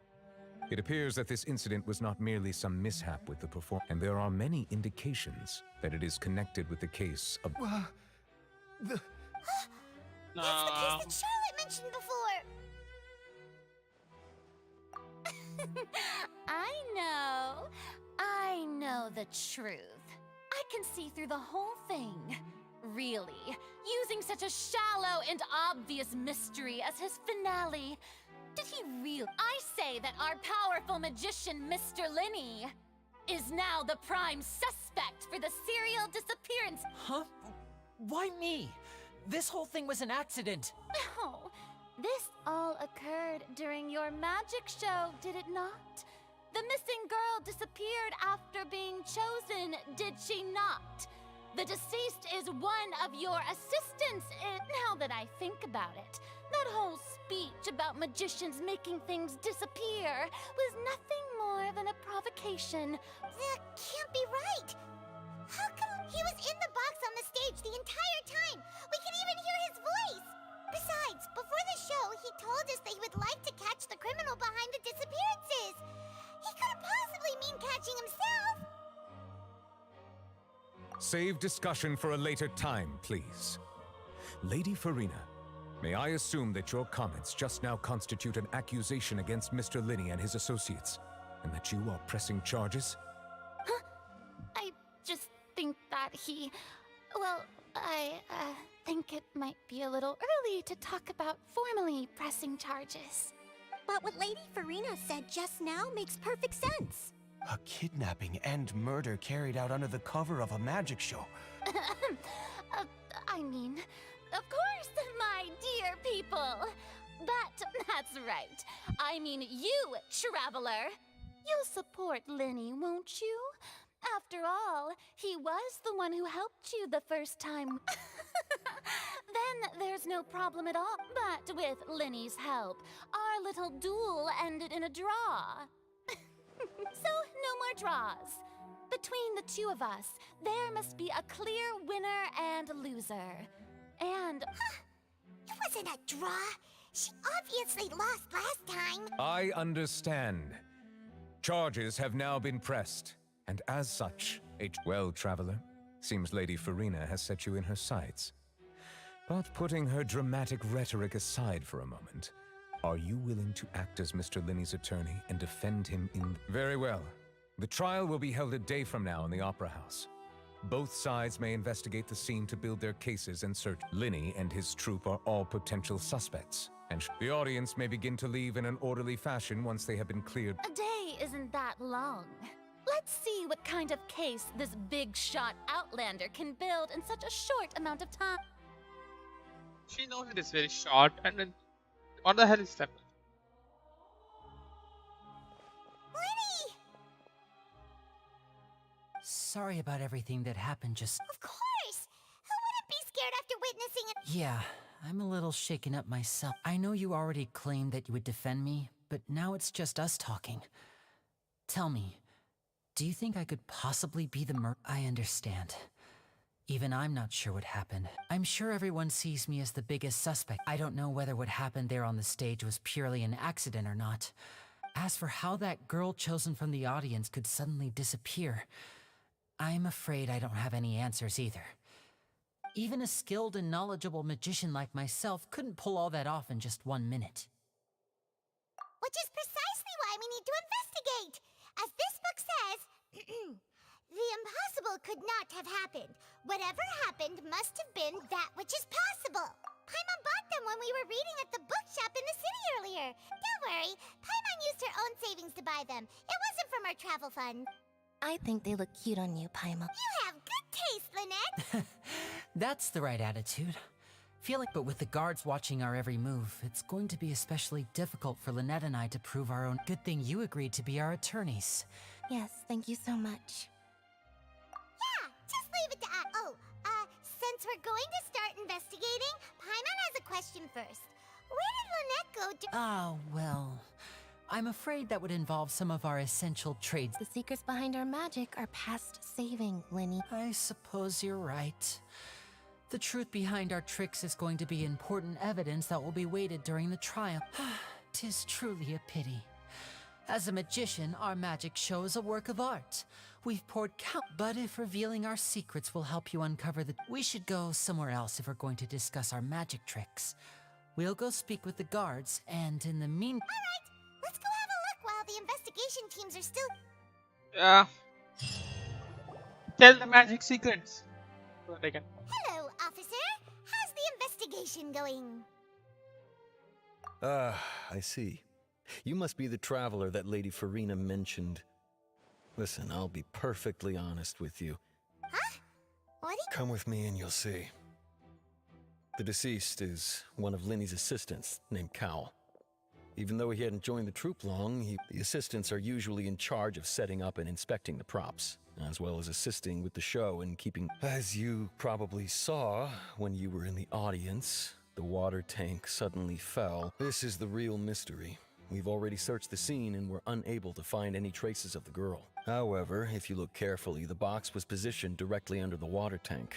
S6: It appears that this incident was not merely some mishap with the performance, and there are many indications that it is connected with the case of...
S2: That's the case that Charlotte mentioned before!
S14: I know the truth. I can see through the whole thing. Really, using such a shallow and obvious mystery as his finale. Did he really? I say that our powerful magician, Mr. Linny, is now the prime suspect for the serial disappearance.
S8: Huh? Why me? This whole thing was an accident.
S14: No, this all occurred during your magic show, did it not? The missing girl disappeared after being chosen, did she not? The deceased is one of your assistants. Now that I think about it, that whole speech about magicians making things disappear was nothing more than a provocation.
S2: That can't be right. How come he was in the box on the stage the entire time? We could even hear his voice. Besides, before the show, he told us that he would like to catch the criminal behind the disappearances. He couldn't possibly mean catching himself.
S6: Save discussion for a later time, please. Lady Farina, may I assume that your comments just now constitute an accusation against Mr. Linny and his associates, and that you are pressing charges?
S14: Huh? I just think that he... Well, I think it might be a little early to talk about formally pressing charges.
S2: But what Lady Farina said just now makes perfect sense.
S18: A kidnapping and murder carried out under the cover of a magic show.
S14: I mean, of course, my dear people. But that's right. I mean you, traveler. You'll support Linny, won't you? After all, he was the one who helped you the first time. Then there's no problem at all. But with Linny's help, our little duel ended in a draw. So, no more draws. Between the two of us, there must be a clear winner and loser. And...
S2: It wasn't a draw. She obviously lost last time.
S6: I understand. Charges have now been pressed, and as such, well, traveler, seems Lady Farina has set you in her sights. But putting her dramatic rhetoric aside for a moment, are you willing to act as Mr. Linny's attorney and defend him in... Very well. The trial will be held a day from now in the Opera House. Both sides may investigate the scene to build their cases and search. Linny and his troupe are all potential suspects, and the audience may begin to leave in an orderly fashion once they have been cleared.
S14: A day isn't that long. Let's see what kind of case this big-shot outlander can build in such a short amount of time.
S1: She knows it is very short, and then what the hell is that?
S2: Linny!
S8: Sorry about everything that happened just...
S2: Of course! Who wouldn't be scared after witnessing it?
S8: Yeah, I'm a little shaken up myself. I know you already claimed that you would defend me, but now it's just us talking. Tell me, do you think I could possibly be the I understand. Even I'm not sure what happened. I'm sure everyone sees me as the biggest suspect. I don't know whether what happened there on the stage was purely an accident or not. As for how that girl chosen from the audience could suddenly disappear, I'm afraid I don't have any answers either. Even a skilled and knowledgeable magician like myself couldn't pull all that off in just 1 minute.
S2: Which is precisely why we need to investigate. As this book says, the impossible could not have happened. Whatever happened must have been that which is possible. Paimon bought them when we were reading at the bookshop in the city earlier. Don't worry, Paimon used her own savings to buy them. It wasn't from our travel fund.
S13: I think they look cute on you, Paimon.
S2: You have good taste, Lynette.
S8: That's the right attitude. But with the guards watching our every move, it's going to be especially difficult for Lynette and I to prove our own. Good thing you agreed to be our attorneys.
S13: Yes, thank you so much.
S2: Yeah, just leave it to us. Oh, since we're going to start investigating, Paimon has a question first. Where did Lynette go?
S8: Ah, well, I'm afraid that would involve some of our essential trades.
S13: The secrets behind our magic are past saving, Linny.
S8: I suppose you're right. The truth behind our tricks is going to be important evidence that will be weighted during the trial. 'Tis truly a pity. As a magician, our magic show is a work of art. We've poured but if revealing our secrets will help you uncover we should go somewhere else if we're going to discuss our magic tricks. We'll go speak with the guards, and in the meantime...
S2: Alright, let's go have a look while the investigation teams are still...
S1: Yeah. Tell the magic secrets.
S2: Hello, officer. How's the investigation going?
S7: I see. You must be the traveler that Lady Farina mentioned. Listen, I'll be perfectly honest with you.
S2: Huh? What?
S7: Come with me and you'll see. The deceased is one of Linny's assistants, named Cowell. Even though he hadn't joined the troupe long, the assistants are usually in charge of setting up and inspecting the props, as well as assisting with the show and keeping... As you probably saw when you were in the audience, the water tank suddenly fell. This is the real mystery. We've already searched the scene and were unable to find any traces of the girl. However, if you look carefully, the box was positioned directly under the water tank.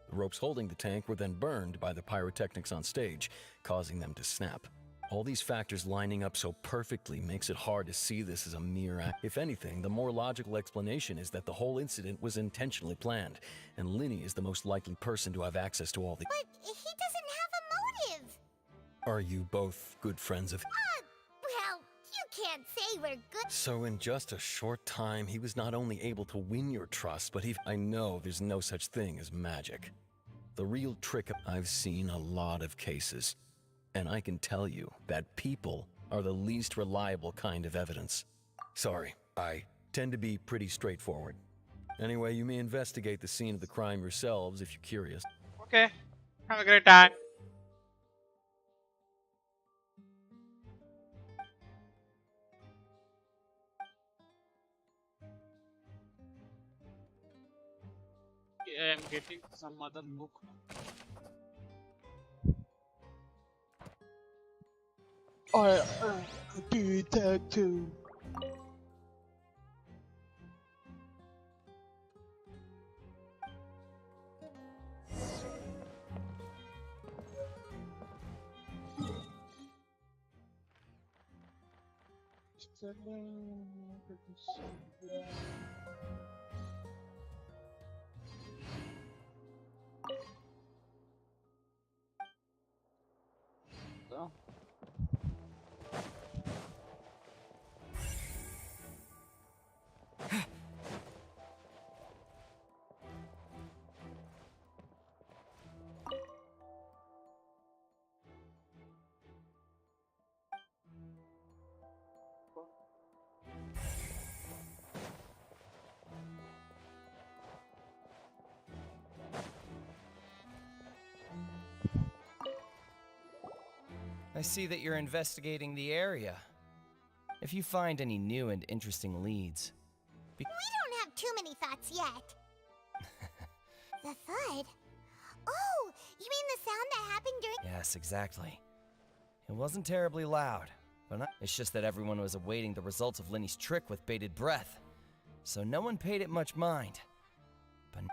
S7: The ropes holding the tank were then burned by the pyrotechnics on stage, causing them to snap. All these factors lining up so perfectly makes it hard to see this as a mere act. If anything, the more logical explanation is that the whole incident was intentionally planned, and Linny is the most likely person to have access to all the...
S2: But he doesn't have a motive.
S7: Are you both good friends of...
S2: Well, you can't say we're good...
S7: So in just a short time, he was not only able to win your trust, but I know there's no such thing as magic. The real trick... I've seen a lot of cases. And I can tell you that people are the least reliable kind of evidence. Sorry, I tend to be pretty straightforward. Anyway, you may investigate the scene of the crime yourselves if you're curious.
S1: Okay, have a great time. Yeah, I'm getting some other book. I do that too. So.
S20: I see that you're investigating the area. If you find any new and interesting leads...
S2: We don't have too many thoughts yet. The thud? Oh, you mean the sound that happened during...
S20: Yes, exactly. It wasn't terribly loud, but it's just that everyone was awaiting the results of Linny's trick with bated breath. So no one paid it much mind. But...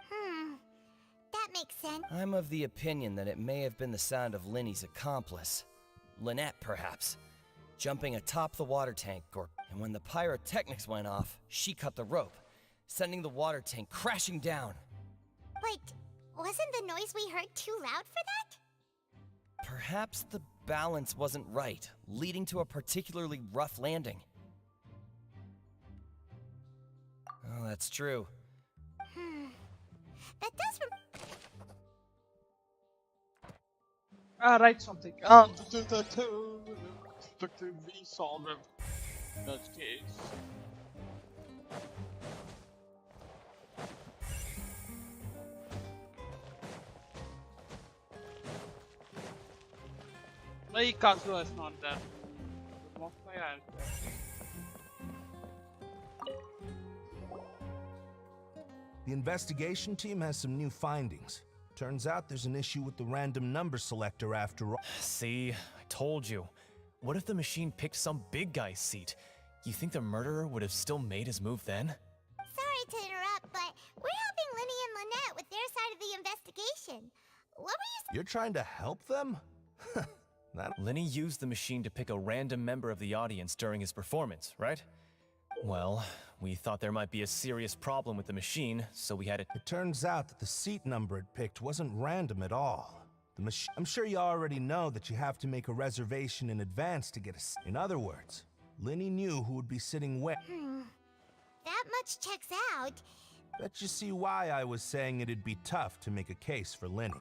S2: that makes sense.
S20: I'm of the opinion that it may have been the sound of Linny's accomplice. Lynette, perhaps, jumping atop the water tank, and when the pyrotechnics went off, she cut the rope, sending the water tank crashing down.
S2: But wasn't the noise we heard too loud for that?
S20: Perhaps the balance wasn't right, leading to a particularly rough landing. Oh, that's true.
S2: That does...
S1: Write something. We solve it. That's case. Like Kazuha is not there. Most of my eyes there.
S18: The investigation team has some new findings. Turns out there's an issue with the random number selector after all.
S9: See, I told you. What if the machine picked some big guy's seat? You think the murderer would have still made his move then?
S2: Sorry to interrupt, but we're helping Linny and Lynette with their side of the investigation. What were you
S18: You're trying to help them?
S9: Linny used the machine to pick a random member of the audience during his performance, right? Well, we thought there might be a serious problem with the machine, so we had it.
S18: It turns out that the seat number it picked wasn't random at all. I'm sure you already know that you have to make a reservation in advance to get a seat. In other words, Linny knew who would be sitting where.
S2: That much checks out.
S18: Bet you see why I was saying it'd be tough to make a case for Linny.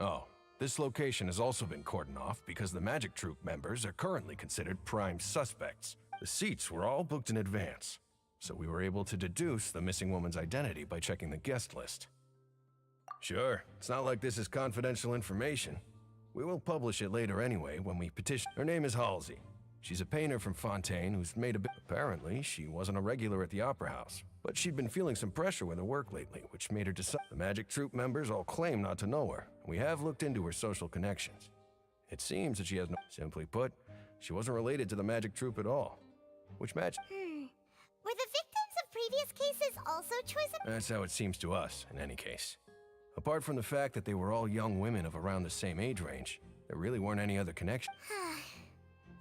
S3: Oh, this location has also been cordoned off because the Magic Troupe members are currently considered prime suspects. The seats were all booked in advance, so we were able to deduce the missing woman's identity by checking the guest list. Sure, it's not like this is confidential information. We will publish it later anyway when we petition. Her name is Halsey. She's a painter from Fontaine who's made a bit. Apparently, she wasn't a regular at the Opera House, but she'd been feeling some pressure with her work lately, which made her decide. The Magic Troupe members all claim not to know her. We have looked into her social connections. It seems that she has no. Simply put, she wasn't related to the Magic Troupe at all. Which match?
S2: Were the victims of previous cases also chosen?
S3: That's how it seems to us, in any case. Apart from the fact that they were all young women of around the same age range, there really weren't any other connections.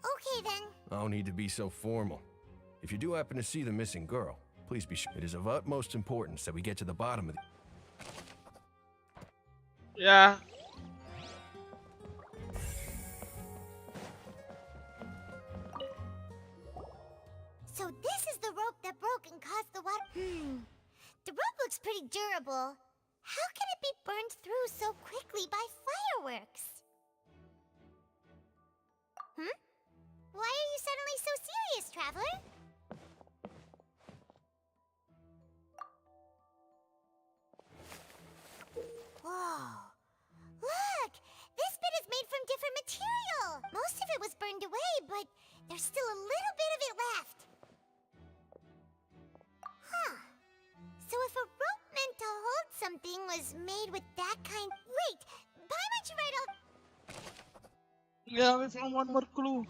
S2: Okay then.
S3: No need to be so formal. If you do happen to see the missing girl, please be sure. It is of utmost importance that we get to the bottom of it.
S1: Yeah.
S2: So this is the rope that broke and caused the water. The rope looks pretty durable. How can it be burned through so quickly by fireworks? Why are you suddenly so serious, Traveler? Whoa. Look! This bit is made from different material! Most of it was burned away, but there's still a little bit of it left. So if a rope meant to hold something was made with that kind... Wait! Why don't you write all...
S1: Yeah, we found one more clue.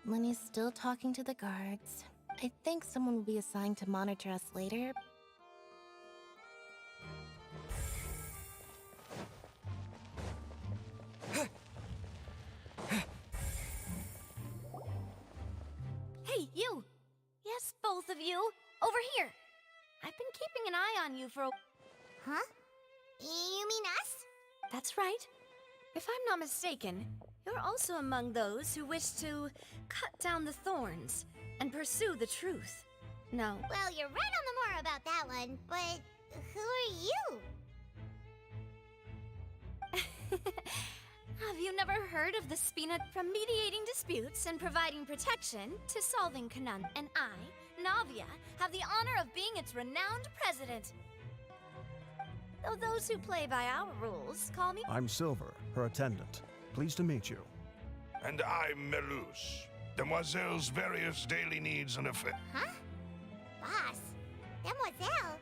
S13: Lenny's still talking to the guards. I think someone will be assigned to monitor us later.
S14: Hey, you! Yes, both of you! Over here! I've been keeping an eye on you for a...
S2: Huh? You mean us?
S14: That's right. If I'm not mistaken, you're also among those who wish to cut down the thorns and pursue the truth. No.
S2: Well, you're right on the more about that one, but who are you?
S14: Have you never heard of the Spina? From mediating disputes and providing protection to solving conundrums. And I, Navia, have the honor of being its renowned president. Though those who play by our rules call me...
S11: I'm Silver, her attendant. Pleased to meet you.
S12: And I'm Melus, Demoiselle's various daily needs and affairs.
S2: Huh? Boss? Demoiselle?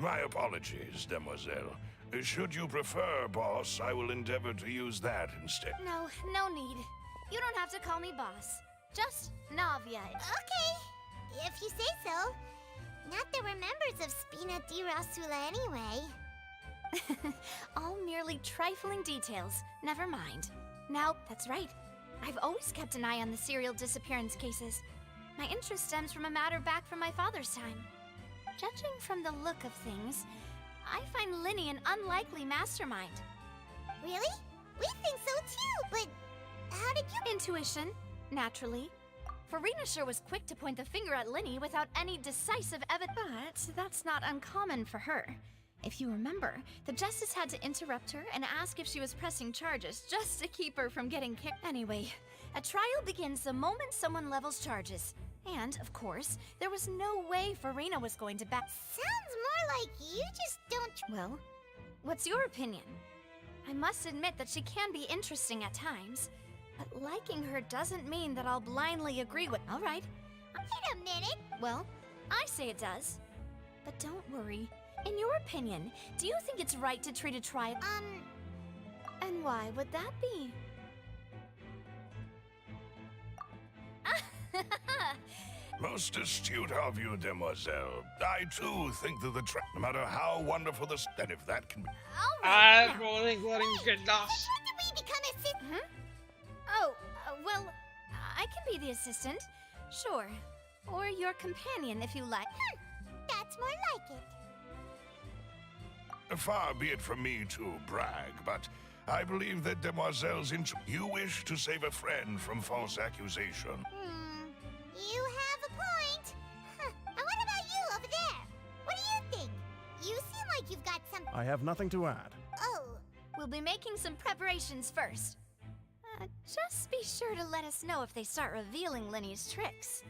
S12: My apologies, Demoiselle. Should you prefer, boss, I will endeavor to use that instead.
S14: No, no need. You don't have to call me boss. Just Navia.
S2: Okay, if you say so. Not that we're members of Spina di Rasula anyway.
S15: All merely trifling details. Never mind. Now, that's right. I've always kept an eye on the serial disappearance cases. My interest stems from a matter back from my father's time. Judging from the look of things, I find Linny an unlikely mastermind.
S2: Really? We think so too, but how did you—
S15: Intuition, naturally. Farina sure was quick to point the finger at Linny without any decisive evidence, but that's not uncommon for her. If you remember, the Justice had to interrupt her and ask if she was pressing charges just to keep her from getting kicked. Anyway, a trial begins the moment someone levels charges. And, of course, there was no way Farina was going to back—
S2: Sounds more like you just don't—
S15: Well, what's your opinion? I must admit that she can be interesting at times, but liking her doesn't mean that I'll blindly agree with— All right.
S2: Wait a minute!
S15: Well, I say it does. But don't worry. In your opinion, do you think it's right to treat a trial— And why would that be?
S12: Most astute of you, demoiselle. I too think that no matter how wonderful the and if that can be.
S1: I'm rolling get lost.
S2: When did we become assistants?
S15: Oh, well, I can be the assistant. Sure. Or your companion if you like.
S2: That's more like it.
S12: Far be it from me to brag, but I believe that demoiselle's you wish to save a friend from false accusation.
S2: You have a point. And what about you over there? What do you think? You seem like you've got some—
S11: I have nothing to add.
S2: Oh.
S15: We'll be making some preparations first. Just be sure to let us know if they start revealing Linny's tricks.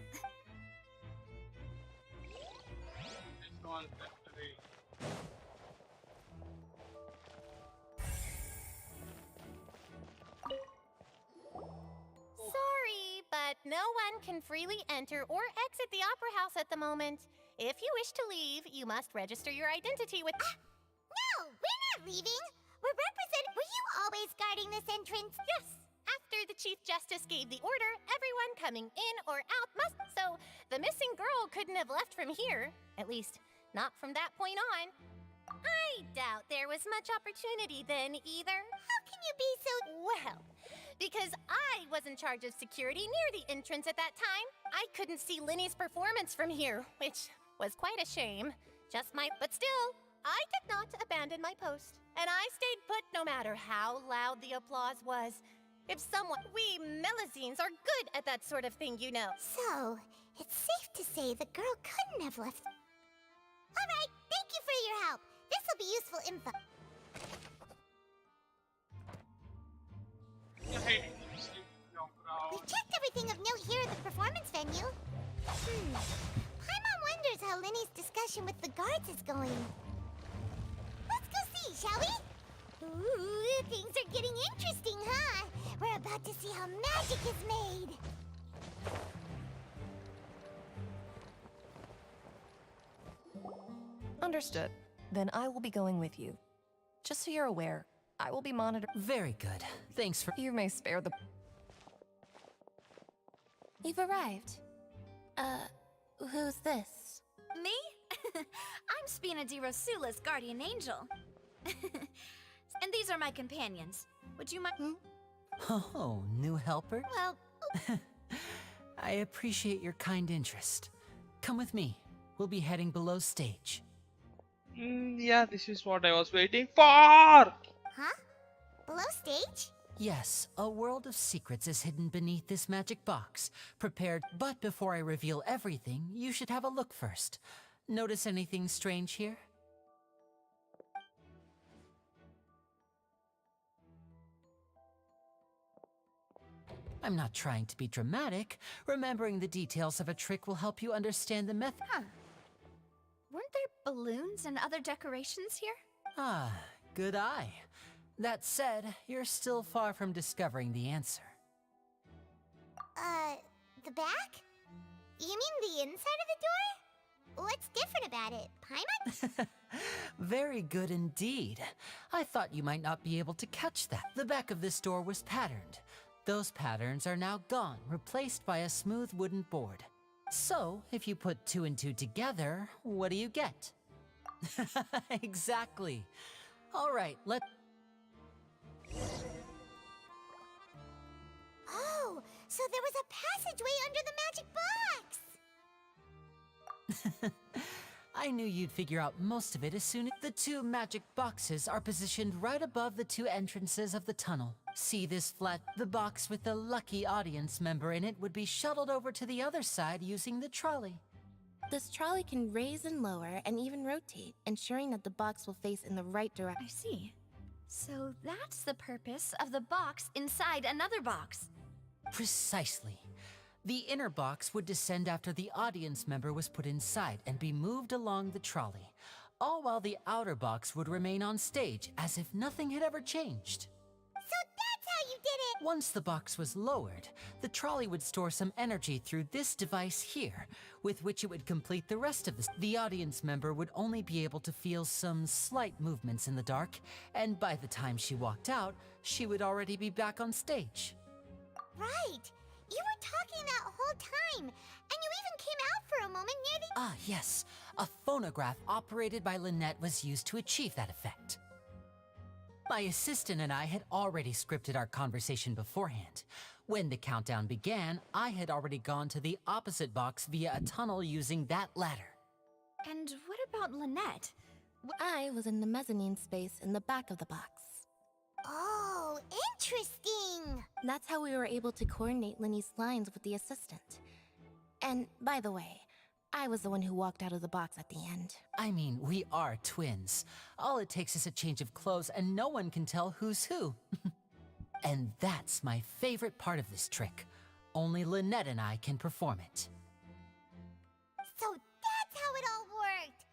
S16: Sorry, but no one can freely enter or exit the Opera House at the moment. If you wish to leave, you must register your identity with—
S2: No, we're not leaving. We're representing— Were you always guarding this entrance?
S16: Yes. After the Chief Justice gave the order, everyone coming in or out must— So, the missing girl couldn't have left from here. At least, not from that point on. I doubt there was much opportunity then, either.
S2: How can you be so—
S16: Well, because I was in charge of security near the entrance at that time. I couldn't see Linny's performance from here, which was quite a shame. But still, I did not abandon my post. And I stayed put no matter how loud the applause was. If someone— We Melazines are good at that sort of thing, you know.
S2: So, it's safe to say the girl couldn't have left— All right, thank you for your help. This will be useful info. We've checked everything of note here at the performance venue. Paimon wonders how Linny's discussion with the guards is going. Let's go see, shall we? Ooh, things are getting interesting, huh? We're about to see how magic is made.
S19: Understood. Then I will be going with you. Just so you're aware, I will be monitored.
S8: Very good. Thanks for—
S19: You may spare the—
S13: You've arrived. Who's this?
S15: Me? I'm Spina di Rosula's guardian angel. And these are my companions. Would you mind—
S8: Oh, new helper?
S15: Well,
S8: I appreciate your kind interest. Come with me. We'll be heading below stage.
S1: Yeah, this is what I was waiting for!
S2: Huh? Below stage?
S8: Yes, a world of secrets is hidden beneath this magic box. Prepared, but before I reveal everything, you should have a look first. Notice anything strange here? I'm not trying to be dramatic. Remembering the details of a trick will help you understand the method.
S15: Huh. Weren't there balloons and other decorations here?
S8: Ah, good eye. That said, you're still far from discovering the answer.
S2: The back? You mean the inside of the door? What's different about it, Paimon?
S8: Very good indeed. I thought you might not be able to catch that. The back of this door was patterned. Those patterns are now gone, replaced by a smooth wooden board. So, if you put 2 and 2 together, what do you get? Exactly. All right,
S2: Oh, so there was a passageway under the magic box!
S8: I knew you'd figure out most of it as soon as the two magic boxes are positioned right above the two entrances of the tunnel. See this flat? The box with the lucky audience member in it would be shuttled over to the other side using the trolley.
S13: This trolley can raise and lower and even rotate, ensuring that the box will face in the right direction.
S15: I see. So that's the purpose of the box inside another box.
S8: Precisely. The inner box would descend after the audience member was put inside and be moved along the trolley, all while the outer box would remain on stage as if nothing had ever changed.
S2: So that's how you did it!
S8: Once the box was lowered, the trolley would store some energy through this device here, with which it would complete the rest of the audience member would only be able to feel some slight movements in the dark, and by the time she walked out, she would already be back on stage.
S2: Right! You were talking that whole time, and you even came out for a moment near the—
S8: Ah, yes. A phonograph operated by Lynette was used to achieve that effect. My assistant and I had already scripted our conversation beforehand. When the countdown began, I had already gone to the opposite box via a tunnel using that ladder.
S15: And what about Lynette?
S13: I was in the mezzanine space in the back of the box.
S2: Oh, interesting!
S13: That's how we were able to coordinate Linny's lines with the assistant. And by the way, I was the one who walked out of the box at the end.
S8: I mean, we are twins. All it takes is a change of clothes and no one can tell who's who. And that's my favorite part of this trick. Only Lynette and I can perform it.
S2: So that's how it all worked!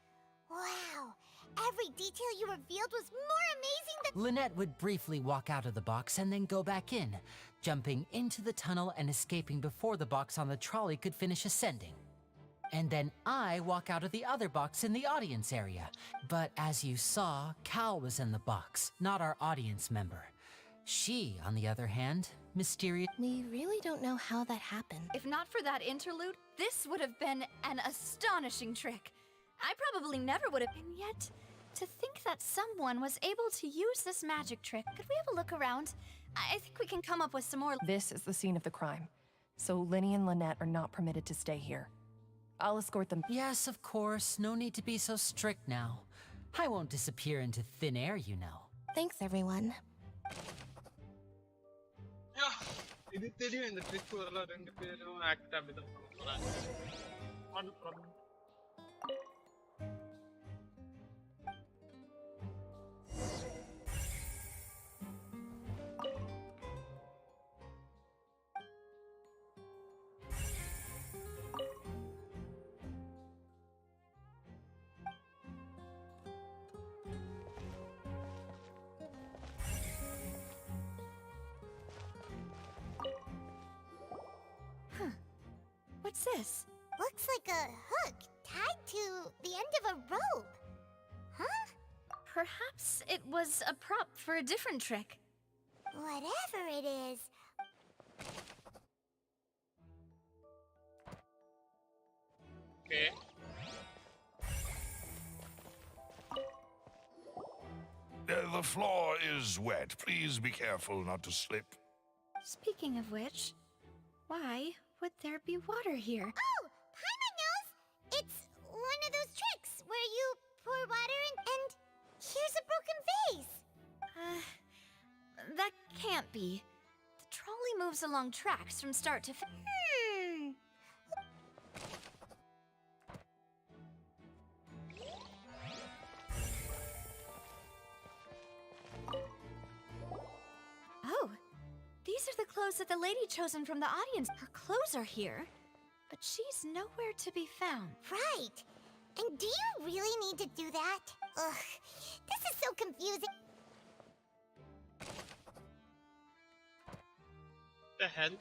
S2: Wow! Every detail you revealed was more amazing than—
S8: Lynette would briefly walk out of the box and then go back in, jumping into the tunnel and escaping before the box on the trolley could finish ascending. And then I walk out of the other box in the audience area. But as you saw, Cal was in the box, not our audience member. She, on the other hand, mysterious—
S13: We really don't know how that happened.
S15: If not for that interlude, this would have been an astonishing trick. I probably never would have. And yet, to think that someone was able to use this magic trick. Could we have a look around? I think we can come up with some more—
S19: This is the scene of the crime, so Linny and Lynette are not permitted to stay here. I'll escort them.
S8: Yes, of course. No need to be so strict now. I won't disappear into thin air, you know.
S13: Thanks, everyone.
S1: Yeah, இது தெரியும் இந்த trick வரல ரெண்டு பேரும் act அப்படி தான் பண்ணுறாங்க. One problem.
S15: What's this?
S2: Looks like a hook tied to the end of a rope. Huh?
S15: Perhaps it was a prop for a different trick.
S2: Whatever it is.
S1: Okay.
S12: The floor is wet. Please be careful not to slip.
S15: Speaking of which, why would there be water here?
S2: Oh, Paimon knows! It's one of those tricks where you pour water and here's a broken vase.
S15: That can't be. The trolley moves along tracks from start to finish. Oh, these are the clothes that the lady chosen from the audience. Her clothes are here, but she's nowhere to be found.
S2: Right. And do you really need to do that? Ugh, this is so confusing.
S1: The hell?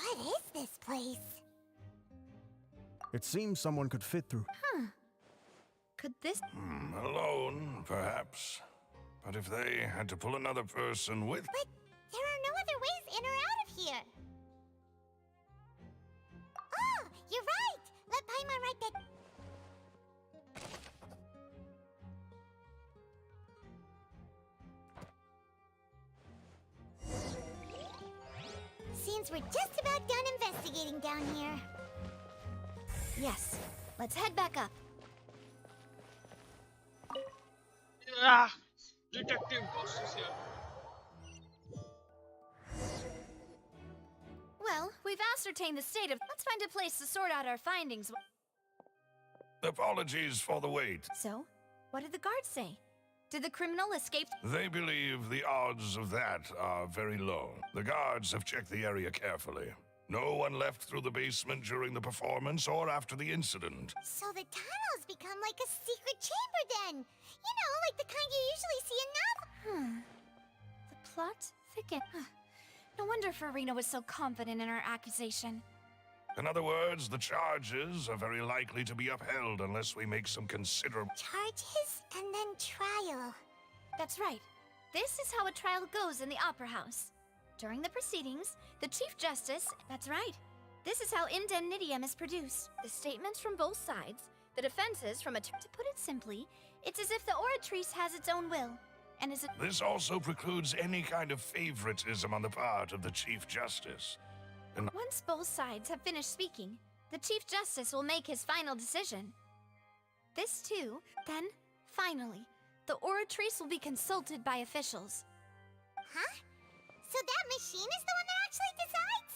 S2: What is this place?
S11: It seems someone could fit through.
S15: Huh. Could this...
S12: Alone, perhaps. But if they had to pull another person with...
S2: But there are no other ways in or out of here. Oh, you're right. Let Paimon write that. Seems we're just about done investigating down here.
S15: Yes. Let's head back up.
S1: Yeah, Detective Ghost is here.
S15: Well, we've ascertained the state of... Let's find a place to sort out our findings.
S12: Apologies for the wait.
S15: So, what did the guards say? Did the criminal escape?
S12: They believe the odds of that are very low. The guards have checked the area carefully. No one left through the basement during the performance or after the incident.
S2: So the tunnels become like a secret chamber then. You know, like the kind you usually see in novels.
S15: The plot thicket. No wonder Farina was so confident in her accusation.
S12: In other words, the charges are very likely to be upheld unless we make some considerable...
S2: Charges and then trial.
S15: That's right. This is how a trial goes in the Opera House. During the proceedings, the Chief Justice... That's right. This is how indemnitium is produced. The statements from both sides, the defenses from a... To put it simply, it's as if the oratrice has its own will. And is it...
S12: This also precludes any kind of favoritism on the part of the Chief Justice. And
S15: Once both sides have finished speaking, the Chief Justice will make his final decision. This too, then, finally, the oratrice will be consulted by officials.
S2: Huh? So that machine is the one that actually decides?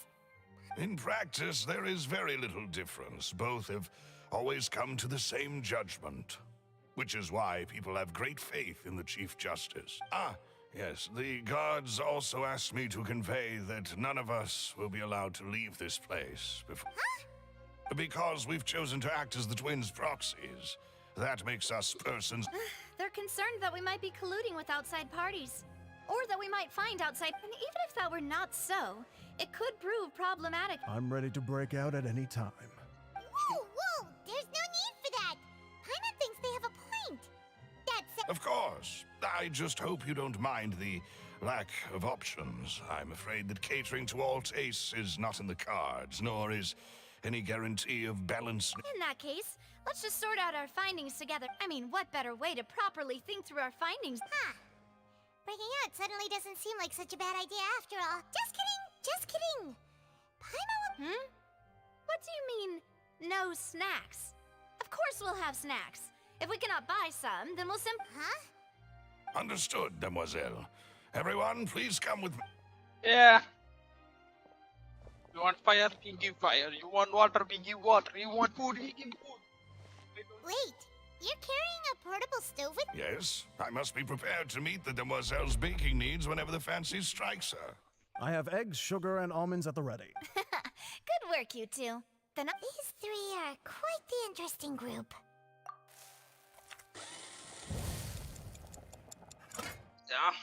S12: in practice, there is very little difference. Both have always come to the same judgment. Which is why people have great faith in the Chief Justice. Ah, yes, the guards also asked me to convey that none of us will be allowed to leave this place before... Huh? Because we've chosen to act as the twins' proxies. That makes us persons...
S15: They're concerned that we might be colluding with outside parties. Or that we might find outside... And even if that were not so, it could prove problematic.
S11: I'm ready to break out at any time.
S2: Whoa, whoa! There's no need for that! Paimon thinks they have a point. That's...
S12: Of course. I just hope you don't mind the lack of options. I'm afraid that catering to all tastes is not in the cards, nor is any guarantee of balance.
S15: In that case, let's just sort out our findings together. I mean, what better way to properly think through our findings?
S2: Huh. Breaking out suddenly doesn't seem like such a bad idea after all. Just kidding! Just kidding! Paimon will...
S15: What do you mean, no snacks? Of course we'll have snacks. If we cannot buy some, then we'll
S2: Huh?
S12: Understood, Demoiselle. Everyone, please come with me.
S1: Yeah. You want fire, we give fire. You want water, we give water. You want food, we give food.
S2: Wait, you're carrying a portable stove with...
S12: Yes, I must be prepared to meet the Demoiselle's baking needs whenever the fancy strikes her.
S11: I have eggs, sugar, and almonds at the ready.
S15: Good work, you two. Then
S2: These three are quite the interesting group.
S1: Yeah.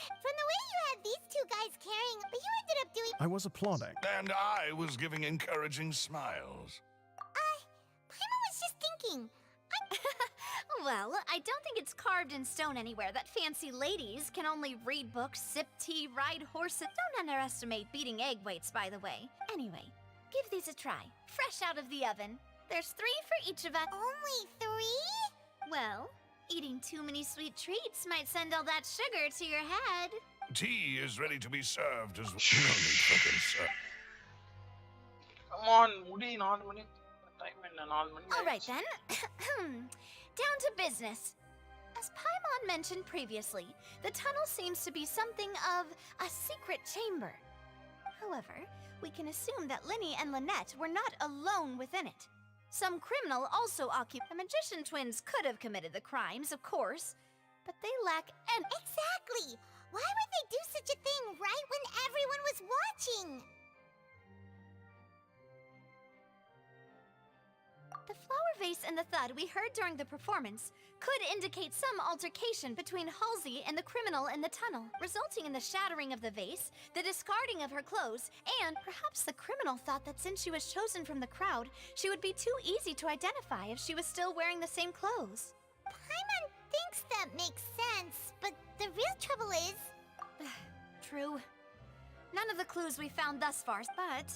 S2: From the way you had these two guys carrying, but you ended up doing...
S11: I was applauding.
S12: And I was giving encouraging smiles.
S2: Paimon was just thinking.
S15: Well, I don't think it's carved in stone anywhere that fancy ladies can only read books, sip tea, ride horses. Don't underestimate beating egg weights, by the way. Anyway, give these a try. Fresh out of the oven. There's 3 for each of us.
S2: Only 3?
S15: Well, eating too many sweet treats might send all that sugar to your head.
S12: Tea is ready to be served as well. No need for concern.
S1: Come on, Moody, 4 minutes. Time in 4 minutes.
S15: All right then. Down to business. As Paimon mentioned previously, the tunnel seems to be something of a secret chamber. However, we can assume that Linny and Lynette were not alone within it. Some criminal also occupied. The magician twins could have committed the crimes, of course, but they lack an...
S2: Exactly! Why would they do such a thing right when everyone was watching?
S15: The flower vase and the thud we heard during the performance could indicate some altercation between Halsey and the criminal in the tunnel, resulting in the shattering of the vase, the discarding of her clothes, and perhaps the criminal thought that since she was chosen from the crowd, she would be too easy to identify if she was still wearing the same clothes.
S2: Paimon thinks that makes sense, but the real trouble is...
S15: True. None of the clues we found thus far, but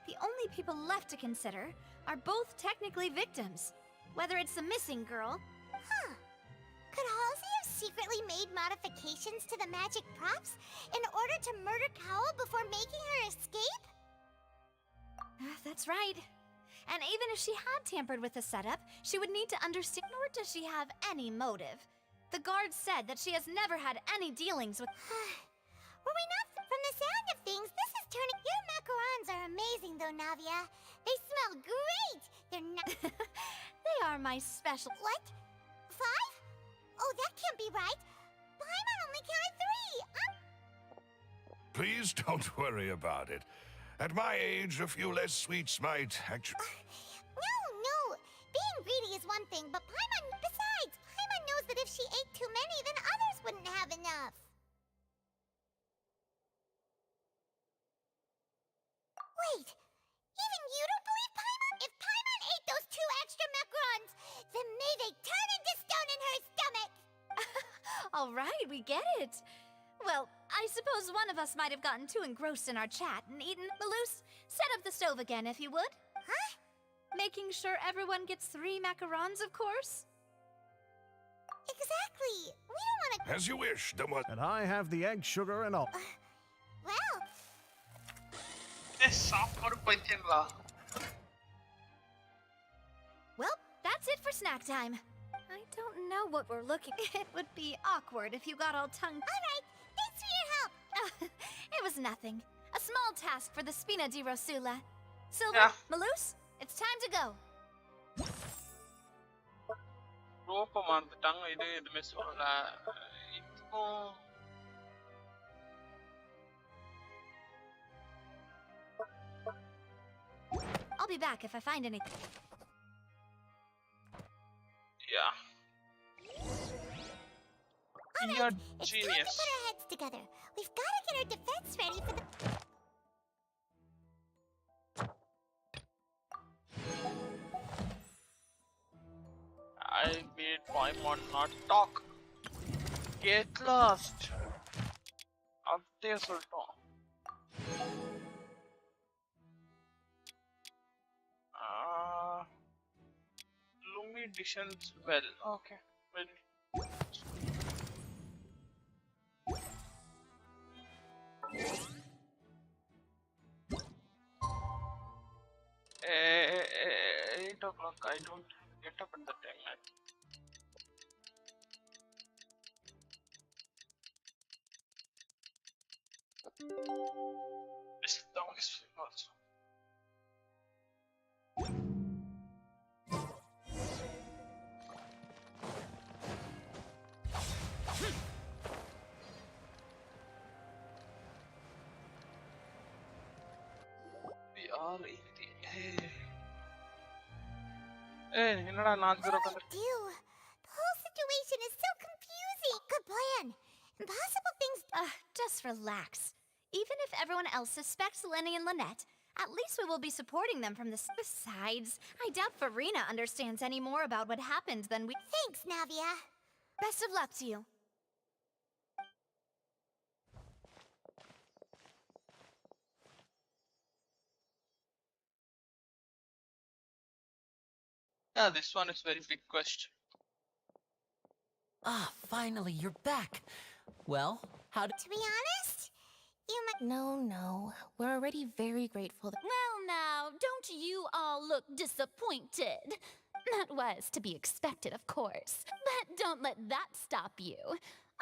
S15: the only people left to consider are both technically victims. Whether it's the missing girl...
S2: Huh. Could Halsey have secretly made modifications to the magic props in order to murder Cowell before making her escape?
S15: That's right. And even if she had tampered with the setup, she would need to understand, nor does she have any motive. The guard said that she has never had any dealings with...
S2: Were we not... From the sound of things, this is turning... Your macarons are amazing, though, Navia. They smell great! They're not...
S15: They are my special...
S2: What? 5? Oh, that can't be right. Paimon only counted 3.
S12: Please don't worry about it. At my age, a few less sweets might actually...
S2: No. Being greedy is one thing, but Paimon... Besides, Paimon knows that if she ate too many, then others wouldn't have enough. Wait, even you don't believe Paimon? If Paimon ate those 2 extra macarons, then may they turn into stone in her stomach!
S15: All right, we get it. Well, I suppose one of us might have gotten too engrossed in our chat and eaten... Malus, set up the stove again, if you would.
S2: Huh?
S15: Making sure everyone gets 3 macarons, of course.
S2: Exactly. We don't want to...
S12: As you wish, Dumbo.
S11: And I have the egg, sugar, and all.
S2: Well...
S1: சாப்பாடு பைத்தியங்களா?
S15: Well, that's it for snack time. I don't know what we're looking... It would be awkward if you got all tongue...
S2: All right, thanks for your help.
S15: It was nothing. A small task for the Spina di Rosula. Silver, Malus, it's time to go.
S1: ரோப்ப மறந்துட்டாங்க. இது எதுவுமே சொல்லல. இப்போ
S15: I'll be back if I find anything.
S1: Yeah.
S2: All
S1: You're
S2: right, it's time to
S1: genius.
S2: put our heads together. We've got to get our defense ready for the...
S1: I made Paimon not talk. Get lost. அப்படியே சொல்லிட்டோம். Lumi dishes well. Okay. Well. Eh, 8 o'clock. I don't get up at that time, man. This dog is also. We are in the air. Hey, என்னடா நான்
S2: What do I do? The whole situation is so confusing. Good plan. Impossible things...
S15: Just relax. Even if everyone else suspects Lenny and Lynette, at least we will be supporting them from this. Besides, I doubt Farina understands any more about what happened than we...
S2: Thanks, Navia.
S15: Best of luck to you.
S1: Yeah, this one is very big question.
S8: Ah, finally, you're back. Well, how did...
S2: To be honest, you might...
S13: No. We're already very grateful that...
S14: Well, now, don't you all look disappointed? That was to be expected, of course. But don't let that stop you.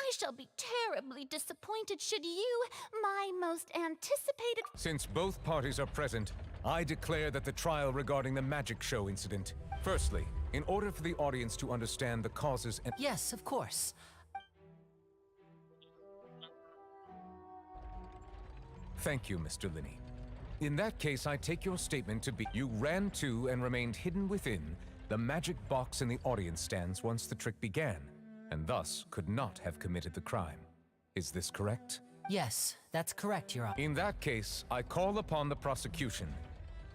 S14: I shall be terribly disappointed should you, my most anticipated...
S6: Since both parties are present, I declare that the trial regarding the magic show incident. Firstly, in order for the audience to understand the causes and...
S8: Yes, of course.
S6: Thank you, Mr. Linney. In that case, I take your statement to be you ran to and remained hidden within the magic box in the audience stands once the trick began, and thus could not have committed the crime. Is this correct?
S8: Yes, that's correct, Your Honor.
S6: In that case, I call upon the prosecution.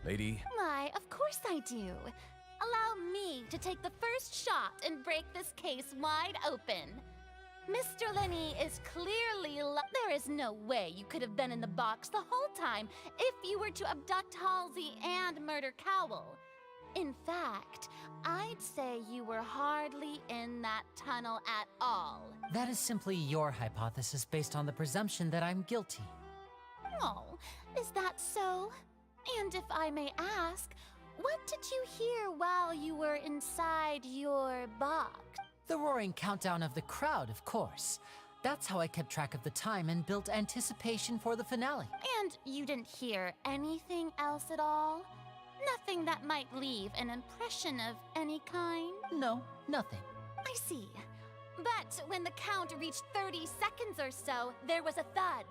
S6: Lady,
S14: Why, of course I do. Allow me to take the first shot and break this case wide open. Mr. Lenny is clearly there is no way you could have been in the box the whole time if you were to abduct Halsey and murder Cowell. In fact, I'd say you were hardly in that tunnel at all.
S8: That is simply your hypothesis based on the presumption that I'm guilty.
S14: Oh, is that so? And if I may ask, what did you hear while you were inside your box?
S8: The roaring countdown of the crowd, of course. That's how I kept track of the time and built anticipation for the finale.
S14: And you didn't hear anything else at all? Nothing that might leave an impression of any kind?
S8: No, nothing.
S14: I see. But when the count reached 30 seconds or so, there was a thud.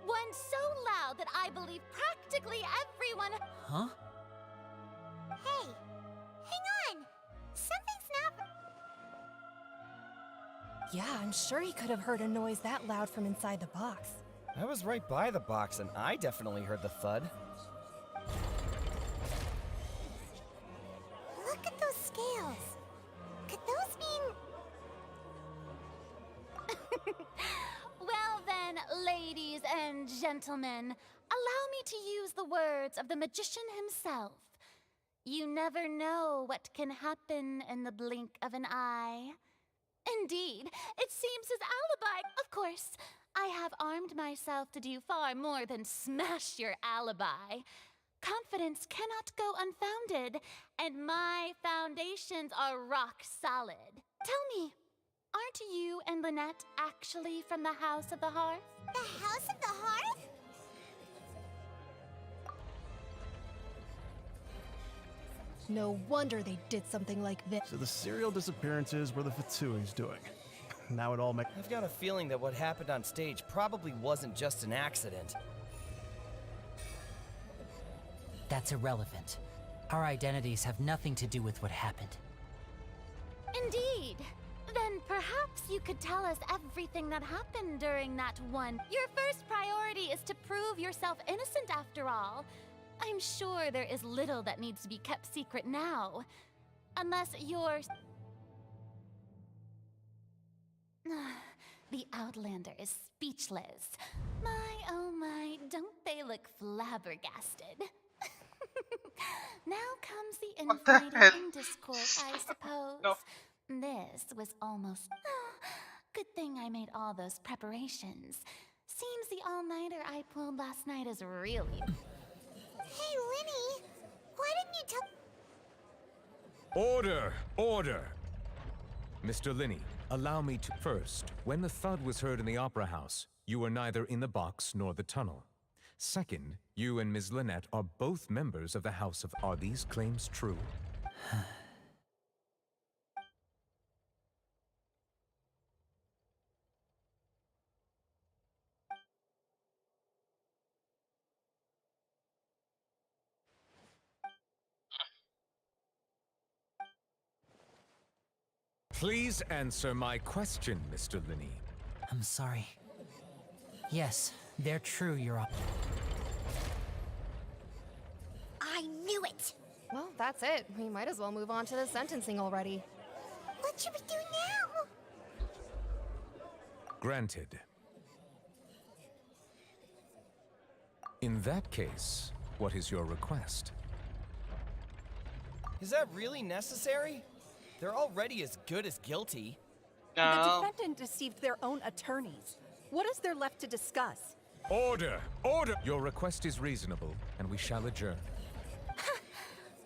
S14: One so loud that I believe practically everyone...
S8: Huh?
S2: Hey, hang on. Something's not...
S19: Yeah, I'm sure he could have heard a noise that loud from inside the box.
S20: I was right by the box, and I definitely heard the thud.
S2: Look at those scales. Could those mean...
S14: Well then, ladies and gentlemen, allow me to use the words of the magician himself. You never know what can happen in the blink of an eye. Indeed, it seems his alibi. Of course, I have armed myself to do far more than smash your alibi. Confidence cannot go unfounded, and my foundations are rock solid. Tell me, aren't you and Lynette actually from the House of the Hearth?
S2: The House of the Hearth?
S19: No wonder they did something like this.
S11: So the serial disappearances were the Fatsui's doing. Now it all makes...
S20: I've got a feeling that what happened on stage probably wasn't just an accident.
S8: That's irrelevant. Our identities have nothing to do with what happened.
S14: Indeed. Then perhaps you could tell us everything that happened during that one. Your first priority is to prove yourself innocent after all. I'm sure there is little that needs to be kept secret now. Unless you're... The Outlander is speechless. My, oh my, don't they look flabbergasted? Now comes the infighting and discord, I suppose.
S1: No.
S14: This was almost... Good thing I made all those preparations. Seems the all-nighter I pulled last night is really...
S2: Hey, Lenny, why didn't you tell...
S6: Order! Order! Mr. Linney, allow me to... First, when the thud was heard in the Opera House, you were neither in the box nor the tunnel. Second, you and Ms. Lynette are both members of the House of... Are these claims true? Please answer my question, Mr. Linney.
S8: I'm sorry. Yes, they're true, Your Honor.
S2: I knew it!
S17: Well, that's it. We might as well move on to the sentencing already.
S2: What should we do now?
S6: Granted. In that case, what is your request?
S20: Is that really necessary? They're already as good as guilty.
S5: The defendant deceived their own attorneys. What is there left to discuss?
S6: Order! Order! Your request is reasonable, and we shall adjourn.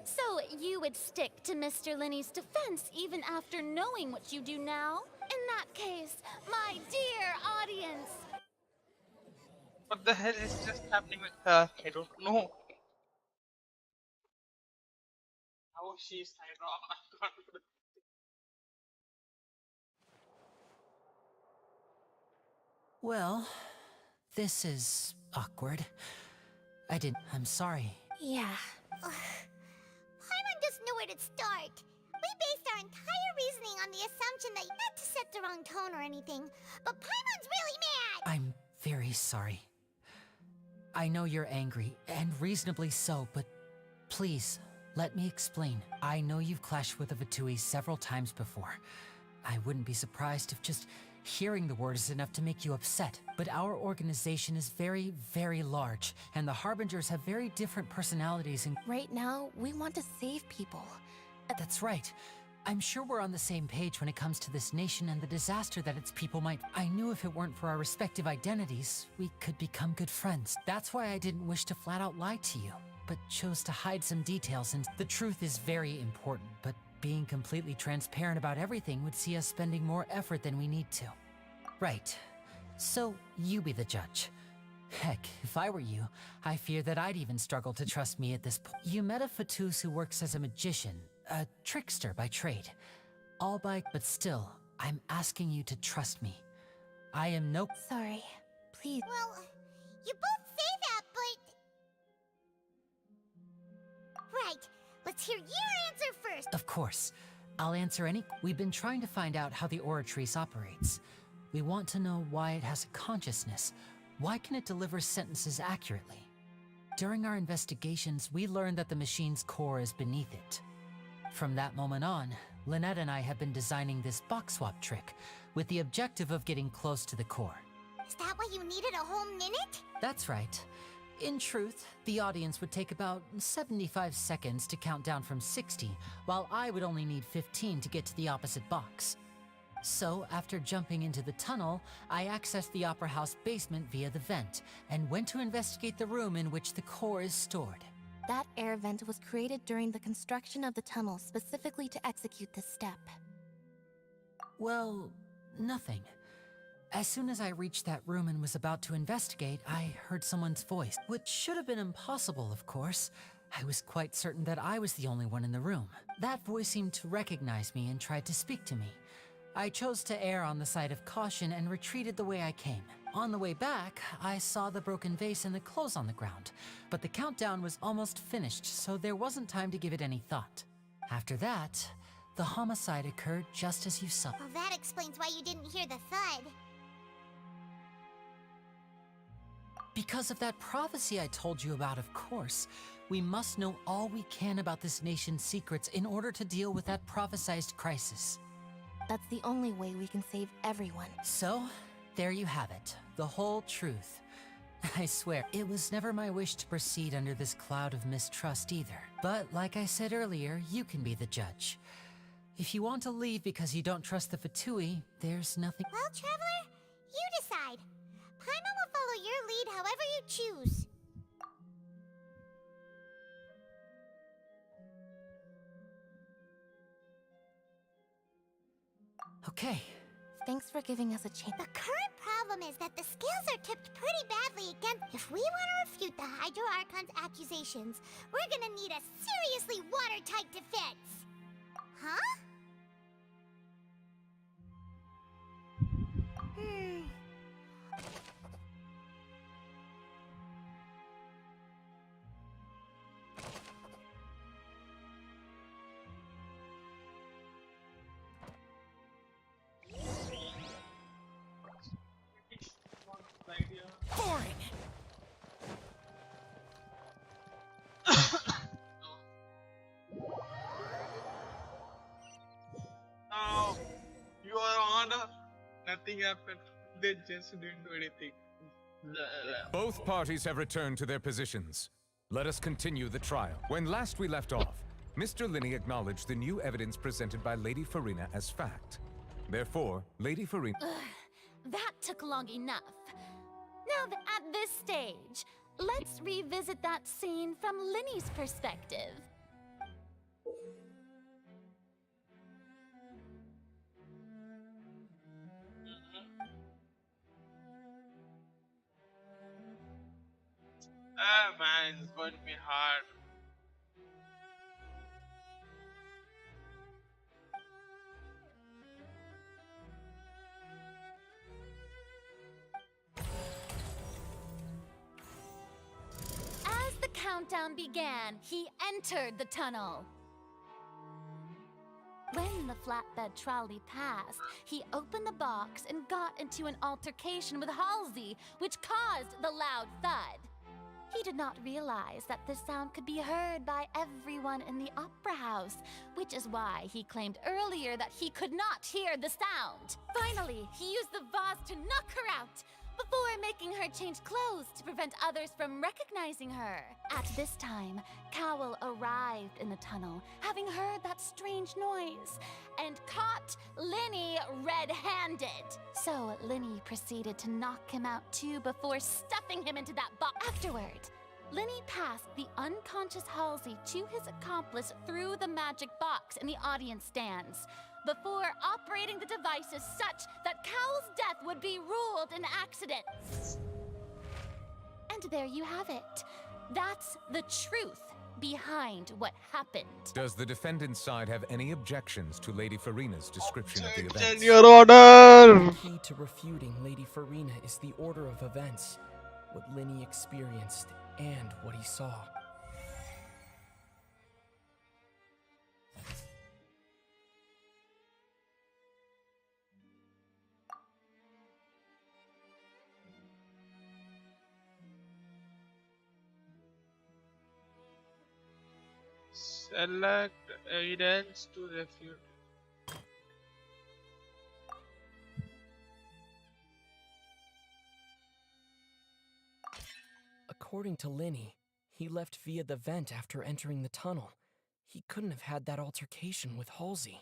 S14: So you would stick to Mr. Linney's defense even after knowing what you do now? In that case, my dear audience...
S1: What the hell is just happening with her? I don't know. How she's wrong.
S8: Well, this is awkward. I'm sorry.
S2: Yeah. Paimon doesn't know where to start. entire reasoning on the assumption that not to set the wrong tone or anything, but Paimon's really mad!
S8: I'm very sorry. I know you're angry, and reasonably so, but please, let me explain. I know you've clashed with the Vitui several times before. I wouldn't be surprised if just hearing the word is enough to make you upset. But our organization is very, very large, and the Harbingers have very different personalities and—
S13: Right now, we want to save people.
S8: That's right. I'm sure we're on the same page when it comes to this nation and the disaster that its people might— I knew if it weren't for our respective identities, we could become good friends. That's why I didn't wish to flat out lie to you, but chose to hide some details, and the truth is very important, but being completely transparent about everything would see us spending more effort than we need to. Right. So, you be the judge. Heck, if I were you, I fear that I'd even struggle to trust me at this point. You met a Fatus who works as a magician, a trickster by trade. But still, I'm asking you to trust me. I am no—
S13: Sorry. Please.
S2: Well, you both say that, but... Right. Let's hear your answer first.
S8: Of course. I'll answer any— We've been trying to find out how the Oratrice operates. We want to know why it has a consciousness. Why can it deliver sentences accurately? During our investigations, we learned that the machine's core is beneath it. From that moment on, Lynette and I have been designing this box swap trick with the objective of getting close to the core.
S2: Is that why you needed a whole minute?
S8: That's right. In truth, the audience would take about 75 seconds to count down from 60, while I would only need 15 to get to the opposite box. So, after jumping into the tunnel, I accessed the Opera House basement via the vent, and went to investigate the room in which the core is stored.
S13: That air vent was created during the construction of the tunnel specifically to execute this step.
S8: Well, nothing. As soon as I reached that room and was about to investigate, I heard someone's voice, which should have been impossible, of course. I was quite certain that I was the only one in the room. That voice seemed to recognize me and tried to speak to me. I chose to err on the side of caution and retreated the way I came. On the way back, I saw the broken vase and the clothes on the ground, but the countdown was almost finished, so there wasn't time to give it any thought. After that, the homicide occurred just as you saw.
S2: Well, that explains why you didn't hear the thud.
S8: Because of that prophecy I told you about, of course. We must know all we can about this nation's secrets in order to deal with that prophesized crisis.
S13: That's the only way we can save everyone.
S8: So, there you have it. The whole truth. I swear, it was never my wish to proceed under this cloud of mistrust either. But like I said earlier, you can be the judge. If you want to leave because you don't trust the Fatui, there's nothing—
S2: Well, Traveler, you decide. Paimon will follow your lead however you choose.
S8: Okay.
S13: Thanks for giving us a chance.
S2: The current problem is that the scales are tipped pretty badly against— If we want to refute the Hydro Archon's accusations, we're gonna need a seriously watertight defense. Huh?
S15: Boring!
S1: Now, Your Honor, nothing happened. They just didn't do anything.
S6: Both parties have returned to their positions. Let us continue the trial. When last we left off, Mr. Linney acknowledged the new evidence presented by Lady Farina as fact. Therefore, Lady Farina—
S14: That took long enough. Now, at this stage, let's revisit that scene from Linney's perspective.
S1: Ah, man, it's going to be hard.
S14: As the countdown began, he entered the tunnel. When the flatbed trolley passed, he opened the box and got into an altercation with Halsey, which caused the loud thud. He did not realize that this sound could be heard by everyone in the opera house, which is why he claimed earlier that he could not hear the sound. Finally, he used the vase to knock her out, before making her change clothes to prevent others from recognizing her. At this time, Cowell arrived in the tunnel, having heard that strange noise, and caught Linny red-handed. So Linny proceeded to knock him out too before stuffing him into that box. Afterward, Linny passed the unconscious Halsey to his accomplice through the magic box in the audience stands, before operating the devices such that Cowell's death would be ruled an accident. And there you have it. That's the truth behind what happened.
S6: Does the defendant's side have any objections to Lady Farina's description of the
S1: Objection,
S6: events?
S1: Your Honor!
S10: The key to refuting Lady Farina is the order of events, what Linny experienced and what he saw.
S1: Select evidence to refute.
S10: According to Linny, he left via the vent after entering the tunnel. He couldn't have had that altercation with Halsey.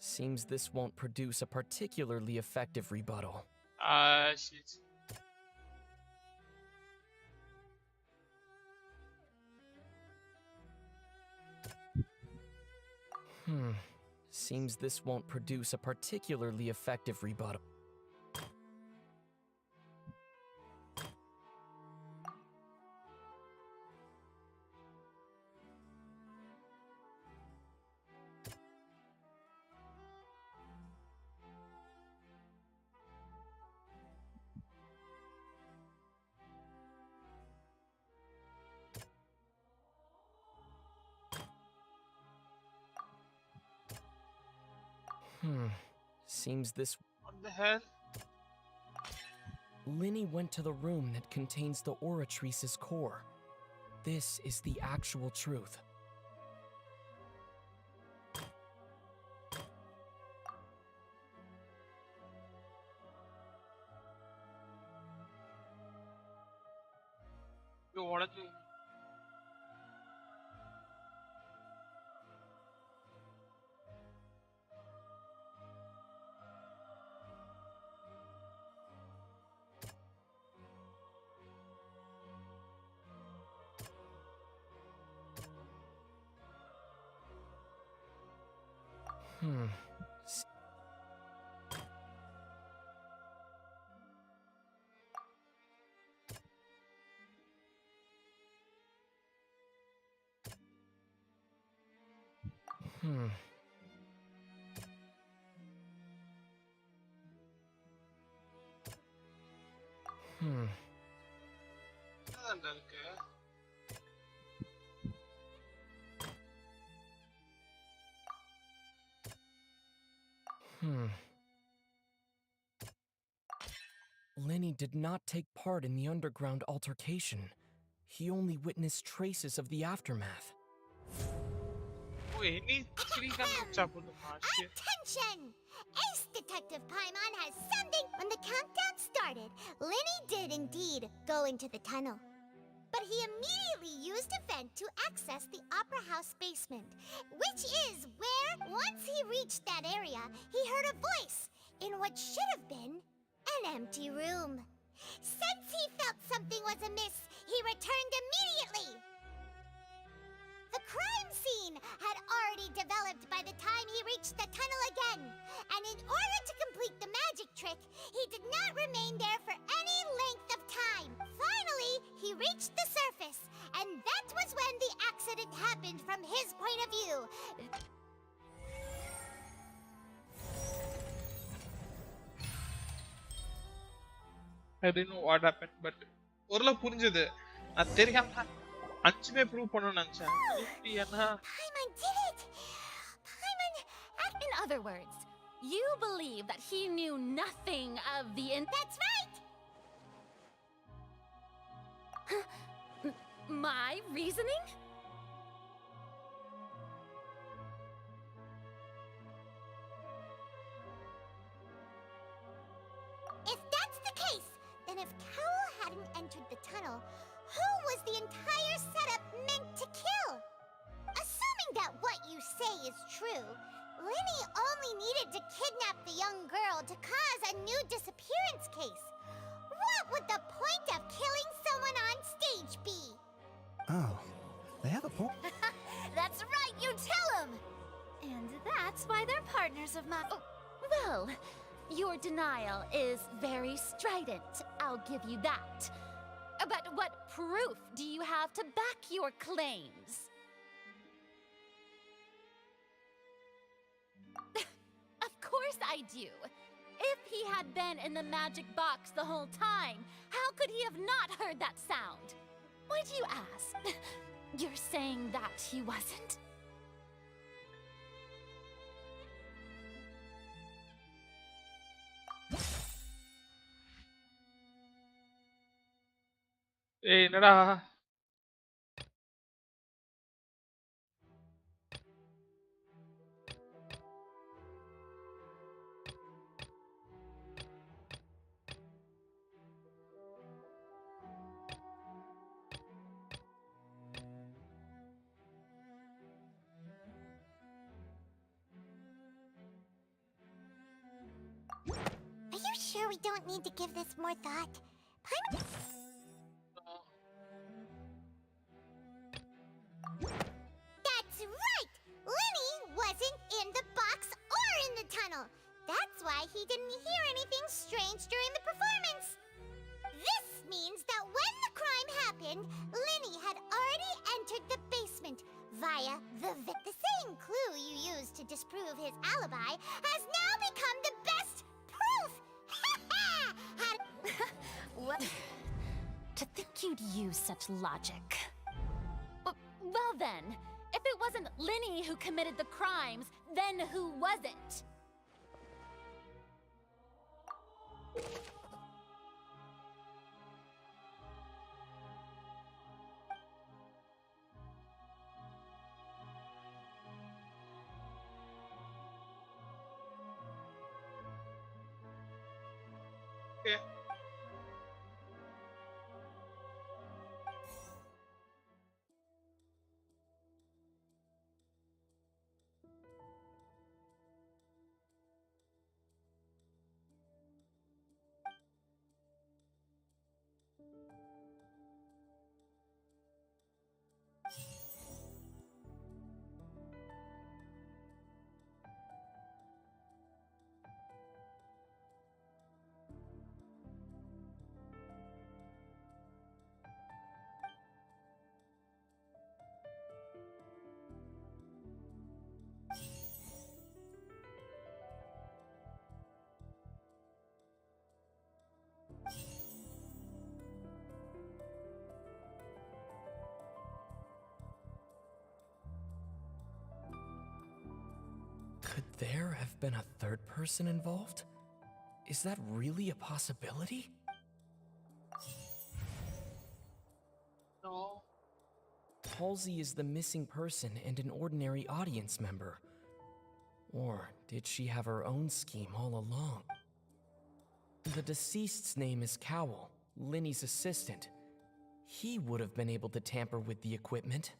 S10: Seems this won't produce a particularly effective rebuttal.
S1: Shit.
S10: Seems this won't produce a particularly effective rebuttal. Seems this...
S1: What the hell?
S10: Linny went to the room that contains the Oratrice's core. This is the actual truth.
S1: You wanna do? அதான்டா இருக்கு.
S10: Linny did not take part in the underground altercation. He only witnessed traces of the aftermath.
S1: Wait, ni kanduksa po shit.
S2: Attention! Ace Detective Paimon has something. When the countdown started, Linny did indeed go into the tunnel. But he immediately used a vent to access the Opera House basement, which is where, once he reached that area, he heard a voice in what should have been an empty room. Since he felt something was amiss, he returned immediately. The crime scene had already developed by the time he reached the tunnel again, and in order to complete the magic trick, he did not remain there for any length of time. Finally, he reached the surface, and that was when the accident happened from his point of view.
S1: I didn't know what happened, but ஒருல புரிஞ்சது. நான் தெரியாம அஞ்சுமே prove பண்ணனும்னு நினைச்சேன். ஏன்னா
S2: Paimon did it! Paimon...
S14: In other words, you believe that he knew nothing of the
S2: That's right!
S14: My reasoning?
S2: If that's the case, then if Cowell hadn't entered the tunnel, who was the entire setup meant to kill? Assuming that what you say is true, Linny only needed to kidnap the young girl to cause a new disappearance case. What would the point of killing someone on stage be?
S11: Oh, they have a point.
S14: That's right, you tell him! And that's why they're partners of mine. Oh, well, your denial is very strident, I'll give you that. But what proof do you have to back your claims? Of course I do. If he had been in the magic box the whole time, how could he have not heard that sound? Why do you ask? You're saying that he wasn't?
S1: ஏய் என்னடா
S2: Are you sure we don't need to give this more thought? Paimon... That's right! Linny wasn't in the box or in the tunnel. That's why he didn't hear anything strange during the performance. This means that when the crime happened, Linny had already entered the basement via the same clue you used to disprove his alibi has now become the best proof!
S14: What? To think you'd use such logic. Well then, if it wasn't Linny who committed the crimes, then who was it?
S1: Okay.
S10: Could there have been a third person involved? Is that really a possibility?
S1: No.
S10: Halsey is the missing person and an ordinary audience member. Or did she have her own scheme all along? The deceased's name is Cowell, Linny's assistant. He would have been able to tamper with the equipment.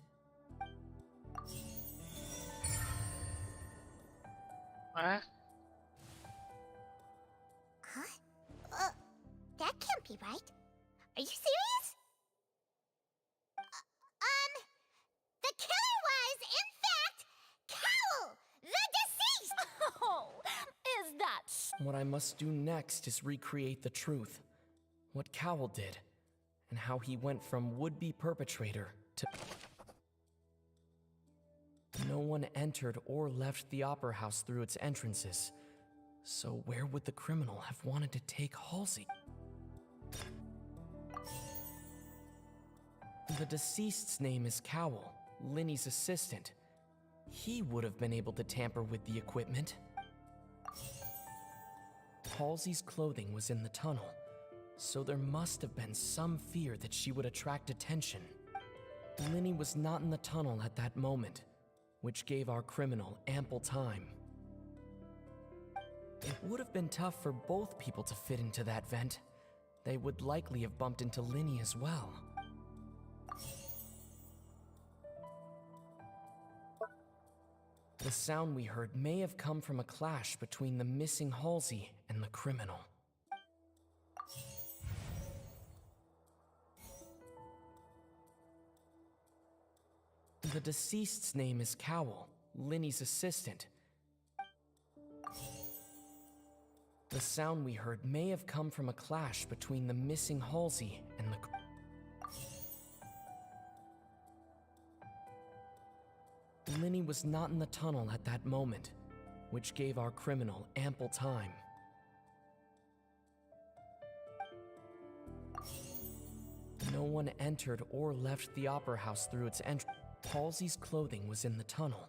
S2: Huh? That can't be right. Are you serious? The killer was, in fact, Cowell, the deceased!
S14: Oh, is that
S10: What I must do next is recreate the truth. What Cowl did, and how he went from would-be perpetrator to... No one entered or left the Opera House through its entrances. So where would the criminal have wanted to take Halsey? The deceased's name is Cowl, Linny's assistant. He would have been able to tamper with the equipment. Halsey's clothing was in the tunnel, so there must have been some fear that she would attract attention. Linny was not in the tunnel at that moment, which gave our criminal ample time. It would have been tough for both people to fit into that vent. They would likely have bumped into Linny as well. The sound we heard may have come from a clash between the missing Halsey and the criminal. The deceased's name is Cowl, Linny's assistant. The sound we heard may have come from a clash between the missing Halsey and the... Linny was not in the tunnel at that moment, which gave our criminal ample time. No one entered or left the Opera House through its entrance. Halsey's clothing was in the tunnel,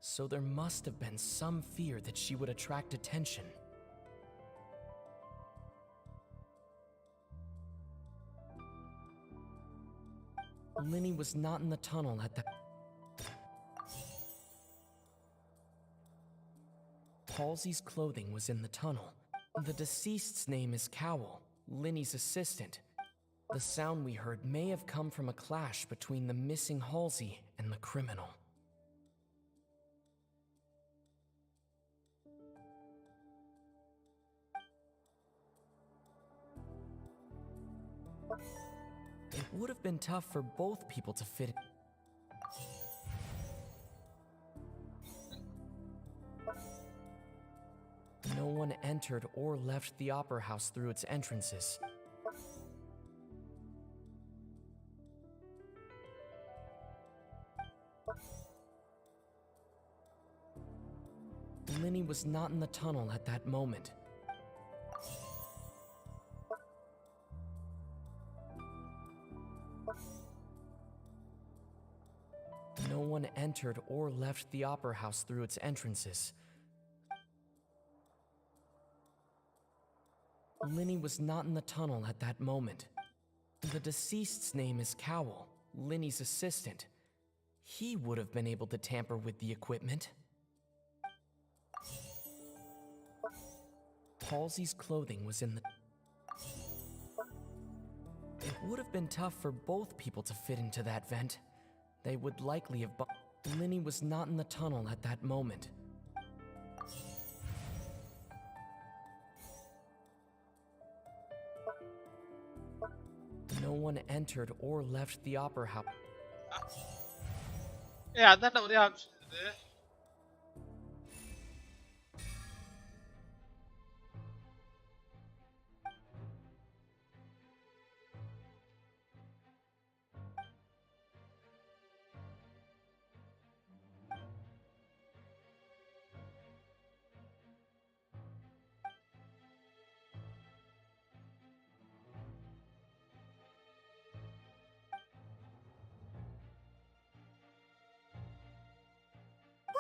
S10: so there must have been some fear that she would attract attention. Linny was not in the tunnel at that... Halsey's clothing was in the tunnel. The deceased's name is Cowl, Linny's assistant. The sound we heard may have come from a clash between the missing Halsey and the criminal. It would have been tough for both people to fit in. No one entered or left the Opera House through its entrances. Linny was not in the tunnel at that moment. No one entered or left the Opera House through its entrances. Linny was not in the tunnel at that moment. The deceased's name is Cowl, Linny's assistant. He would have been able to tamper with the equipment. Halsey's clothing was in the... It would have been tough for both people to fit into that vent. They would likely have... Linny was not in the tunnel at that moment. No one entered or left the Opera House.
S1: അതാണ് ഒരു ആവശ്യം ഇത്.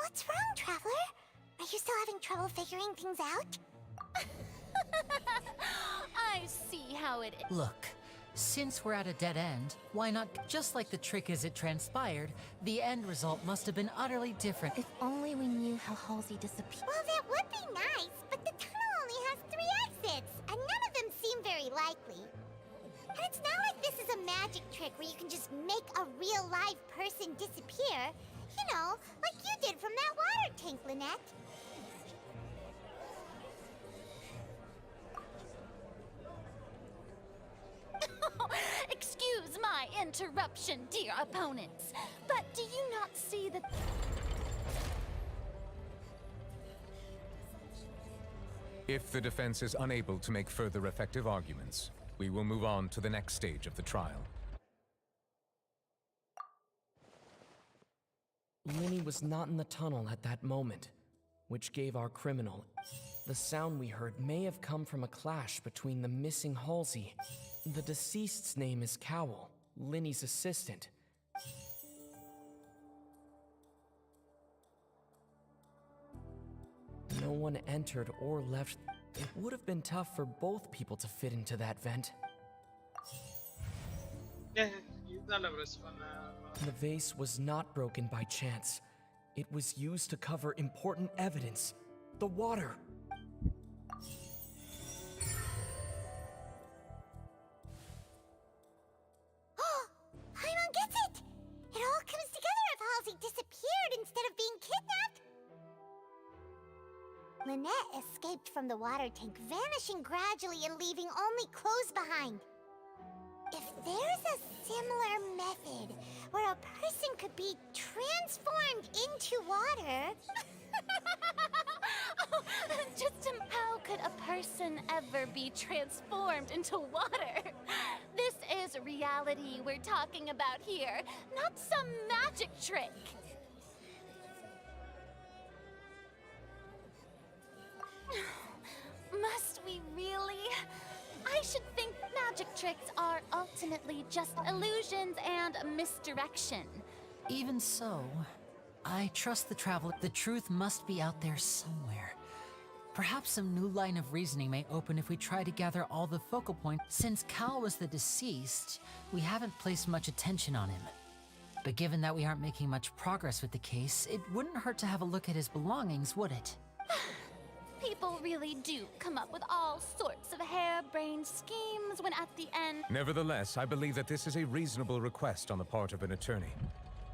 S2: What's wrong, Traveler? Are you still having trouble figuring things out?
S14: I see how it is.
S8: Look, since we're at a dead end, why not, just like the trick as it transpired, the end result must have been utterly different.
S13: If only we knew how Halsey disappeared.
S2: Well, that would be nice, but the tunnel only has 3 exits, and none of them seem very likely. And it's not like this is a magic trick where you can just make a real live person disappear. You know, like you did from that water tank, Lynette.
S14: Excuse my interruption, dear opponents, but do you not see that...
S6: If the defense is unable to make further effective arguments, we will move on to the next stage of the trial.
S10: Linny was not in the tunnel at that moment, which gave our criminal. The sound we heard may have come from a clash between the missing Halsey. The deceased's name is Cowell, Linny's assistant. No one entered or left. It would have been tough for both people to fit into that vent. The vase was not broken by chance. It was used to cover important evidence. The water.
S2: Paimon gets it! It all comes together if Halsey disappeared instead of being kidnapped. Lynette escaped from the water tank, vanishing gradually and leaving only clothes behind. If there's a similar method where a person could be transformed into water...
S14: How could a person ever be transformed into water? This is reality we're talking about here, not some magic trick. Must we really? I should think magic tricks are ultimately just illusions and misdirection.
S8: Even so, I trust the traveler. The truth must be out there somewhere. Perhaps some new line of reasoning may open if we try to gather all the focal points. Since Cal was the deceased, we haven't placed much attention on him. But given that we aren't making much progress with the case, it wouldn't hurt to have a look at his belongings, would it?
S14: People really do come up with all sorts of harebrained schemes when at the end...
S6: Nevertheless, I believe that this is a reasonable request on the part of an attorney.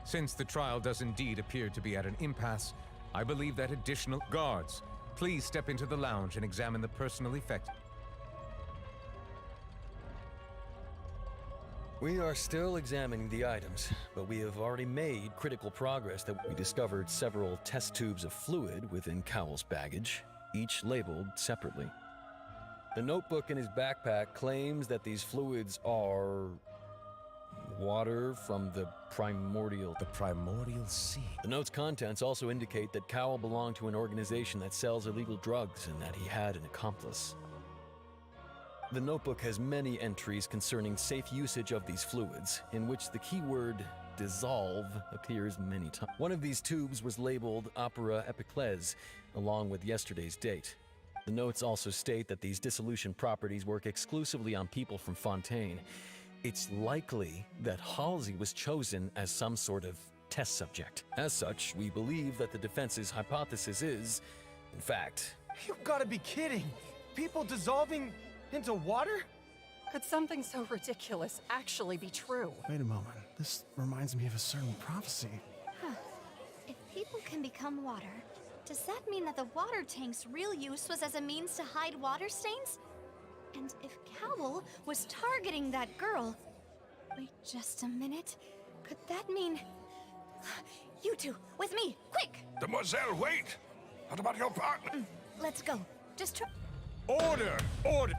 S6: Since the trial does indeed appear to be at an impasse, I believe that additional guards, please step into the lounge and examine the personal effects.
S7: We are still examining the items, but we have already made critical progress that we discovered several test tubes of fluid within Cowell's baggage, each labeled separately. The notebook in his backpack claims that these fluids are water from the primordial sea. The note's contents also indicate that Cowell belonged to an organization that sells illegal drugs and that he had an accomplice. The notebook has many entries concerning safe usage of these fluids, in which the keyword dissolve appears many times. One of these tubes was labeled Opera Epiclese, along with yesterday's date. The notes also state that these dissolution properties work exclusively on people from Fontaine. It's likely that Halsey was chosen as some sort of test subject. As such, we believe that the defense's hypothesis is, in fact...
S4: You've got to be kidding! People dissolving into water?
S19: Could something so ridiculous actually be true?
S11: Wait a moment. This reminds me of a certain prophecy.
S15: Huh. If people can become water, does that mean that the water tank's real use was as a means to hide water stains? And if Cowell was targeting that girl... Wait just a minute. Could that mean... You two, with me, quick!
S12: Demoiselle, wait! What about your partner?
S15: Let's go. Just try...
S6: Order! Order!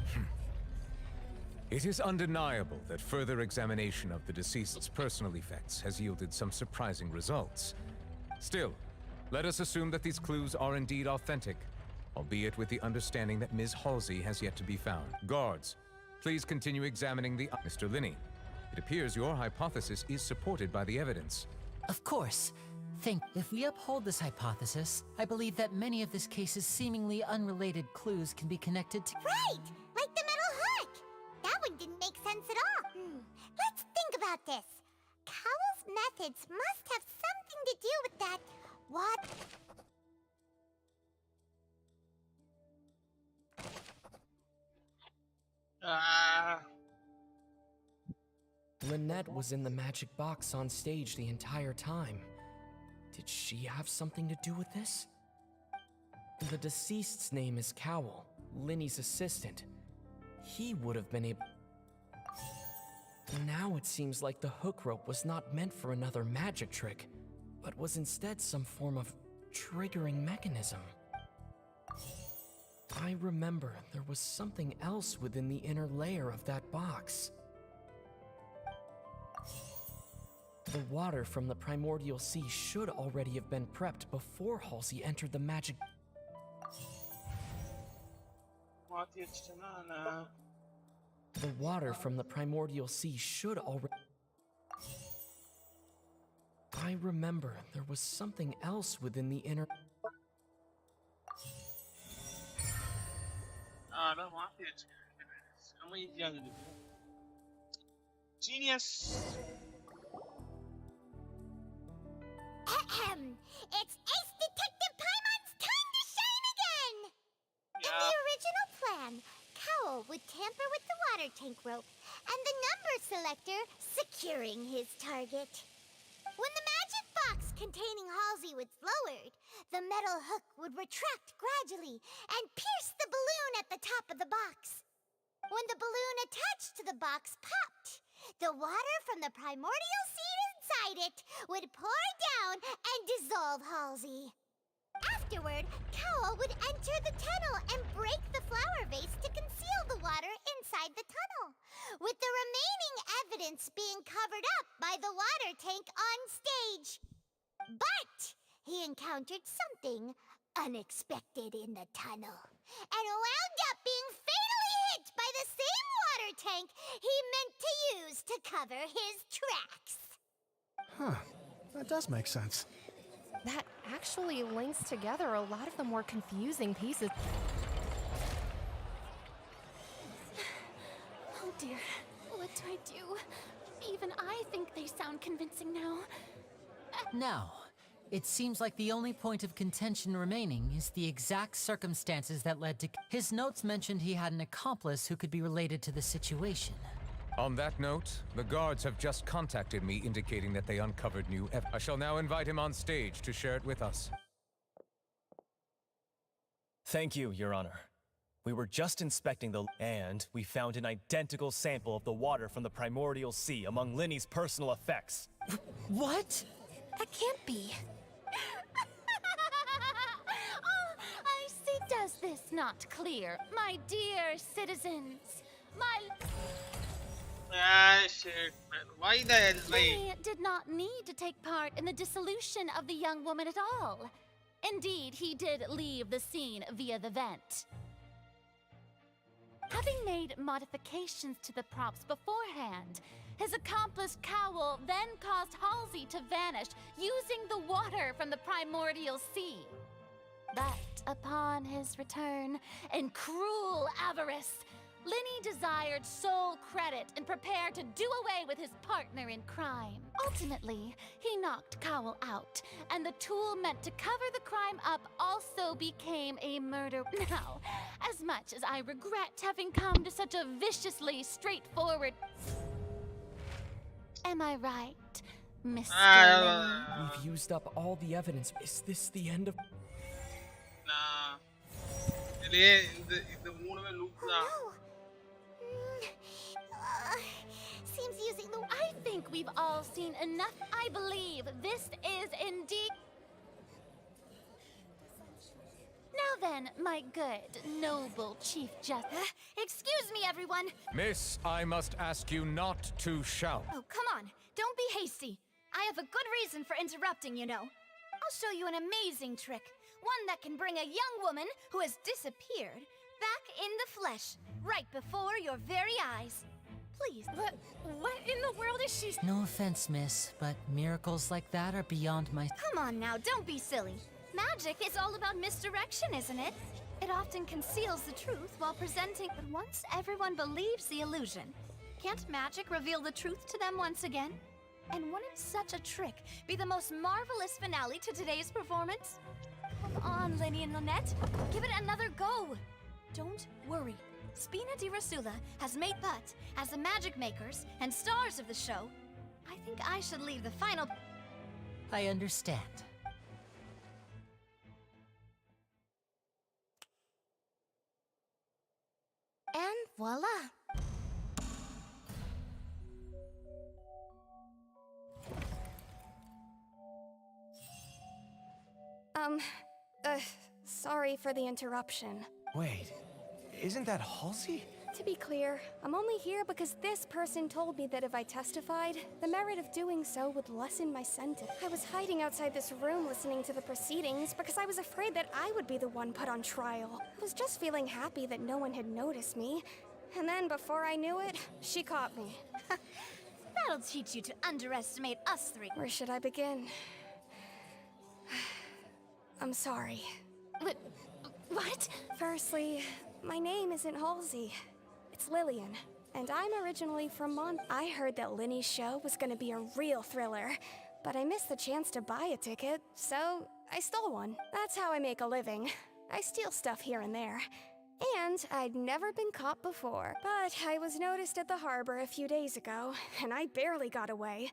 S6: It is undeniable that further examination of the deceased's personal effects has yielded some surprising results. Still, let us assume that these clues are indeed authentic, albeit with the understanding that Ms. Halsey has yet to be found. Guards, please continue examining the... Mr. Linney, it appears your hypothesis is supported by the evidence.
S8: Of course. If we uphold this hypothesis, I believe that many of this case's seemingly unrelated clues can be connected to...
S2: Right! Like the metal hook! That one didn't make sense at all. Let's think about this. Cowell's methods must have something to do with that... What?
S10: Lynette was in the magic box on stage the entire time. Did she have something to do with this? The deceased's name is Cowell, Linny's assistant. He would have been able... Now it seems like the hook rope was not meant for another magic trick, but was instead some form of triggering mechanism. I remember there was something else within the inner layer of that box. The water from the primordial sea should already have been prepped before Halsey entered the magic. The water from the primordial sea should already. I remember there was something else within the inner.
S1: Genius.
S2: Ahem. It's Ace Detective Paimon's time to shine again! In the original plan, Cowl would tamper with the water tank rope and the number selector securing his target. When the magic box containing Halsey was lowered, the metal hook would retract gradually and pierce the balloon at the top of the box. When the balloon attached to the box popped, the water from the primordial seed inside it would pour down and dissolve Halsey. Afterward, Cowl would enter the tunnel and break the flower vase to conceal the water inside the tunnel, with the remaining evidence being covered up by the water tank on stage. But he encountered something unexpected in the tunnel and wound up being fatally hit by the same water tank he meant to use to cover his tracks.
S11: Huh. That does make sense.
S17: That actually links together a lot of the more confusing pieces.
S14: Oh dear, what do I do? Even I think they sound convincing now.
S8: Now, it seems like the only point of contention remaining is the exact circumstances that led to... His notes mentioned he had an accomplice who could be related to the situation.
S6: On that note, the guards have just contacted me indicating that they uncovered new evidence. I shall now invite him on stage to share it with us.
S9: Thank you, Your Honor. We were just inspecting and we found an identical sample of the water from the primordial sea among Linny's personal effects.
S8: What?
S14: That can't be. Oh, I see. Does this not clear, my dear citizens?
S1: Shit, man. Why the hell,
S14: Linny did not need to take part in the dissolution of the young woman at all. Indeed, he did leave the scene via the vent. Having made modifications to the props beforehand, his accomplice Cowl then caused Halsey to vanish using the water from the primordial sea. But upon his return, in cruel avarice, Linny desired sole credit and prepared to do away with his partner in crime. Ultimately, he knocked Cowl out, and the tool meant to cover the crime up also became a murder. Now, as much as I regret having come to such a viciously straightforward... Am I right, Mr. Linny?
S10: We've used up all the evidence. Is this the end of...
S1: Nah. The மூணுமே loop தான்.
S14: Seems using the... I think we've all seen enough. I believe this is indeed... Now then, my good, noble Chief Justice.
S15: Excuse me, everyone.
S6: Miss, I must ask you not to shout.
S15: Oh, come on. Don't be hasty. I have a good reason for interrupting, you know. I'll show you an amazing trick. One that can bring a young woman who has disappeared back in the flesh, right before your very eyes. Please.
S14: What in the world is she...
S8: No offense, miss, but miracles like that are beyond my...
S15: Come on now, don't be silly. Magic is all about misdirection, isn't it? It often conceals the truth while presenting... But once everyone believes the illusion, can't magic reveal the truth to them once again? And wouldn't such a trick be the most marvelous finale to today's performance? Come on, Linny and Lynette. Give it another go. Don't worry. Spina di Rasula has made but, as the magic makers and stars of the show, I think I should leave the final...
S8: I understand.
S15: And voila.
S17: Sorry for the interruption.
S4: Wait, isn't that Halsey?
S17: To be clear, I'm only here because this person told me that if I testified, the merit of doing so would lessen my sentence. I was hiding outside this room listening to the proceedings because I was afraid that I would be the one put on trial. I was just feeling happy that no one had noticed me. And then before I knew it, she caught me.
S15: That'll teach you to underestimate us three.
S17: Where should I begin? I'm sorry.
S15: What?
S17: Firstly, my name isn't Halsey. It's Lillian, and I'm originally from I heard that Linny's show was gonna be a real thriller, but I missed the chance to buy a ticket, so I stole one. That's how I make a living. I steal stuff here and there. And I'd never been caught before, but I was noticed at the harbor a few days ago, and I barely got away.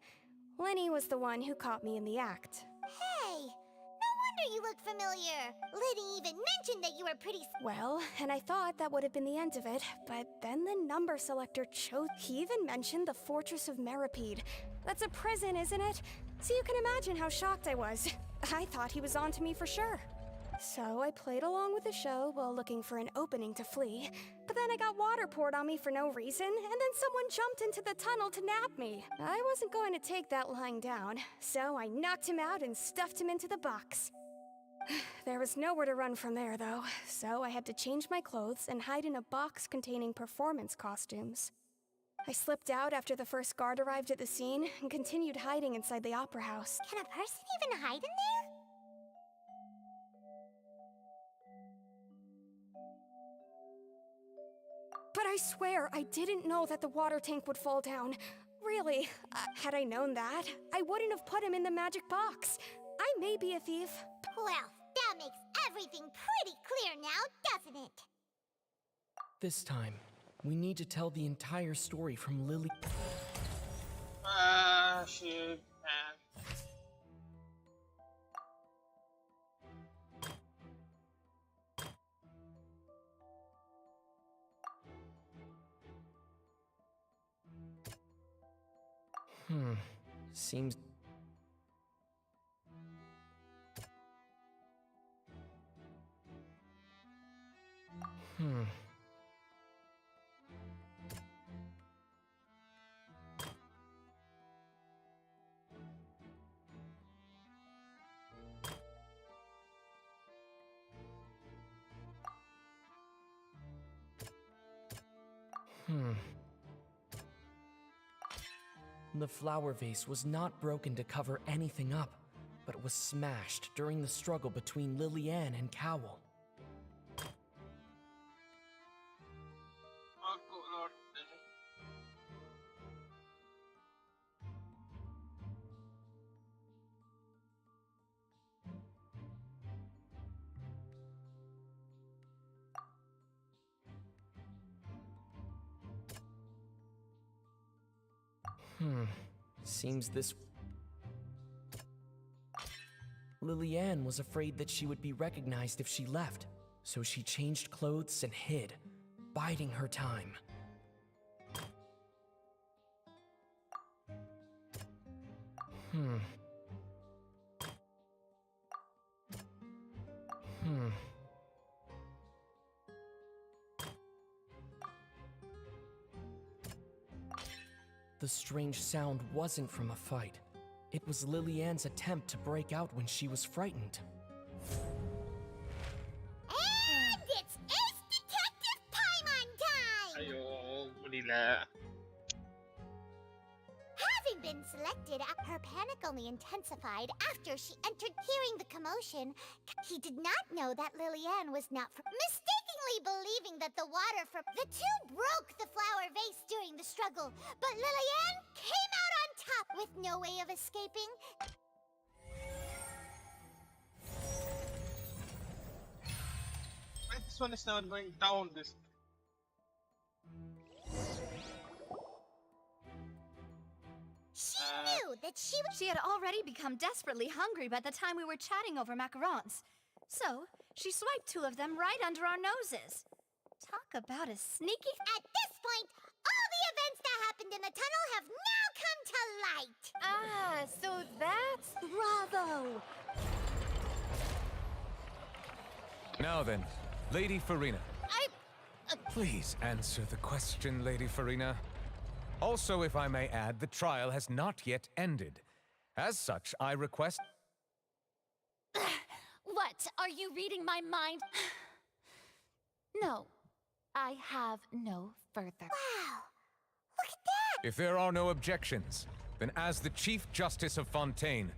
S17: Linny was the one who caught me in the act.
S2: Hey, no wonder you look familiar. Liddy even mentioned that you were pretty...
S17: Well, and I thought that would have been the end of it, but then the number selector chose... He even mentioned the Fortress of Meripede. That's a prison, isn't it? So you can imagine how shocked I was. I thought he was onto me for sure. So I played along with the show while looking for an opening to flee, but then I got water poured on me for no reason, and then someone jumped into the tunnel to nab me. I wasn't going to take that lying down, so I knocked him out and stuffed him into the box. There was nowhere to run from there, though, so I had to change my clothes and hide in a box containing performance costumes. I slipped out after the first guard arrived at the scene and continued hiding inside the opera house.
S2: Can a person even hide in there?
S17: But I swear, I didn't know that the water tank would fall down. Really, had I known that, I wouldn't have put him in the magic box. I may be a thief.
S2: Well, that makes everything pretty clear now, doesn't it?
S10: This time, we need to tell the entire story from Lily.
S1: Shit, man.
S10: Seems... The flower vase was not broken to cover anything up, but was smashed during the struggle between Lillian and Cowell. Seems this... Lillian was afraid that she would be recognized if she left, so she changed clothes and hid, biding her time. The strange sound wasn't from a fight. It was Lillian's attempt to break out when she was frightened.
S2: And it's Ace Detective Paimon time!
S1: Ayo, Manila.
S2: Having been selected, her panic only intensified after she entered. Hearing the commotion, he did not know that Lillian was not mistakenly believing that the water from the two broke the flower vase during the struggle, but Lillian came out on top with no way of escaping.
S1: This one is not going down this.
S2: She knew that
S15: She had already become desperately hungry by the time we were chatting over macarons. So, she swiped two of them right under our noses. Talk about a sneaky...
S2: At this point, all the events that happened in the tunnel have now come to light.
S15: Ah, so that's...
S17: Bravo!
S6: Now then, Lady Farina, Please answer the question, Lady Farina. Also, if I may add, the trial has not yet ended. As such, I request...
S14: What? Are you reading my mind? No, I have no further.
S2: Wow! Look at that!
S6: If there are no objections, then as the Chief Justice of Fontaine,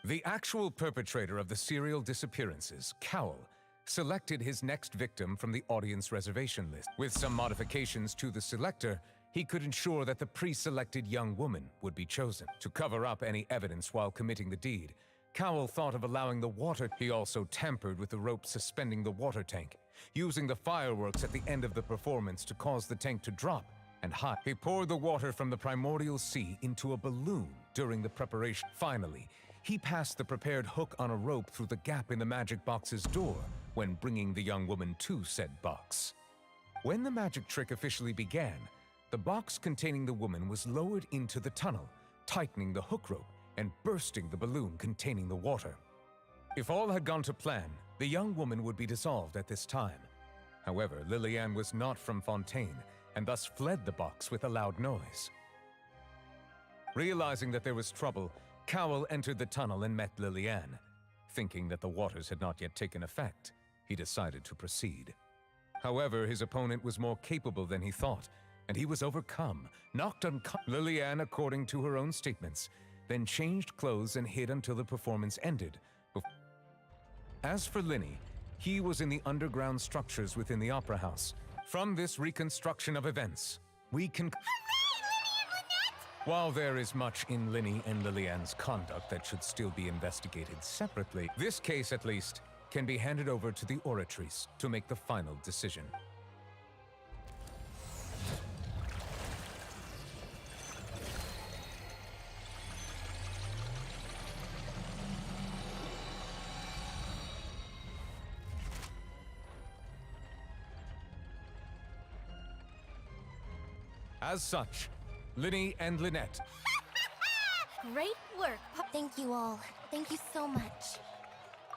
S6: the actual perpetrator of the serial disappearances, Cowl, selected his next victim from the audience reservation list. With some modifications to the selector, he could ensure that the pre-selected young woman would be chosen. To cover up any evidence while committing the deed, Cowl thought of allowing the water. He also tampered with the rope suspending the water tank, using the fireworks at the end of the performance to cause the tank to drop and hide. He poured the water from the primordial sea into a balloon during the preparation. Finally, he passed the prepared hook on a rope through the gap in the magic box's door when bringing the young woman to said box. When the magic trick officially began, the box containing the woman was lowered into the tunnel, tightening the hook rope and bursting the balloon containing the water. If all had gone to plan, the young woman would be dissolved at this time. However, Lillian was not from Fontaine, and thus fled the box with a loud noise. Realizing that there was trouble, Cowl entered the tunnel and met Lillian. Thinking that the waters had not yet taken effect, he decided to proceed. However, his opponent was more capable than he thought, and he was overcome, knocked unconscious. Lillian, according to her own statements, then changed clothes and hid until the performance ended. As for Linny, he was in the underground structures within the Opera House. From this reconstruction of events, we can... While there is much in Linny and Lillian's conduct that should still be investigated separately, this case, at least, can be handed over to the Oratrice to make the final decision. As such, Linny and Lynette.
S15: Great work.
S13: Thank you all. Thank you so much.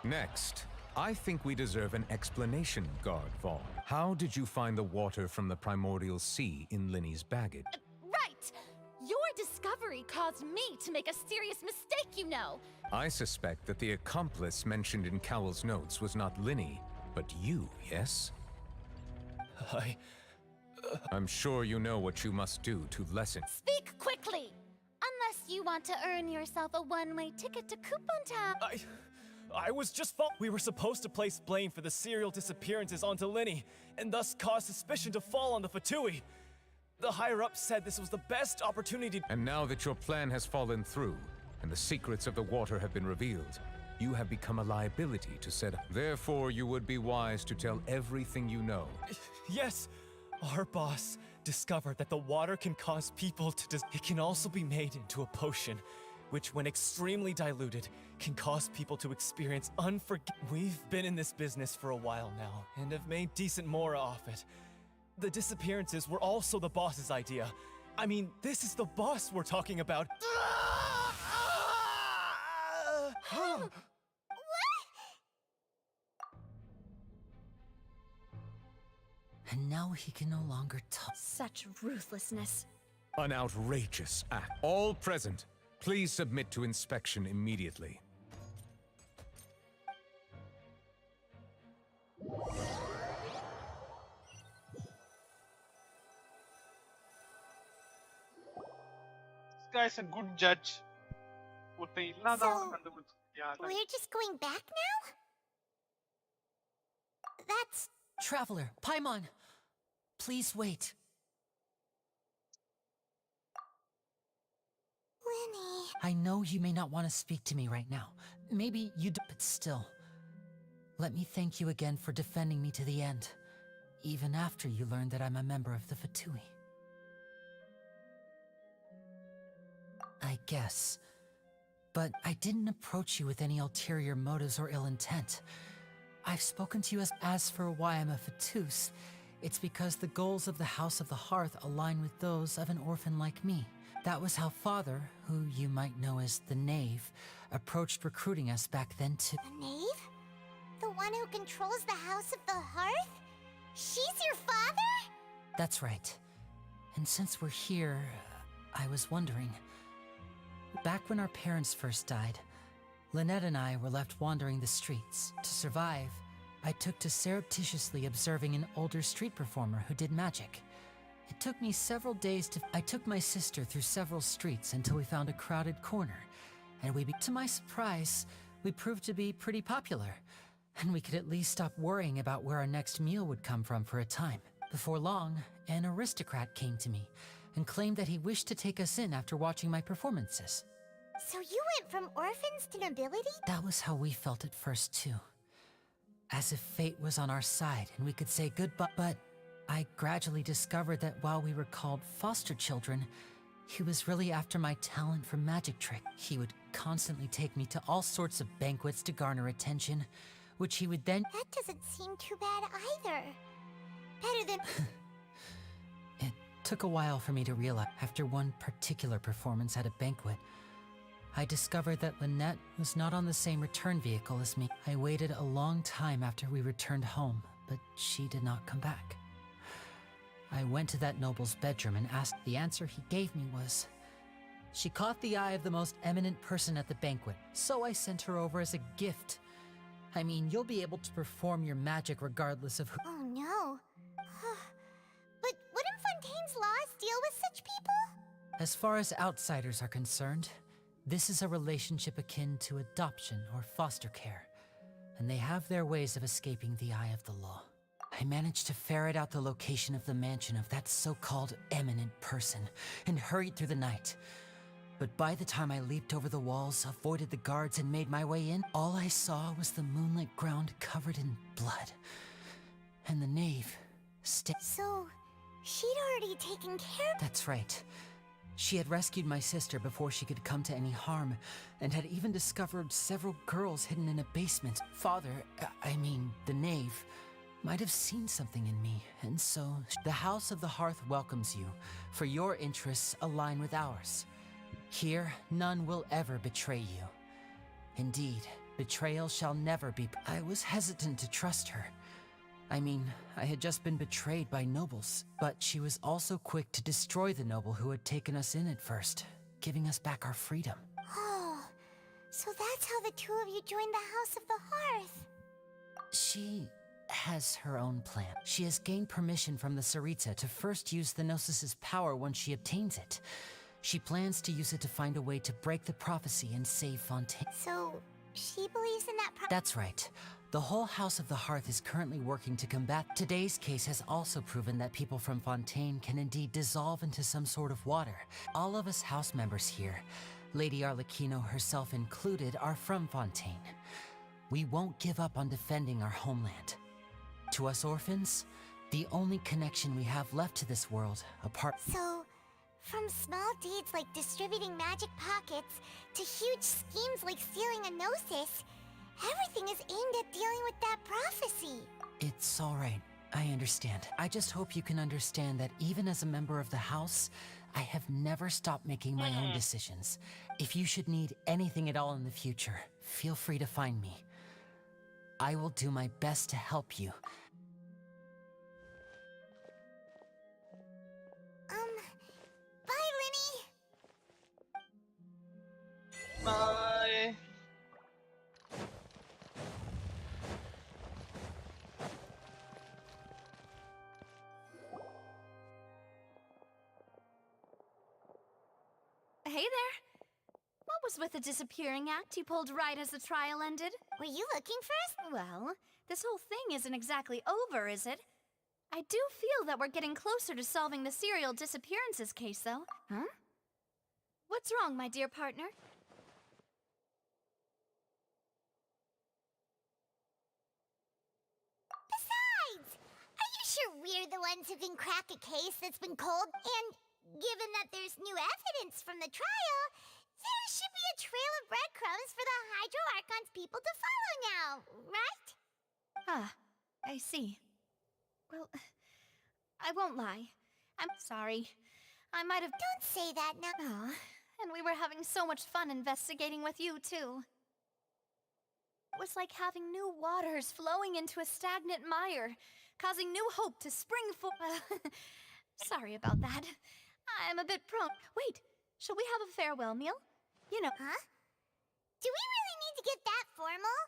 S6: Next, I think we deserve an explanation, Guard Vaughn. How did you find the water from the primordial sea in Linny's baggage?
S14: Right! Your discovery caused me to make a serious mistake, you know.
S6: I suspect that the accomplice mentioned in Cowell's notes was not Linny, but you, yes? I'm sure you know what you must do to lessen.
S14: Speak quickly! Unless you want to earn yourself a one-way ticket to Coupon Town.
S9: I was just we were supposed to place blame for the serial disappearances onto Linny, and thus cause suspicion to fall on the Fatui. The higher-ups said this was the best opportunity.
S6: And now that your plan has fallen through, and the secrets of the water have been revealed, you have become a liability to set up. Therefore, you would be wise to tell everything you know.
S9: Yes! Our boss discovered that the water can cause people to it can also be made into a potion, which when extremely diluted, can cause people to experience We've been in this business for a while now, and have made decent mora off it. The disappearances were also the boss's idea. I mean, this is the boss we're talking about.
S8: And now he can no longer talk.
S15: Such ruthlessness.
S6: An outrageous act. All present, please submit to inspection immediately.
S1: This guy's a good judge.
S2: So, we're just going back now? That's...
S8: Traveler, Paimon, please wait.
S2: Linny...
S8: I know you may not want to speak to me right now. Maybe you do, but still. Let me thank you again for defending me to the end, even after you learned that I'm a member of the Fatui. I guess. But I didn't approach you with any ulterior motives or ill intent. I've spoken to you as for why I'm a Fatus. It's because the goals of the House of the Hearth align with those of an orphan like me. That was how Father, who you might know as the Knave, approached recruiting us back then too.
S2: The Knave? The one who controls the House of the Hearth? She's your father?
S8: That's right. And since we're here, I was wondering. Back when our parents first died, Lynette and I were left wandering the streets. To survive, I took to surreptitiously observing an older street performer who did magic. It took me several days to... I took my sister through several streets until we found a crowded corner, and to my surprise, we proved to be pretty popular, and we could at least stop worrying about where our next meal would come from for a time. Before long, an aristocrat came to me and claimed that he wished to take us in after watching my performances.
S2: So you went from orphans to nobility?
S8: That was how we felt at first, too. As if fate was on our side and we could say goodbye. But I gradually discovered that while we were called foster children, he was really after my talent for magic trick. He would constantly take me to all sorts of banquets to garner attention, which he would then...
S2: That doesn't seem too bad either. Better than...
S8: It took a while for me to realize. After one particular performance at a banquet, I discovered that Lynette was not on the same return vehicle as me. I waited a long time after we returned home, but she did not come back. I went to that noble's bedroom and asked. The answer he gave me was, she caught the eye of the most eminent person at the banquet, so I sent her over as a gift. I mean, you'll be able to perform your magic regardless of who...
S2: Oh no. But wouldn't Fontaine's laws deal with such people?
S8: As far as outsiders are concerned, this is a relationship akin to adoption or foster care, and they have their ways of escaping the eye of the law. I managed to ferret out the location of the mansion of that so-called eminent person and hurried through the night. But by the time I leaped over the walls, avoided the guards, and made my way in, all I saw was the moonlit ground covered in blood. And the knave
S2: So, she'd already taken care of...
S8: That's right. She had rescued my sister before she could come to any harm, and had even discovered several girls hidden in a basement. The knave, might have seen something in me, and so... The House of the Hearth welcomes you, for your interests align with ours. Here, none will ever betray you. Indeed, betrayal shall never be... I was hesitant to trust her. I had just been betrayed by nobles, but she was also quick to destroy the noble who had taken us in at first, giving us back our freedom.
S2: Oh, so that's how the two of you joined the House of the Hearth.
S8: She has her own plan. She has gained permission from the Tsaritsa to first use the Gnosis' power once she obtains it. She plans to use it to find a way to break the prophecy and save Fontaine.
S2: So, she believes in that
S8: That's right. The whole House of the Hearth is currently working to combat. Today's case has also proven that people from Fontaine can indeed dissolve into some sort of water. All of us house members here, Lady Arlecchino herself included, are from Fontaine. We won't give up on defending our homeland. To us orphans, the only connection we have left to this world, apart...
S2: So, from small deeds like distributing magic pockets to huge schemes like stealing a Gnosis, everything is aimed at dealing with that prophecy.
S8: It's all right. I understand. I just hope you can understand that even as a member of the House, I have never stopped making my own decisions. If you should need anything at all in the future, feel free to find me. I will do my best to help you.
S2: Bye, Linny!
S1: Bye!
S15: Hey there. What was with the disappearing act you pulled right as the trial ended?
S2: Were you looking for us?
S15: Well, this whole thing isn't exactly over, is it? I do feel that we're getting closer to solving the serial disappearances case, though. Huh? What's wrong, my dear partner?
S2: Besides, are you sure we're the ones who can crack a case that's been cold? And given that there's new evidence from the trial, there should be a trail of breadcrumbs for the Hydro Archon's people to follow now, right?
S15: Ah, I see. Well, I won't lie. I'm sorry. I might have...
S2: Don't say that now.
S15: Aw, and we were having so much fun investigating with you, too. was like having new waters flowing into a stagnant mire, causing new hope to spring forth. Sorry about that. I'm a bit prone. Wait, shall we have a farewell meal? You know.
S2: Huh? Do we really need to get that formal?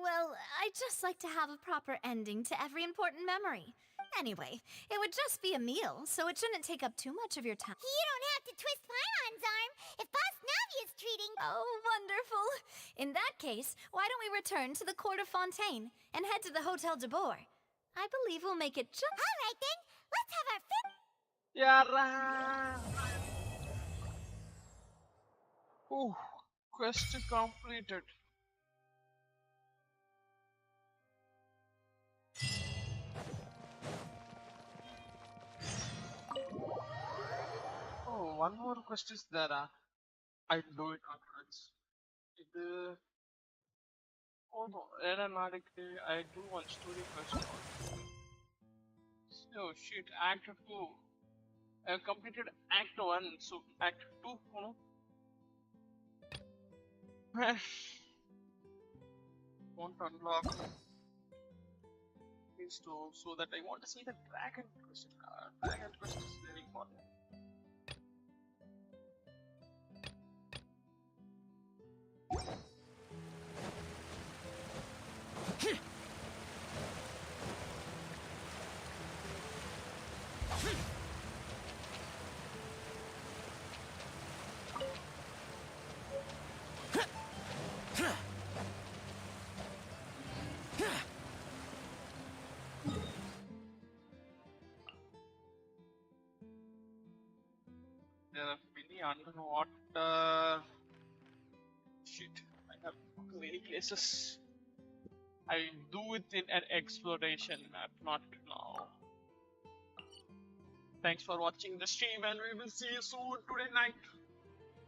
S15: Well, I'd just like to have a proper ending to every important memory. Anyway, it would just be a meal, so it shouldn't take up too much of your time.
S2: You don't have to twist Paimon's arm if Boss Navi is treating...
S15: Oh, wonderful. In that case, why don't we return to the court of Fontaine and head to the Hotel de Boer? I believe we'll make it just...
S2: All right, then. Let's have our
S1: Yeah. Ooh, quest completed. Oh, one more quest is there. I'll do it afterwards. Oh no, aeronautically, I do one story quest. Oh shit, Act 2. I completed Act 1, so Act 2, you know. Won't unlock these two, so that I want to see the dragon quest. Dragon quest is very important. There are many underwater shit. I have many places. I do it in an exploration map, not now. Thanks for watching the stream, and we will see you soon today night.